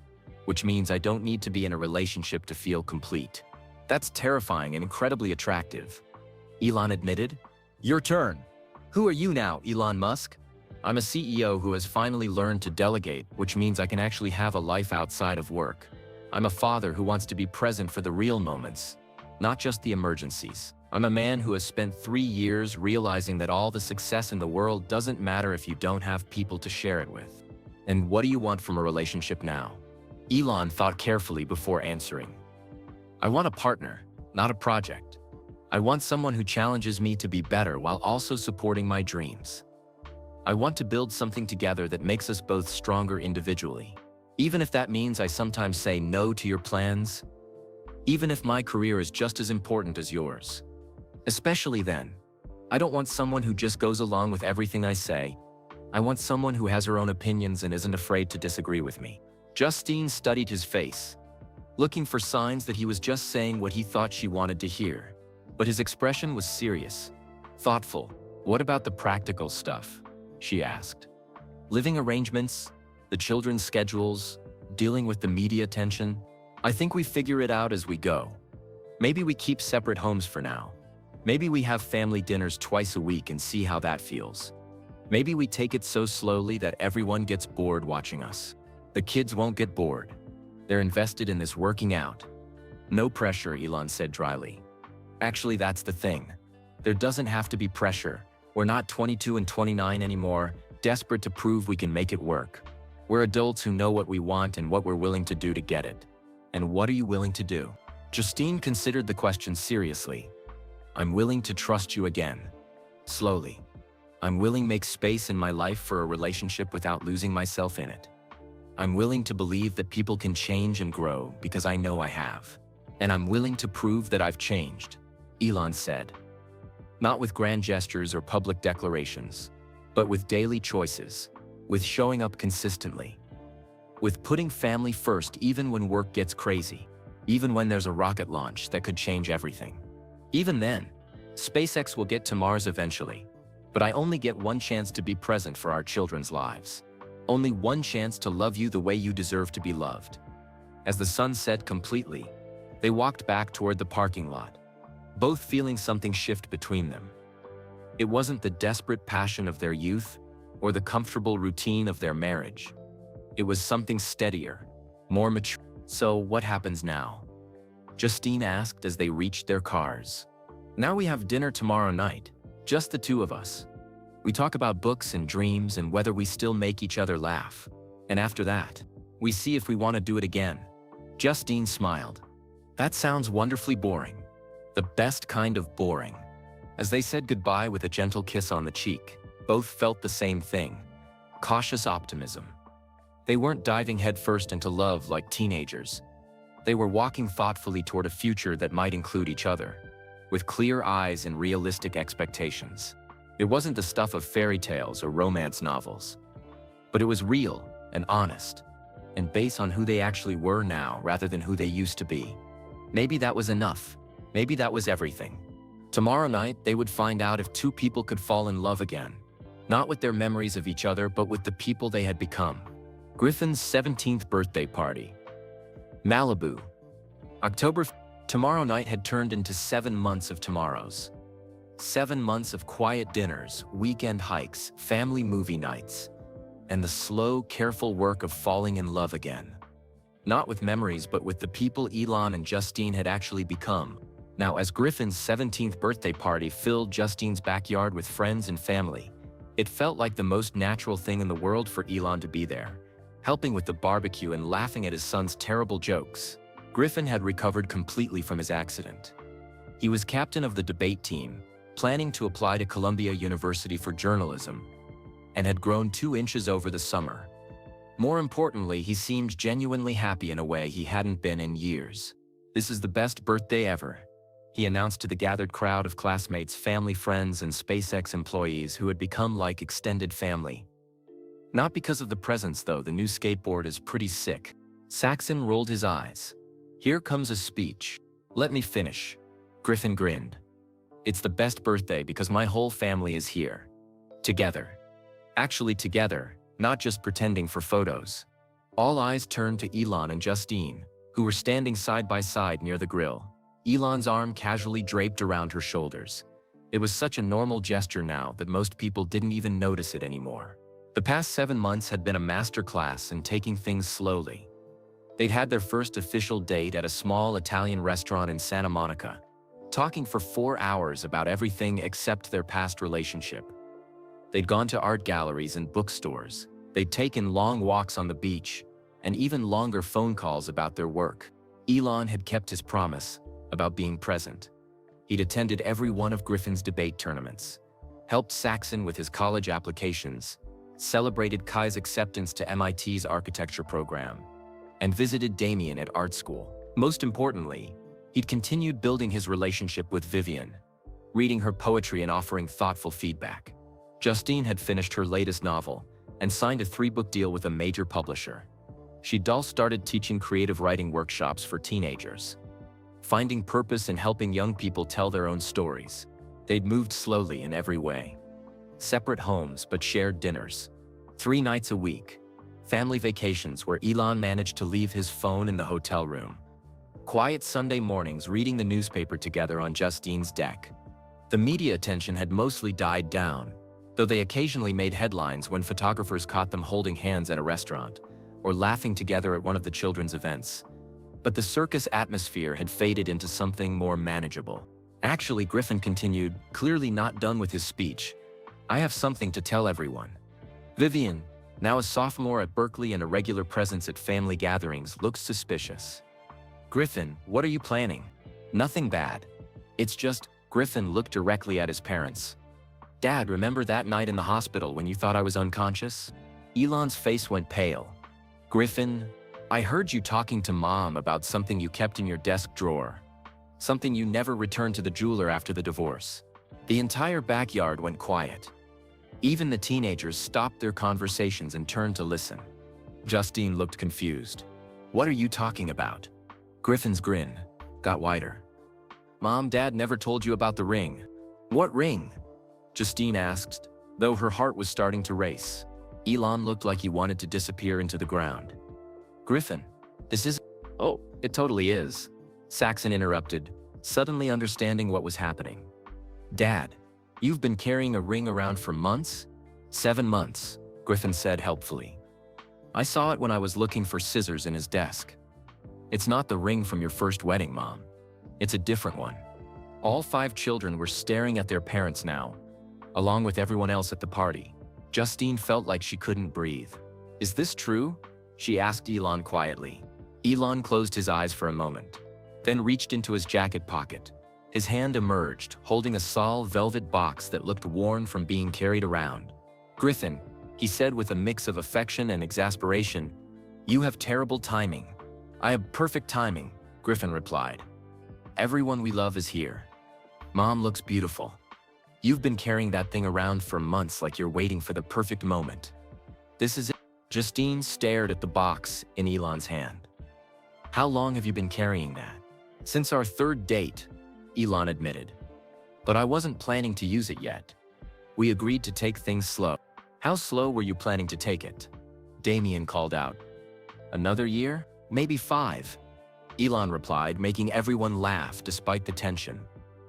which means I don't need to be in a relationship to feel complete. That's terrifying and incredibly attractive. Elon admitted. Your turn. Who are you now, Elon Musk? I'm a CEO who has finally learned to delegate, which means I can actually have a life outside of work. I'm a father who wants to be present for the real moments, not just the emergencies. I'm a man who has spent 3 years realizing that all the success in the world doesn't matter if you don't have people to share it with. And what do you want from a relationship now? Elon thought carefully before answering. I want a partner, not a project. I want someone who challenges me to be better while also supporting my dreams. I want to build something together that makes us both stronger individually. Even if that means I sometimes say no to your plans, even if my career is just as important as yours. Especially then. I don't want someone who just goes along with everything I say. I want someone who has her own opinions and isn't afraid to disagree with me. Justine studied his face, looking for signs that he was just saying what he thought she wanted to hear. But his expression was serious, thoughtful. What about the practical stuff? She asked. Living arrangements, the children's schedules, dealing with the media attention. I think we figure it out as we go. Maybe we keep separate homes for now. Maybe we have family dinners twice a week and see how that feels. Maybe we take it so slowly that everyone gets bored watching us. The kids won't get bored. They're invested in this working out. No pressure, Elon said dryly. Actually, that's the thing. There doesn't have to be pressure. We're not 22 and 29 anymore, desperate to prove we can make it work. We're adults who know what we want and what we're willing to do to get it. And what are you willing to do? Justine considered the question seriously. I'm willing to trust you again. Slowly. I'm willing to make space in my life for a relationship without losing myself in it. I'm willing to believe that people can change and grow because I know I have. And I'm willing to prove that I've changed, Elon said. Not with grand gestures or public declarations, but with daily choices, with showing up consistently, with putting family first even when work gets crazy, even when there's a rocket launch that could change everything. Even then, SpaceX will get to Mars eventually, but I only get one chance to be present for our children's lives. Only one chance to love you the way you deserve to be loved. As the sun set completely, they walked back toward the parking lot, both feeling something shift between them. It wasn't the desperate passion of their youth or the comfortable routine of their marriage. It was something steadier, more mature. So what happens now? Justine asked as they reached their cars. Now we have dinner tomorrow night, just the two of us. We talk about books and dreams and whether we still make each other laugh. And after that, we see if we want to do it again. Justine smiled. That sounds wonderfully boring. The best kind of boring. As they said goodbye with a gentle kiss on the cheek, both felt the same thing. Cautious optimism. They weren't diving headfirst into love like teenagers. They were walking thoughtfully toward a future that might include each other, with clear eyes and realistic expectations. It wasn't the stuff of fairy tales or romance novels, but it was real and honest, and based on who they actually were now rather than who they used to be. Maybe that was enough. Maybe that was everything. Tomorrow night, they would find out if two people could fall in love again, not with their memories of each other, but with the people they had become. Griffin's 17th birthday party. Malibu. October. Tomorrow night had turned into 7 months of tomorrows. 7 months of quiet dinners, weekend hikes, family movie nights, and the slow, careful work of falling in love again. Not with memories, but with the people Elon and Justine had actually become. Now, as Griffin's 17th birthday party filled Justine's backyard with friends and family, it felt like the most natural thing in the world for Elon to be there, helping with the barbecue and laughing at his son's terrible jokes. Griffin had recovered completely from his accident. He was captain of the debate team, planning to apply to Columbia University for journalism, and had grown 2 inches over the summer. More importantly, he seemed genuinely happy in a way he hadn't been in years. "This is the best birthday ever," he announced to the gathered crowd of classmates, family, friends, and SpaceX employees who had become like extended family. Not because of the presents, though. The new skateboard is pretty sick. Saxon rolled his eyes. "Here comes a speech. Let me finish." Griffin grinned. "It's the best birthday because my whole family is here. Together. Actually together, not just pretending for photos." All eyes turned to Elon and Justine, who were standing side by side near the grill. Elon's arm casually draped around her shoulders. It was such a normal gesture now that most people didn't even notice it anymore. The past 7 months had been a masterclass in taking things slowly. They'd had their first official date at a small Italian restaurant in Santa Monica, talking for 4 hours about everything except their past relationship. They'd gone to art galleries and bookstores. They'd taken long walks on the beach, and even longer phone calls about their work. Elon had kept his promise about being present. He'd attended every one of Griffin's debate tournaments, helped Saxon with his college applications, celebrated Kai's acceptance to MIT's architecture program, and visited Damien at art school. Most importantly, he'd continued building his relationship with Vivien, reading her poetry and offering thoughtful feedback. Justine had finished her latest novel and signed a 3-book deal with a major publisher. She'd all started teaching creative writing workshops for teenagers, finding purpose in helping young people tell their own stories. They'd moved slowly in every way. Separate homes but shared dinners. 3 nights a week. Family vacations where Elon managed to leave his phone in the hotel room. Quiet Sunday mornings reading the newspaper together on Justine's deck. The media attention had mostly died down, though they occasionally made headlines when photographers caught them holding hands at a restaurant or laughing together at one of the children's events. But the circus atmosphere had faded into something more manageable. Actually, Griffin continued, clearly not done with his speech, "I have something to tell everyone. Vivien, now a sophomore at Berkeley and a regular presence at family gatherings, looks suspicious." "Griffin, what are you planning?" "Nothing bad. It's just," Griffin looked directly at his parents. "Dad, remember that night in the hospital when you thought I was unconscious?" Elon's face went pale. "Griffin, I heard you talking to Mom about something you kept in your desk drawer. Something you never returned to the jeweler after the divorce. The entire backyard went quiet. Even the teenagers stopped their conversations and turned to listen. Justine looked confused. "What are you talking about?" Griffin's grin got wider. "Mom, Dad never told you about the ring." "What ring?" Justine asked, though her heart was starting to race. Elon looked like he wanted to disappear into the ground. "Griffin, this isn't—" "Oh, it totally is," Saxon interrupted, suddenly understanding what was happening. "Dad, you've been carrying a ring around for months?" "7 months, Griffin said helpfully. "I saw it when I was looking for scissors in his desk." "It's not the ring from your first wedding, Mom. It's a different one." All 5 children were staring at their parents now, along with everyone else at the party. Justine felt like she couldn't breathe. "Is this true?" she asked Elon quietly. Elon closed his eyes for a moment, then reached into his jacket pocket. His hand emerged, holding a small velvet box that looked worn from being carried around. "Griffin," he said with a mix of affection and exasperation, "you have terrible timing." "I have perfect timing," Griffin replied. "Everyone we love is here. Mom looks beautiful. You've been carrying that thing around for months like you're waiting for the perfect moment. This is it." Justine stared at the box in Elon's hand. "How long have you been carrying that?" "Since our 3rd date," Elon admitted. "But I wasn't planning to use it yet. We agreed to take things slow." "How slow were you planning to take it?" Damien called out. "Another year? Maybe 5. Elon replied, making everyone laugh despite the tension.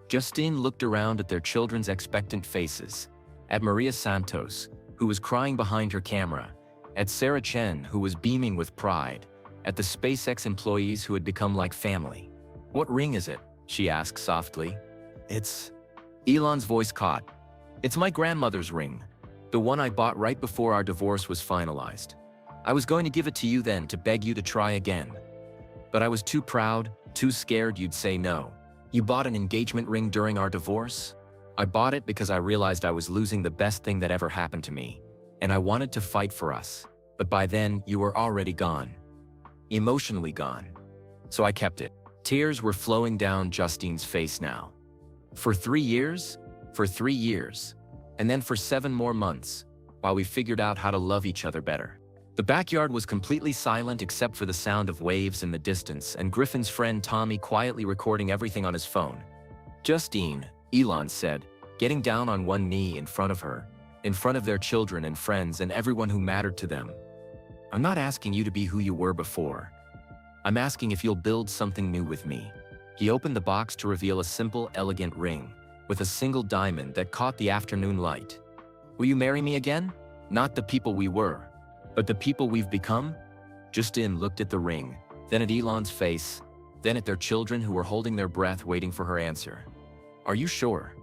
Justine looked around at their children's expectant faces, at Maria Santos, who was crying behind her camera, at Sarah Chen, who was beaming with pride, at the SpaceX employees who had become like family. "What ring is it?" she asked softly. "It's..." Elon's voice caught. "It's my grandmother's ring, the one I bought right before our divorce was finalized. I was going to give it to you then to beg you to try again. But I was too proud, too scared you'd say no." "You bought an engagement ring during our divorce?" "I bought it because I realized I was losing the best thing that ever happened to me, and I wanted to fight for us. But by then, you were already gone. Emotionally gone. So I kept it." Tears were flowing down Justine's face now. "For 3 years? For 3 years. And then for 7 more months, while we figured out how to love each other better." The backyard was completely silent except for the sound of waves in the distance and Griffin's friend Tommy quietly recording everything on his phone. "Justine," Elon said, getting down on one knee in front of her, in front of their children and friends and everyone who mattered to them. "I'm not asking you to be who you were before. I'm asking if you'll build something new with me." He opened the box to reveal a simple, elegant ring, with a single diamond that caught the afternoon light. "Will you marry me again? Not the people we were, but the people we've become?" Justine looked at the ring, then at Elon's face, then at their children who were holding their breath waiting for her answer. "Are you sure?"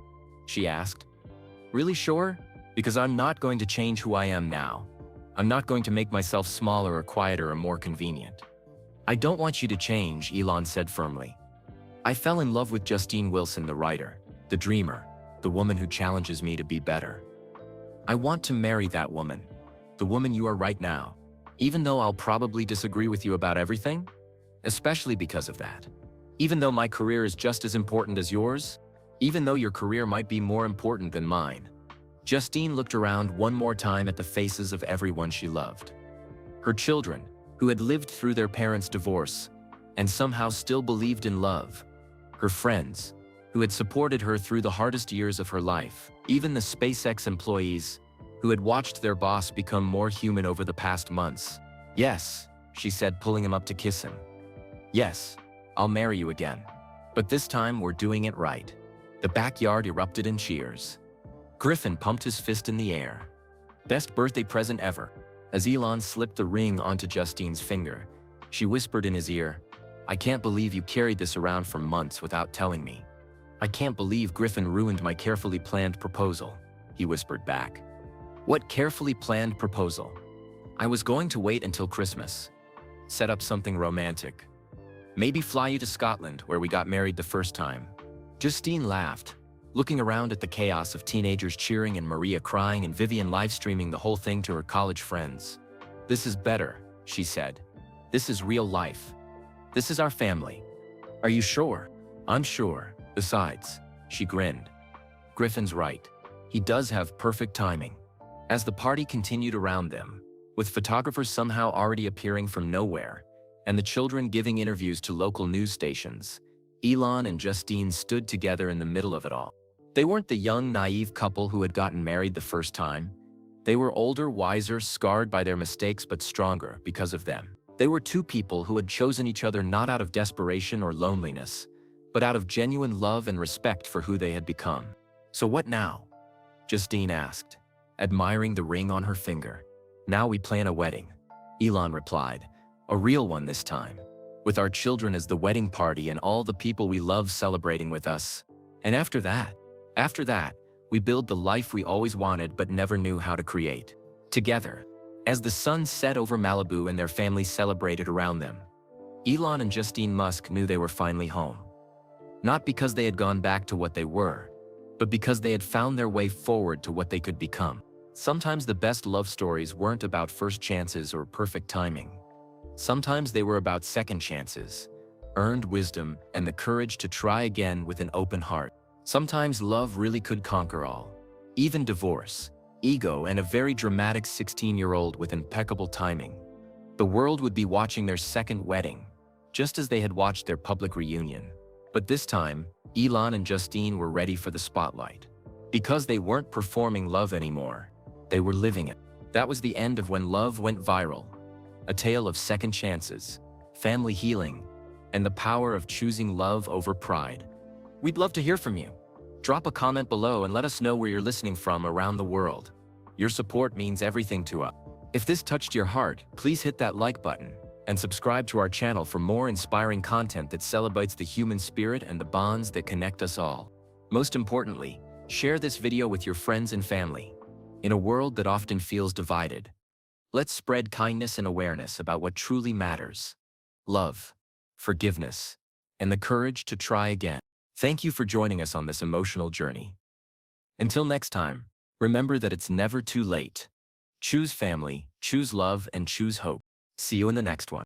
she asked. "Really sure? Because I'm not going to change who I am now. I'm not going to make myself smaller or quieter or more convenient." "I don't want you to change," Elon said firmly. "I fell in love with Justine Wilson, the writer, the dreamer, the woman who challenges me to be better. I want to marry that woman. The woman you are right now, even though I'll probably disagree with you about everything, especially because of that. Even though my career is just as important as yours, even though your career might be more important than mine." Justine looked around one more time at the faces of everyone she loved. Her children, who had lived through their parents' divorce and somehow still believed in love. Her friends, who had supported her through the hardest years of her life. Even the SpaceX employees, who had watched their boss become more human over the past months. "Yes," she said, pulling him up to kiss him. "Yes, I'll marry you again. But this time we're doing it right." The backyard erupted in cheers. Griffin pumped his fist in the air. "Best birthday present ever." As Elon slipped the ring onto Justine's finger, she whispered in his ear, "I can't believe you carried this around for months without telling me." "I can't believe Griffin ruined my carefully planned proposal," he whispered back. "What carefully planned proposal?" "I was going to wait until Christmas. Set up something romantic. Maybe fly you to Scotland, where we got married the first time." Justine laughed, looking around at the chaos of teenagers cheering and Maria crying and Vivien live-streaming the whole thing to her college friends. "This is better," she said. "This is real life. This is our family." "Are you sure?" "I'm sure. Besides," she grinned, Griffin's right. He does have perfect timing. As the party continued around them, with photographers somehow already appearing from nowhere, and the children giving interviews to local news stations, Elon and Justine stood together in the middle of it all. They weren't the young, naive couple who had gotten married the first time. They were older, wiser, scarred by their mistakes but stronger because of them. They were two people who had chosen each other not out of desperation or loneliness, but out of genuine love and respect for who they had become. "So what now?" Justine asked, admiring the ring on her finger. "Now we plan a wedding," Elon replied. "A real one this time, with our children as the wedding party and all the people we love celebrating with us. And after that, we build the life we always wanted but never knew how to create. Together." As the sun set over Malibu and their families celebrated around them, Elon and Justine Musk knew they were finally home. Not because they had gone back to what they were, but because they had found their way forward to what they could become. Sometimes the best love stories weren't about first chances or perfect timing. Sometimes they were about second chances, earned wisdom, and the courage to try again with an open heart. Sometimes love really could conquer all, even divorce, ego, and a very dramatic 16-year-old with impeccable timing. The world would be watching their second wedding, just as they had watched their public reunion. But this time, Elon and Justine were ready for the spotlight. Because they weren't performing love anymore, they were living it. That was the end of When Love Went Viral, a tale of second chances, family healing, and the power of choosing love over pride. We'd love to hear from you. Drop a comment below and let us know where you're listening from around the world. Your support means everything to us. If this touched your heart, please hit that like button and subscribe to our channel for more inspiring content that celebrates the human spirit and the bonds that connect us all. Most importantly, share this video with your friends and family. In a world that often feels divided, let's spread kindness and awareness about what truly matters: love, forgiveness, and the courage to try again. Thank you for joining us on this emotional journey. Until next time, remember that it's never too late. Choose family, choose love, and choose hope. See you in the next one.